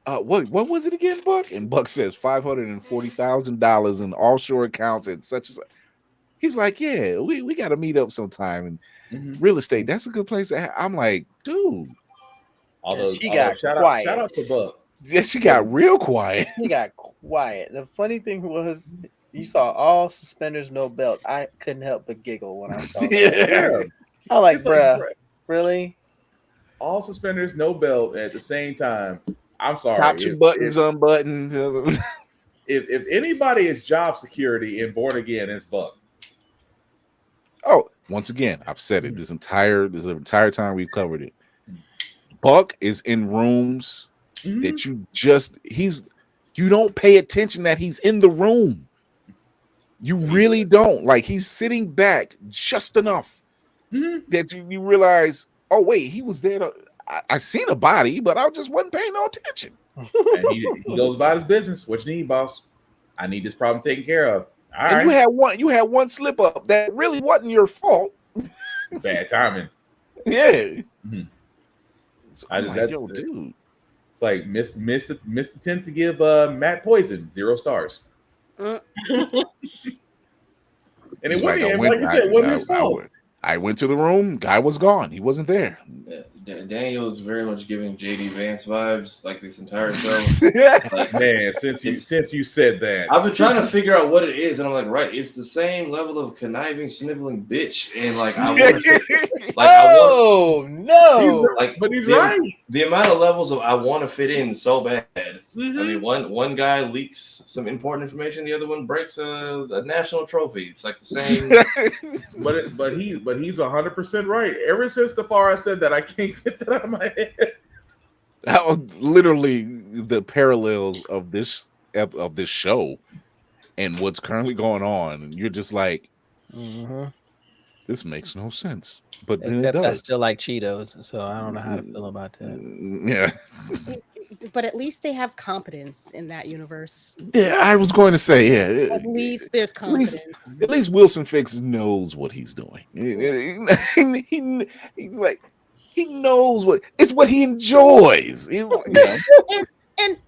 what was it again, Buck? And Buck says $540,000 in offshore accounts and such as. He's like, yeah, we got to meet up sometime. And real estate, that's a good place to have. I'm like, dude. She got quiet. Shout out to Buck. Yeah, she got real quiet. She got quiet. The funny thing was, you saw all suspenders, no belt. I couldn't help but giggle when I saw that. I like, bruh, really? All suspenders, no belt at the same time. I'm sorry. Top two buttons unbuttoned. If anybody is job security in Born Again, it's Buck. Oh, once again, I've said it this entire time we've covered it. Buck is in rooms that you don't pay attention that he's in the room. You really don't. Like, he's sitting back just enough that you realize, oh wait, he was there. I seen a body, but I just wasn't paying no attention. And he goes about his business. What you need, boss? I need this problem taken care of. All and right. you had one slip up that really wasn't your fault. Bad timing. Yeah. Yo, dude. It's like missed attempt to give Matt Poison 0 stars. And it wasn't him. Like you said, it wasn't his fault. I went to the room. Guy was gone. He wasn't there. Daniel is very much giving JD Vance vibes like this entire show. Like, man, since you said that, I've been trying to figure out what it is, and I'm like, right, it's the same level of conniving, sniveling bitch, and like I want, no, but he's right. The amount of levels of I want to fit in so bad. Mm-hmm. I mean, one guy leaks some important information, the other one breaks a national trophy. It's like the same. but he's 100% right. Ever since the far I said that, I can't get that out of my head. That was literally the parallels of this show and what's currently going on, and you're just like, this makes no sense. But then it does. I still like Cheetos, so I don't know how to feel about that. Yeah. But at least they have competence in that universe. Yeah, I was going to say, yeah. At least there's competence. At least Wilson Fix knows what he's doing. He's like, he knows it's what he enjoys. And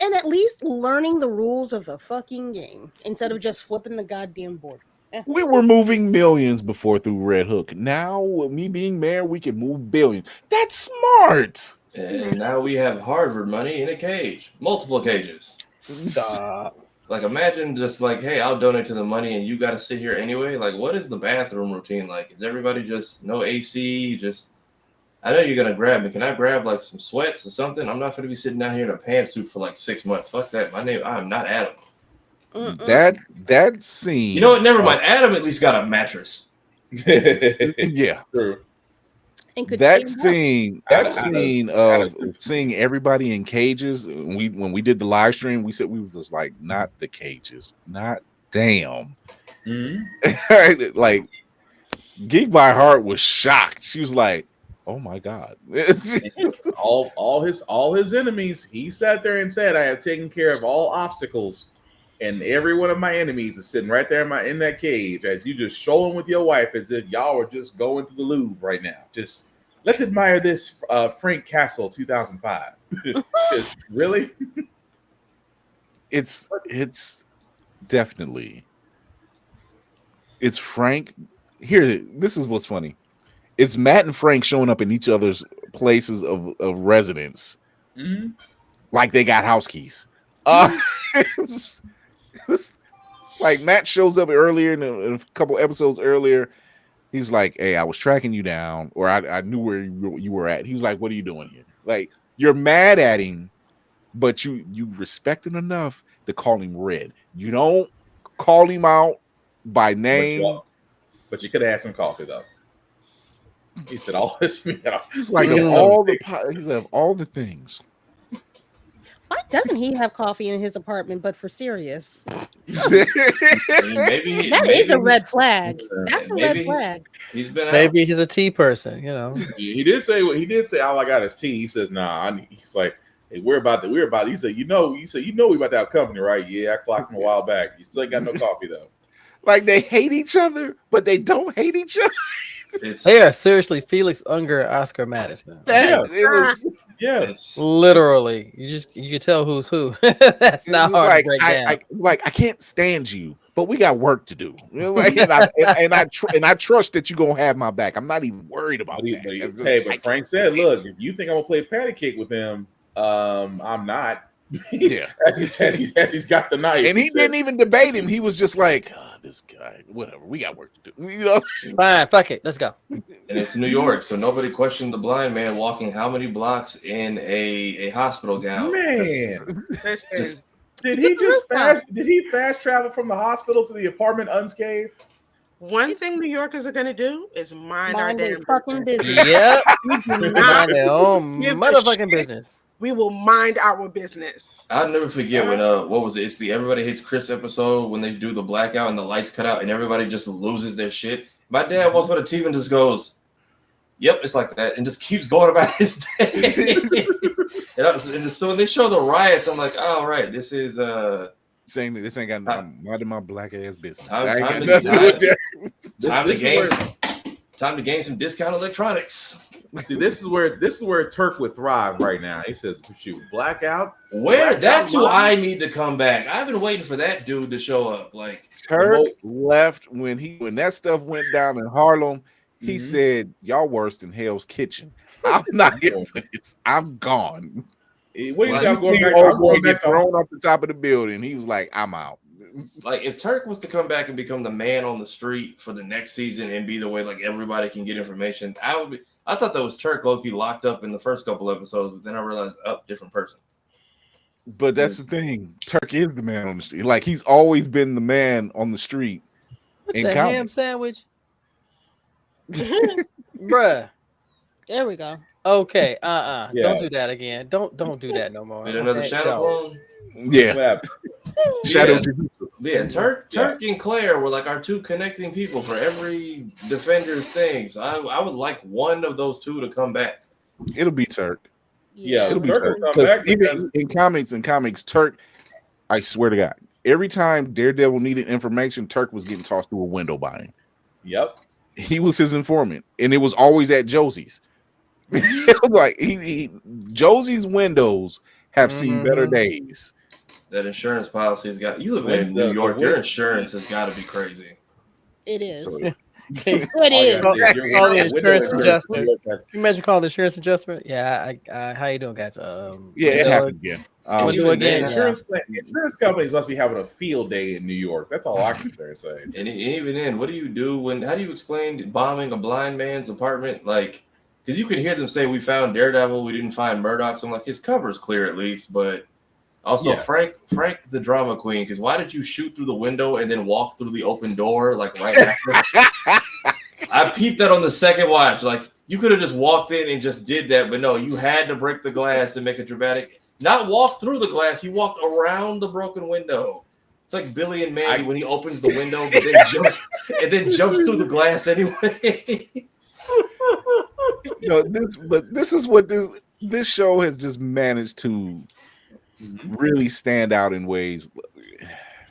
at least learning the rules of the fucking game instead of just flipping the goddamn board. We were moving millions before through Red Hook. Now, with me being mayor, we can move billions. That's smart. And now we have Harvard money in a cage, multiple cages. Stop. Like, imagine just like, hey, I'll donate to the money, and you got to sit here anyway. Like, what is the bathroom routine like? Is everybody just no AC? I know you're gonna grab me. Can I grab like some sweats or something? I'm not gonna be sitting down here in a pantsuit for like 6 months. Fuck that. I'm not Adam. That scene. You know what? Never mind. Adam at least got a mattress. Yeah. True. That scene of seeing everybody in cages. When we did the live stream, we said we were just like, not the cages, not damn. Mm-hmm. Like, Geek by Heart was shocked. She was like, "Oh my god!" all his enemies. He sat there and said, "I have taken care of all obstacles." And every one of my enemies is sitting right there in that cage as you just strolling with your wife as if y'all were just going to the Louvre right now. Just let's admire this Frank Castle 2005. Just really? It's definitely it's Frank. Here, this is what's funny. It's Matt and Frank showing up in each other's places of residence, like they got house keys. Like Matt shows up earlier in a couple episodes earlier. He's like, "Hey, I was tracking you down, or I knew where you were at." He's like, "What are you doing here?" Like, you're mad at him, but you respect him enough to call him Red. You don't call him out by name. But you could have had some coffee though. He said all this. He's like all the things. Why doesn't he have coffee in his apartment, but for serious? Maybe that is a red flag. That's a red flag. Maybe he's a tea person, you know. He did say all I got is tea. He says, nah, he's like, hey, we're about. He said, you know, we about to have company, right? Yeah, I clocked him a while back. You still ain't got no coffee though. Like they hate each other, but they don't hate each other. Yeah, seriously, Felix Unger, Oscar Madison. It's literally you could tell who's who. That's not hard like, to break down. I can't stand you, but we got work to do. You know, like, and I trust that you're gonna have my back. I'm not even worried about that. But Frank said, "Look, if you think I'm gonna play patty cake with him, I'm not." Yeah, as he said, he's got the knife, and he didn't even debate him. He was just like, "This guy, whatever. We got work to do." You know, fine, fuck it, let's go. And it's New York, so nobody questioned the blind man walking how many blocks in a hospital gown. Man, did he fast travel from the hospital to the apartment unscathed? One thing New Yorkers are going to do is mind our damn fucking business. Yep, mind their own motherfucking business. We will mind our business. I'll never forget when what was it? It's the Everybody Hates Chris episode when they do the blackout and the lights cut out and everybody just loses their shit. My dad walks by the TV and just goes, "Yep, it's like that," and just keeps going about his day. and so when they show the riots, I'm like, "Oh, right, this is saying that this ain't got none of my black ass business." Time to gain some discount electronics. See, this is where Turk would thrive right now. He says, "Shoot, blackout." That's who I need to come back. I've been waiting for that dude to show up. Like Turk left when that stuff went down in Harlem. He Mm-hmm. said, "Y'all worse than Hell's Kitchen. I'm not here for this. I'm gone." What Well, is going back? Old boy get thrown off the top of the building. He was like, "I'm out." Like if Turk was to come back and become the man on the street for the next season and be the way like everybody can get information, I thought that was Turk Loki locked up in the first couple episodes, but then I realized, different person. But that's the thing. Turk is the man on the street. Like he's always been the man on the street. What the ham sandwich? Bruh. There we go. Okay. Yeah. Don't do that again. Don't do that no more. Made another shadow clone. Yeah. Shadow. Yeah. Turk and Claire were like our two connecting people for every Defenders thing. So I would like one of those two to come back. It'll be Turk. Yeah, it'll be Turk Turk. will come back Even in comics, Turk. I swear to God, every time Daredevil needed information, Turk was getting tossed through a window by him. Yep. He was his informant, and it was always at Josie's. It was like Josie's windows have seen better days. That insurance policy has got you live in New York. Your insurance has got to be crazy. It is. It is. Call the insurance adjuster. Can you imagine calling the insurance adjuster? Yeah, how you doing, guys? It happened again. Insurance companies must be having a field day in New York. That's all I can say. And even then, what do you do how do you explain bombing a blind man's apartment? Like, because you can hear them say, "We found Daredevil, we didn't find Murdoch." So I'm like, his cover is clear at least, but also Frank the drama queen. Because why did you shoot through the window and then walk through the open door like right after? I peeped that on the second watch. Like you could have just walked in and just did that, but no, you had to break the glass and make it dramatic. Not walk through the glass, you walked around the broken window. It's like Billy and Mandy when he opens the window, but then jumps through the glass anyway. This is what this show has just managed to really stand out in ways.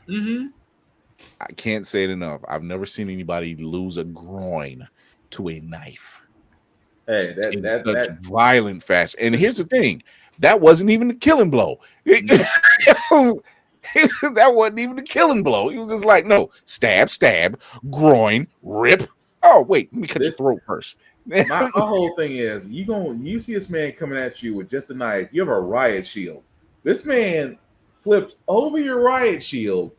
I can't say it enough. I've never seen anybody lose a groin to a knife. Hey, that's violent fashion. And here's the thing: that wasn't even the killing blow. That wasn't even the killing blow. He was just like, no, stab, groin, rip. Oh, wait, let me cut your throat first. My whole thing is you see this man coming at you with just a knife. You have a riot shield. This man flipped over your riot shield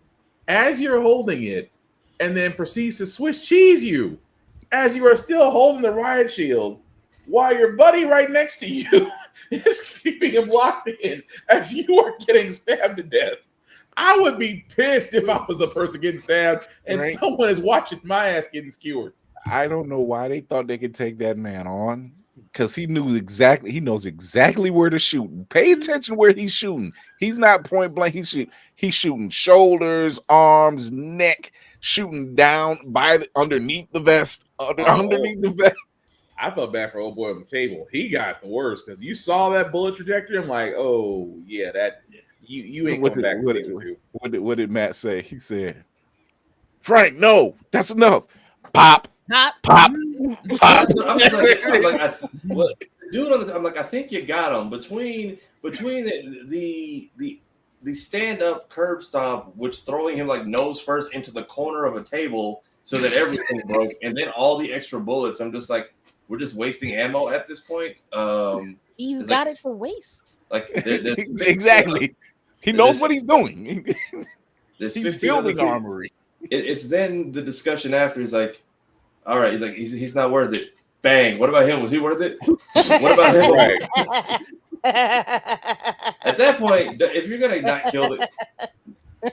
as you're holding it, and then proceeds to Swiss cheese you as you are still holding the riot shield, while your buddy right next to you is keeping him locked in as you are getting stabbed to death. I would be pissed if I was the person getting stabbed and someone is watching my ass getting skewered. I don't know why they thought they could take that man on, because he knows exactly where to shoot. Pay attention where he's shooting. He's not point blank. He's shooting shoulders, arms, neck, shooting down underneath the vest. Underneath the vest. I felt bad for old boy on the table. He got the worst because you saw that bullet trajectory. I'm like, oh yeah, that you ain't coming back. What did Matt say? He said, "Frank, no, that's enough." Pop. I'm like, I think you got him between the stand-up curb stomp, which throwing him like nose first into the corner of a table so that everything broke, and then all the extra bullets. I'm just like, we're just wasting ammo at this point. You got it for waste. Like exactly. He knows what he's doing. He's building armory. It's then the discussion after. He's like, all right. He's like, he's not worth it. Bang. What about him? Was he worth it? What about him? Right. At that point, if you're gonna not kill it,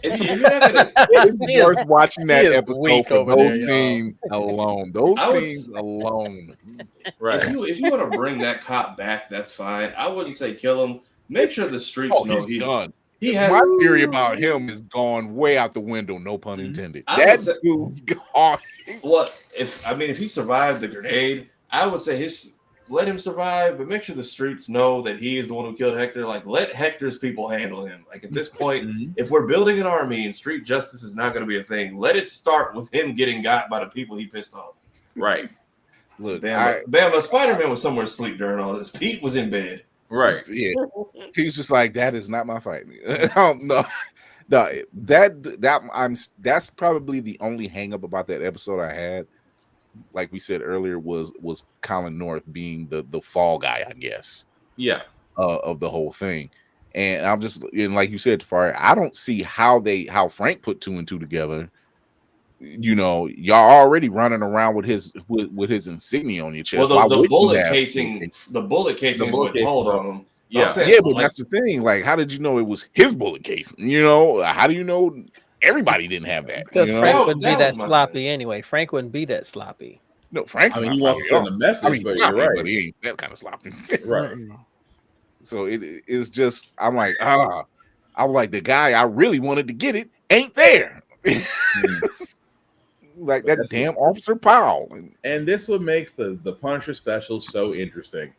if you're not gonna, it's worth watching that episode for those scenes alone. Those scenes alone. Right. If you want to bring that cop back, that's fine. I wouldn't say kill him. Make sure the streets know he's done. My theory about him is gone way out the window. No pun intended. That dude's gone. Well, if he survived the grenade, I would say let him survive, but make sure the streets know that he is the one who killed Hector. Like, let Hector's people handle him. Like, at this point, if we're building an army and street justice is not going to be a thing, let it start with him getting got by the people he pissed off. Right. Look, Bama Spider-Man was somewhere asleep during all this. Pete was in bed. Right. Yeah. He was just like, that is not my fight. No, that's probably the only hang up about that episode I had. Like we said earlier, was Colin North being the fall guy, I guess. Yeah. Of the whole thing. And I'm just, and like you said, Tafari, I don't see how Frank put 2 and 2 together. You know, y'all already running around with his insignia on your chest. Well, the bullet casing is what told on him. Yeah, but that's the thing. Like, how did you know it was his bullet casing? You know, how do you know everybody didn't have that? Because you know? Frank wouldn't be that sloppy anyway. Frank wouldn't be that sloppy. No, Frank's not he wants to send a message, but you're right. But he ain't that kind of sloppy. Right. So it is just, I'm like, the guy I really wanted to get it ain't there. Like that damn Officer Powell. And this what makes the Punisher special so interesting.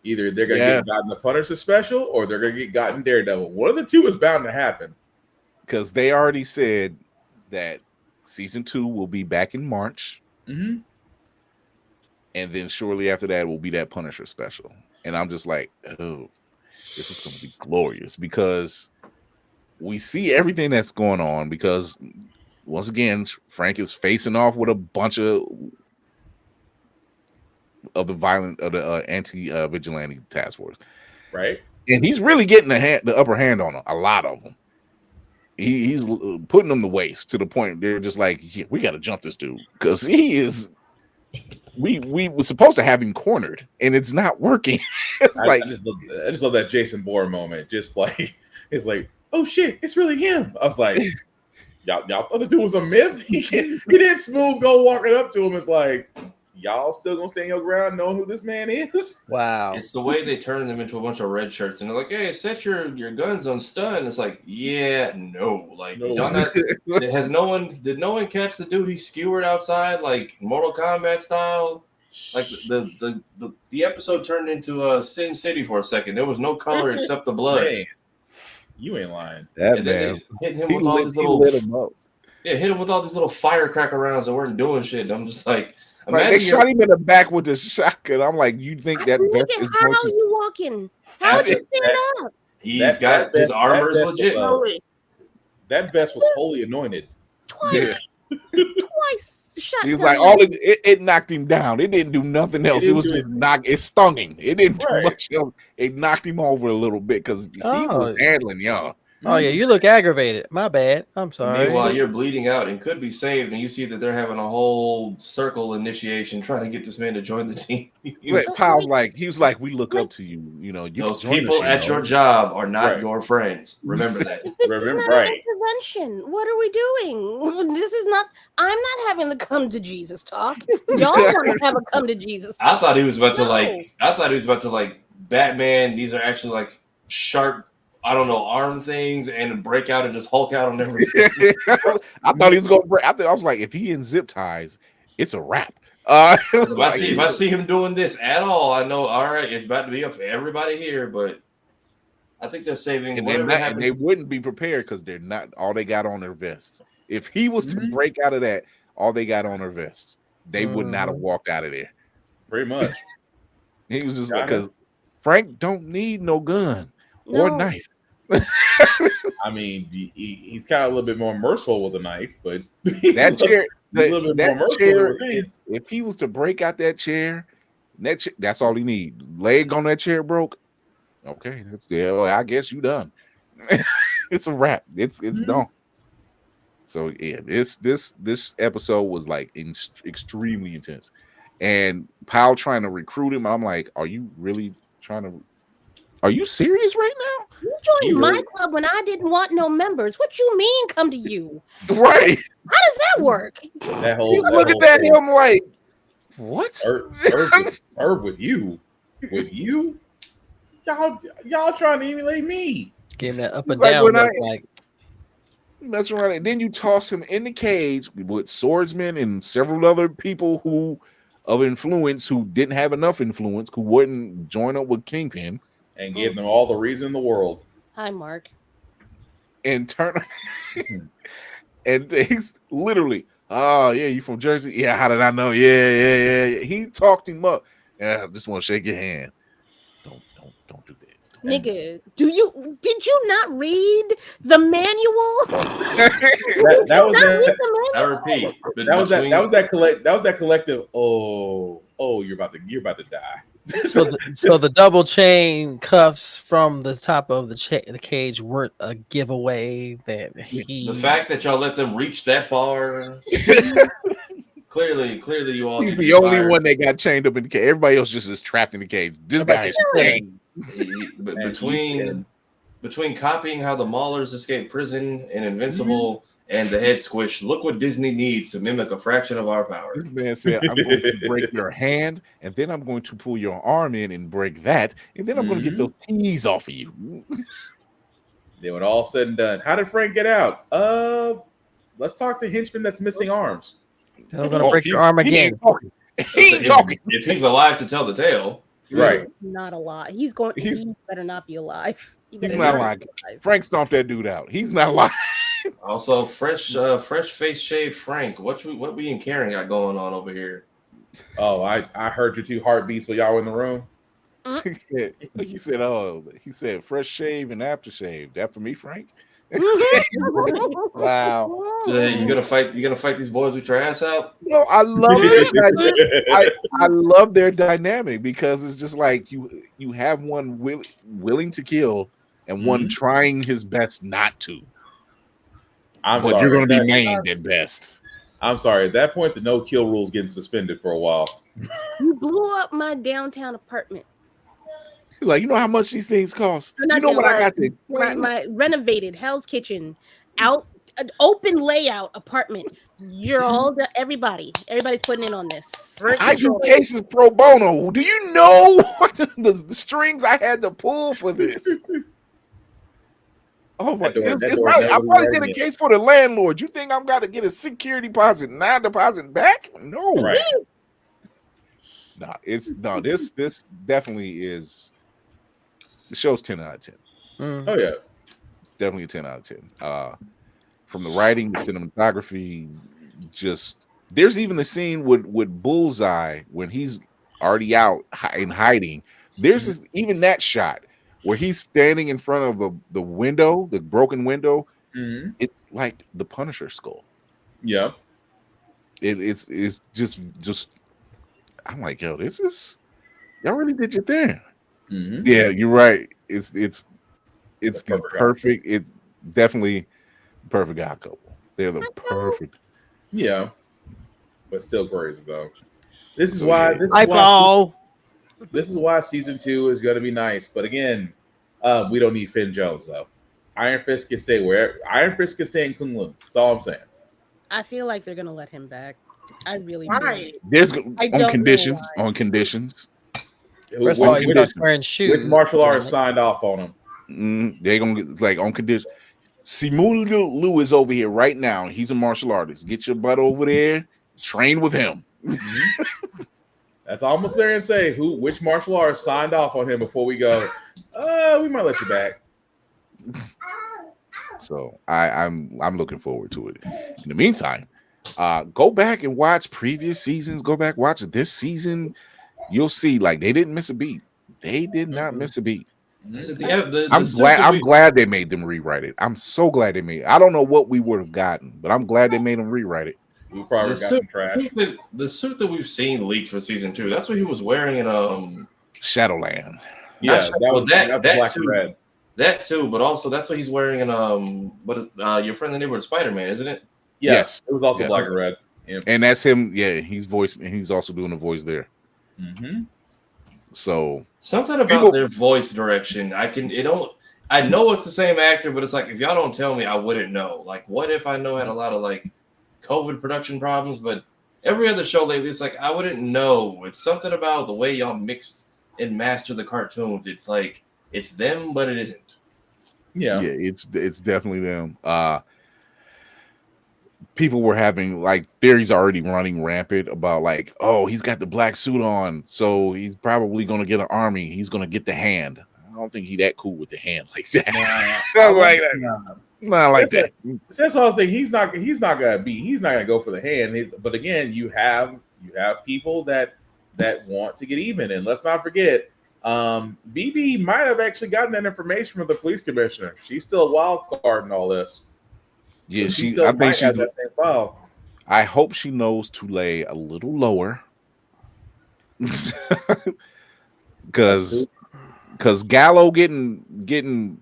Either they're gonna get gotten the Punisher special or they're gonna get gotten Daredevil. One of the two is bound to happen. Because they already said that season 2 will be back in March. Mm-hmm. And then shortly after that will be that Punisher special. And I'm just like, oh, this is going to be glorious because we see everything that's going on because once again, Frank is facing off with a bunch of the anti-vigilante task force. Right. And he's really getting the upper hand on a lot of them. He's putting them to waste to the point they're just like, yeah, we got to jump this dude because he is. We were supposed to have him cornered, and it's not working. I just love that Jason Bourne moment. Just like it's like, oh shit, it's really him. I was like, y'all thought this dude was a myth. He didn't smooth go walking up to him. It's like, y'all still gonna stand your ground knowing who this man is? Wow. It's the way they turn them into a bunch of red shirts and they're like, hey, set your guns on stun. It's like, yeah, no. Like, No. did no one catch the dude he skewered outside like Mortal Kombat style? Like the episode turned into Sin City for a second. There was no color except the blood. Man, you ain't lying. That man. Hitting him with all these little hit him with all these little firecracker rounds that weren't doing shit. And I'm just like, they shot him in the back with the shotgun. I'm like, you think that vest is how going are to... you walking? How did you stand up? He's got his armor is legit. That vest was holy anointed. Twice. Shut He was like, it knocked him down. It didn't do nothing else. It was just it stung him. It didn't do much else. It knocked him over a little bit because he was handling y'all. Oh yeah, you look aggravated. My bad. I'm sorry. Meanwhile, you're bleeding out and could be saved, and you see that they're having a whole circle initiation trying to get this man to join the team. Powell's like, he was like, we look up to you. You know, you those people at your job are not your friends. Remember that. This is not an intervention. What are we doing? This is not. I'm not having the come to Jesus talk. Y'all want to have a come to Jesus talk. I thought he was about to like Batman. These are actually like sharp, I don't know, arm things and break out and just Hulk out on everything. I thought he was going to break. I was like, if he in zip ties, it's a wrap. If I see him doing this at all, I know, all right, it's about to be up for everybody here, but I think they're saving and whatever happens. they wouldn't be prepared because they're not all they got on their vests. If he was to break out of that, all they got on their vests, they would not have walked out of there. Pretty much. He was just like, because Frank don't need no gun or knife. I mean, he's kind of a little bit more merciful with a knife, but that chair, that chair, if he was to break out that chair, that's all he need. Leg on that chair broke. Okay, well, I guess you done. It's a wrap. It's done. So yeah, this episode was like extremely intense, and Powell trying to recruit him. I'm like, are you really trying to? Are you serious right now? You joined my club when I didn't want no members. What you mean, come to you? Right. How does that work? That whole He's looking at him like, what? Serve with you? With you? Y'all trying to emulate me? Give him that up and down. Like mess around, and then you toss him in the cage with swordsmen and several other people who of influence who didn't have enough influence, who wouldn't join up with Kingpin. And gave them all the reason in the world. Hi, Mark. And turn and he's literally, Oh yeah, you from Jersey? Yeah, how did I know? Yeah. He talked him up. Yeah, I just want to shake your hand. Don't do that. Nigga, did you not read the manual? That was that. I repeat, That was that collective. Oh, you're about to die. So the double chain cuffs from the top of the cage weren't a giveaway that the fact that y'all let them reach that far. Clearly, you all. He's the only one that got chained up in the cage. Everybody else just is trapped in the cage. This guy is chained. But between copying how the Maulers escaped prison and Invincible and the head squish, look what Disney needs to mimic a fraction of our power. This man said, "I'm going to break your hand, and then I'm going to pull your arm in and break that, and then I'm going to get those teeth off of you." Then when all said and done, how did Frank get out? Let's talk to henchman that's missing arms. Then I'm going to break your arm again. He ain't talking. If he's alive to tell the tale. Right. Not alive. He better not be alive. He's not alive. Frank stomped that dude out. He's not alive. Also, fresh face shaved Frank. What we and Karen got going on over here? Oh, I heard your 2 heartbeats while y'all were in the room. He said fresh shave and aftershave. That for me, Frank? Wow. You gonna fight these boys with your ass out? No, I love it. I love their dynamic because it's just like you have one willing to kill and one trying his best not to. But you're going to be named at best. I'm sorry. At that point, the no kill rule's getting suspended for a while. You blew up my downtown apartment. Like, you know how much these things cost? You know what I got to explain? My renovated Hell's Kitchen, open layout apartment. You're all everybody's putting in on this. I do cases pro bono. Do you know the strings I had to pull for this? Oh my God! I probably did a case for the landlord. You think I'm got to get a security deposit, non-deposit back? No, right? This definitely is. The show's 10 out of 10. Oh yeah, definitely a 10 out of 10. From the writing, the cinematography, there's even the scene with Bullseye when he's already out in hiding. There's even that shot where he's standing in front of the window, the broken window. It's like the Punisher skull. Yeah, it's just. I'm like, yo, this is y'all really did your thing. Yeah, you're right. It's the perfect. It's definitely perfect guy couple. They're the perfect. Yeah, but still crazy though. This is why season 2 is going to be nice. But again, we don't need Finn Jones though. Iron Fist can stay wherever. Iron Fist can stay in Kunlun. That's all I'm saying. I feel like they're gonna let him back. I really do. There's on conditions. First of all, you're not wearing shoes. Which martial artist signed off on him? They're gonna get like on condition. Simu Liu is over here right now. He's a martial artist. Get your butt over there. Train with him. That's almost there and say which martial artist signed off on him before we go. We might let you back. So I'm looking forward to it. In the meantime, go back and watch previous seasons. Go back, watch this season. You'll see, like, they didn't miss a beat. They did not miss a beat. I'm glad they made them rewrite it. I'm so glad they made it. I don't know what we would have gotten, but I'm glad they made them rewrite it. We probably got some trash. The suit that we've seen leaked for season 2, that's what he was wearing in Shadowland. Yeah, that's black and red. That too, but also that's what he's wearing in your friend the neighborhood Spider-Man, isn't it? Yes. It was also black and red. Yeah. And that's him. Yeah, he's also doing the voice there. So something about their voice direction, I know it's the same actor, but it's like if y'all don't tell me, I wouldn't know. Like, what if I know had a lot of like COVID production problems, but every other show lately, it's like I wouldn't know. It's something about the way y'all mix and master the cartoons. It's like it's them, but it isn't. Yeah, it's definitely them. People were having like theories already running rampant about like, oh, he's got the black suit on, so he's probably going to get an army. He's going to get the hand. I don't think he's that cool with the hand like that. I was like, Not like that. That's all I was thinking. He's not gonna go for the hand. But again, you have people that want to get even, and let's not forget, BB might have actually gotten that information from the police commissioner. She's still a wild card in all this. Yeah, So she. still I think might she's. have that same file. I hope she knows to lay a little lower, because Gallo getting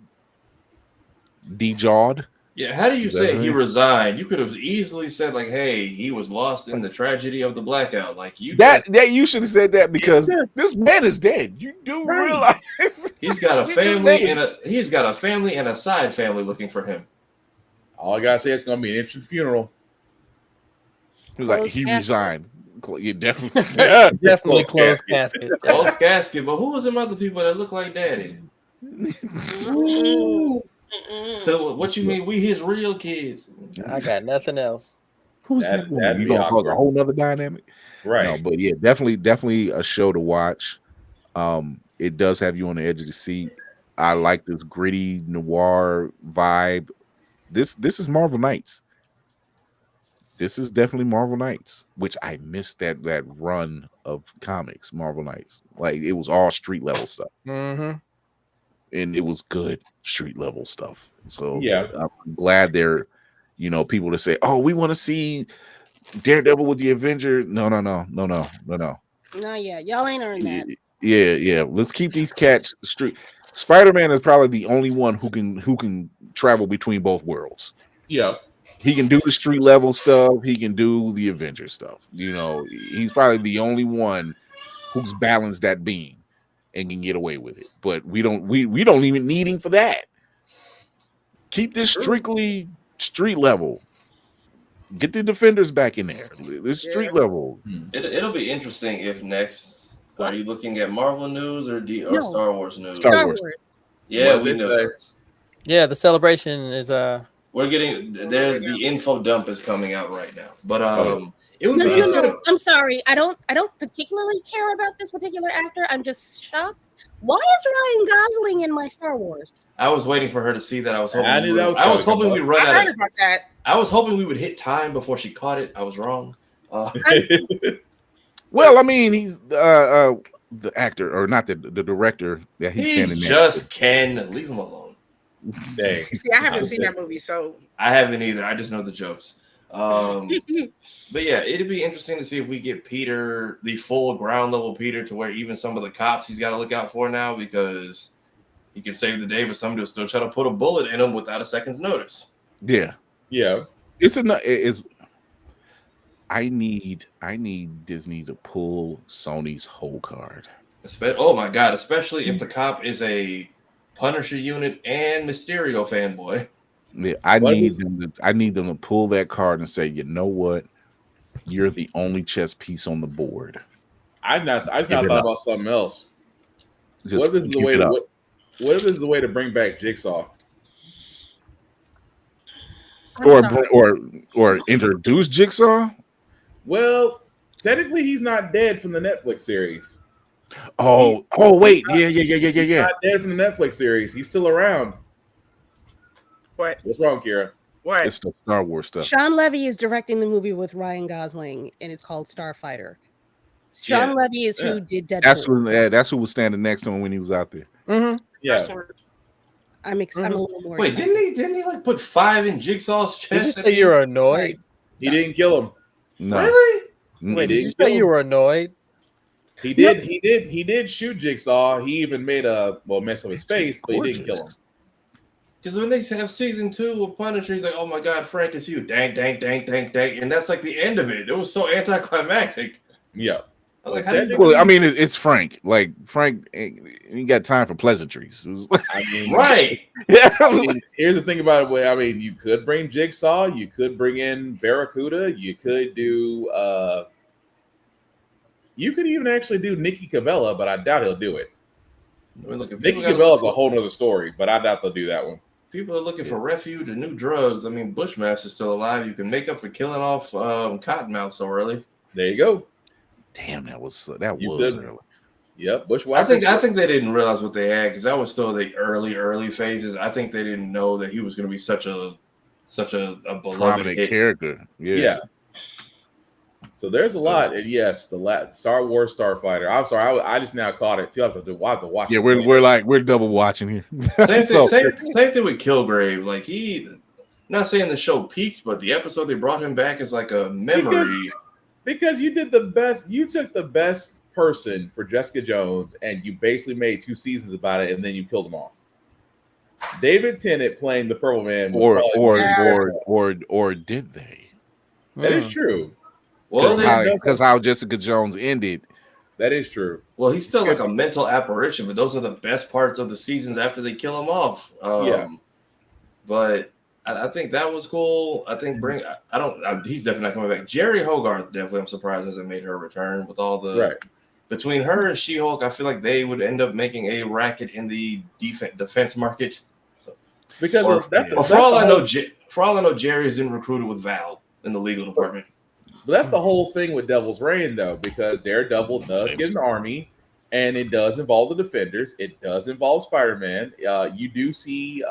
de-jawed. Yeah, how do you say he resigned? You could have easily said like, "Hey, he was lost in the tragedy of the blackout." Like you that you should have said that because this man is dead. You do realize he's got a family and a side family looking for him. All I gotta say, it's gonna be an interesting funeral. He was like, he resigned. You definitely, definitely closed casket. Closed casket. But who was some other people that look like Daddy? What you mean? We his real kids? I got nothing else. Who's that? You gonna cause a whole nother dynamic, right? No, but yeah, definitely a show to watch. It does have you on the edge of the seat. I like this gritty noir vibe. This is Marvel Knights. This is definitely Marvel Knights, which I missed that run of comics, Marvel Knights. Like it was all street level stuff. Mm-hmm. And it was good street level stuff. So yeah, I'm glad they're, people to say, "Oh, we want to see Daredevil with the Avenger." No. Not yet. Y'all ain't earned that. Yeah. Let's keep these cats street. Spider-Man is probably the only one who can travel between both worlds. Yeah. He can do the street level stuff. He can do the Avenger stuff. He's probably the only one who's balanced that beam and can get away with it. But we don't even need him for that. Keep this strictly street level. Get the Defenders back in there. This street level. It'll be interesting if next. Are you looking at Marvel news or Star Wars news? Star Wars. Yeah, we know. Yeah, the celebration is We're getting there's the info dump is coming out right now, but it would No, be no. I'm sorry. I don't particularly care about this particular actor. I'm just shocked. Why is Ryan Gosling in my Star Wars? I was waiting for her to see that. I was hoping. I was hoping we'd run I out heard of. about that. I was hoping we would hit time before she caught it. I was wrong. Well, I mean, he's the actor, or not the director that he's standing there. Just Ken. Leave him alone. Dang. See, I haven't seen that movie, so I haven't either. I just know the jokes. But yeah, it'd be interesting to see if we get Peter, the full ground level Peter, to where even some of the cops he's got to look out for now, because he can save the day, but somebody will still try to put a bullet in him without a second's notice. Yeah. It's I need Disney to pull Sony's whole card. Oh my god! Especially if the cop is a Punisher unit and Mysterio fanboy. Yeah, I need them to pull that card and say, you know what, you're the only chess piece on the board. I just thought about something else. Just what if this is the way to bring back Jigsaw? Or introduce Jigsaw? Well, technically he's not dead from the Netflix series. Wait. Yeah. He's not dead from the Netflix series. He's still around. What's wrong, Kira? What? It's the Star Wars stuff. Sean Levy is directing the movie with Ryan Gosling, and it's called Starfighter. Sean Levy is who did Deadpool. That's who was standing next to him when he was out there. Mm-hmm. Yeah. I'm a little more. Wait, excited. didn't he like put 5 in Jigsaw's chest? Did you say you're annoyed? He didn't kill him. No. Really? Wait, did you say you were annoyed? He did. He did shoot Jigsaw. He even made mess up his face, but he didn't kill him. Because when they have season 2 of Punisher, he's like, "Oh my God, Frank is you!" Dang, and that's like the end of it. It was so anticlimactic. Yeah. I was like, well, I mean, it's Frank. Like Frank ain't got time for pleasantries. I mean, right? Yeah. I mean, here's the thing about it. I mean, you could bring Jigsaw. You could bring in Barracuda. You could do. You could even actually do Nikki Cavella, but I doubt he'll do it. I mean, look, Nikki Cavella is a whole nother story, but I doubt they'll do that one. People are looking for refuge and new drugs. I mean, Bushmaster's still alive. You can make up for killing off Cottonmouth so early. There you go. Damn, that was early. Yep, I think they didn't realize what they had because that was still the early phases. I think they didn't know that he was going to be such a beloved prominent hit. character. Yeah. So there's a lot, and yes, the Star Wars Starfighter. I'm sorry, I just now caught it too. I have to watch. Yeah, this we're double watching here. Same thing with Kilgrave. Like not saying the show peaked, but the episode they brought him back is like a memory. Because you did the best. You took the best person for Jessica Jones, and you basically made 2 seasons about it, and then you killed them off. David Tennant playing the Purple Man, or did they? That is true. Well, because how Jessica Jones ended. That is true. Well, he's still like a mental apparition, but those are the best parts of the seasons after they kill him off. But I think that was cool. I think he's definitely not coming back. Jerry Hogarth, definitely, I'm surprised hasn't made her return with all the between her and She-Hulk. I feel like they would end up making a racket in the defense market. Because for all I know, Jerry's been recruited with Val in the legal department. But that's the whole thing with Devil's Reign, though, because Daredevil does get an army, and it does involve the Defenders. It does involve Spider-Man. You do see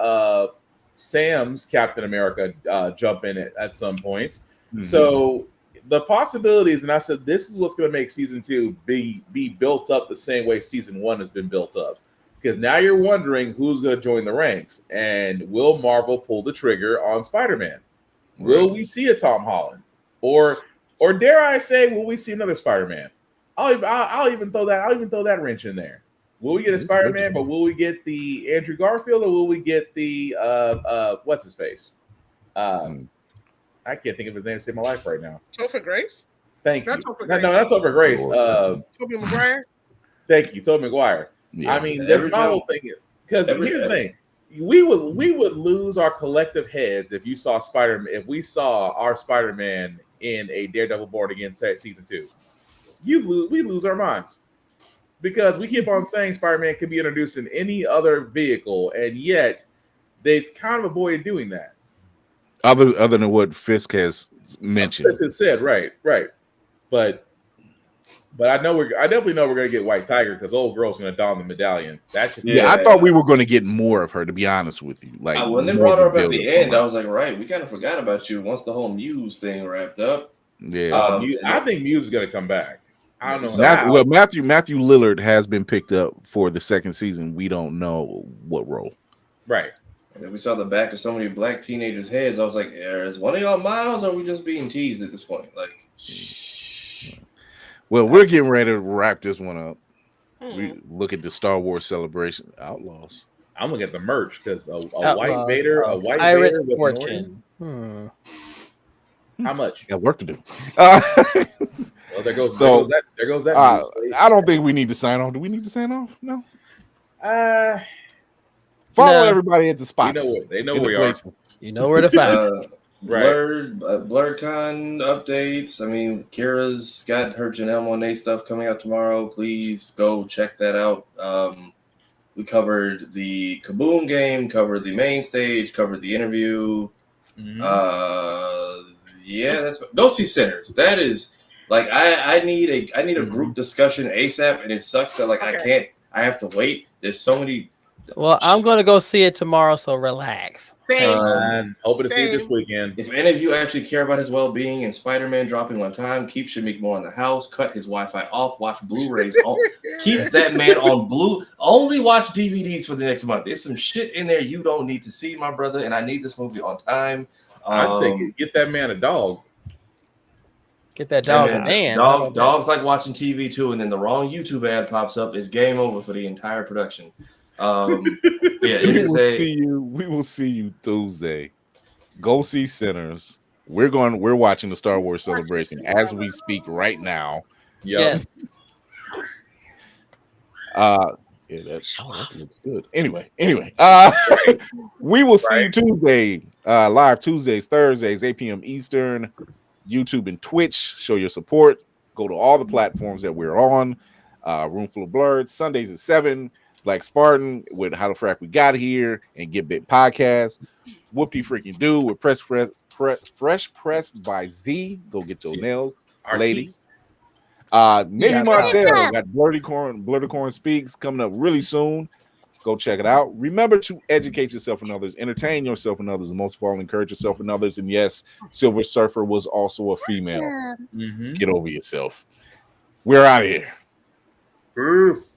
Sam's Captain America jump in at some points. Mm-hmm. So the possibilities, and I said this is what's going to make season 2 be built up the same way season 1 has been built up. Because now you're wondering who's going to join the ranks, and will Marvel pull the trigger on Spider-Man? Will we see a Tom Holland, or dare I say, will we see another Spider-Man? I'll even throw that wrench in there. Will we get a Spider-Man, but will we get the Andrew Garfield, or will we get the what's his face? I can't think of his name to save my life right now. Topher Grace? Thank you. No, not Topher Grace. Tobey Maguire? Thank you, Tobey Maguire. Yeah. I mean, that's my whole thing. Because here's the thing. We would lose our collective heads if we saw our Spider-Man in a Daredevil Born Again season 2. We lose our minds. Because we keep on saying Spider-Man can be introduced in any other vehicle, and yet they've kind of avoided doing that. Other than what Fisk has mentioned. Fisk has said, right. But I definitely know we're gonna get White Tiger because old girl's gonna don the medallion. That's just I thought we were gonna get more of her, to be honest with you. Like when they brought her up at the end, I was like, right, we kind of forgot about you once the whole Muse thing wrapped up. Yeah, I think Muse is gonna come back. I don't know. Well, Matthew Lillard has been picked up for the second season. We don't know what role. Right. And then we saw the back of so many black teenagers' heads. I was like, is one of y'all Miles, or are we just being teased at this point? Like, well, we're getting ready to wrap this one up. We look at the Star Wars Celebration Outlaws. I'm looking at the merch because a white Vader, a white Pirates Vader with Fortune. How much? Got work to do. Well, there goes that. I don't think we need to sign off. Do we need to sign off? No. Follow everybody at the spots. They know where you are. You know where to find us. BlerdCon updates. I mean, Kira's got her Janelle Monáe stuff coming out tomorrow. Please go check that out. We covered the Kaboom game, covered the main stage, covered the interview. Go see Sinners. That is like I need a group discussion ASAP, and it sucks that I have to wait. There's so many. Well, I'm gonna go see it tomorrow, so relax. Hoping to see it this weekend. If any of you actually care about his well-being and Spider-Man dropping on time, keep Shamik Moore in the house. Cut his Wi-Fi off. Watch Blu-rays. Keep that man on Blue. Only watch DVDs for the next month. There's some shit in there you don't need to see, my brother. And I need this movie on time. I'd say get that man a dog. Get that dog a man. Dogs like watching TV too, and then the wrong YouTube ad pops up. It's game over for the entire production. We will see you Tuesday. Go see Sinners. We're watching the Star Wars Celebration as we speak right now. Yes. That looks good. Anyway, we will see you Tuesday. Live Tuesdays, Thursdays, 8 p.m. Eastern. YouTube and Twitch. Show your support. Go to all the platforms that we're on. Roomful of Blerds. Sundays at 7. Black Spartan with How the Frack We Got Here and Get Bit Podcast. Whoopty freaking do with Fresh Pressed by Z. Go get your nails, ladies. Navy Yeah, Martell got Blerd Corn Speaks coming up really soon. Go check it out. Remember to educate yourself and others, entertain yourself and others, and most of all, encourage yourself and others. And yes, Silver Surfer was also a female. Mm-hmm. Get over yourself. We're out of here. Peace.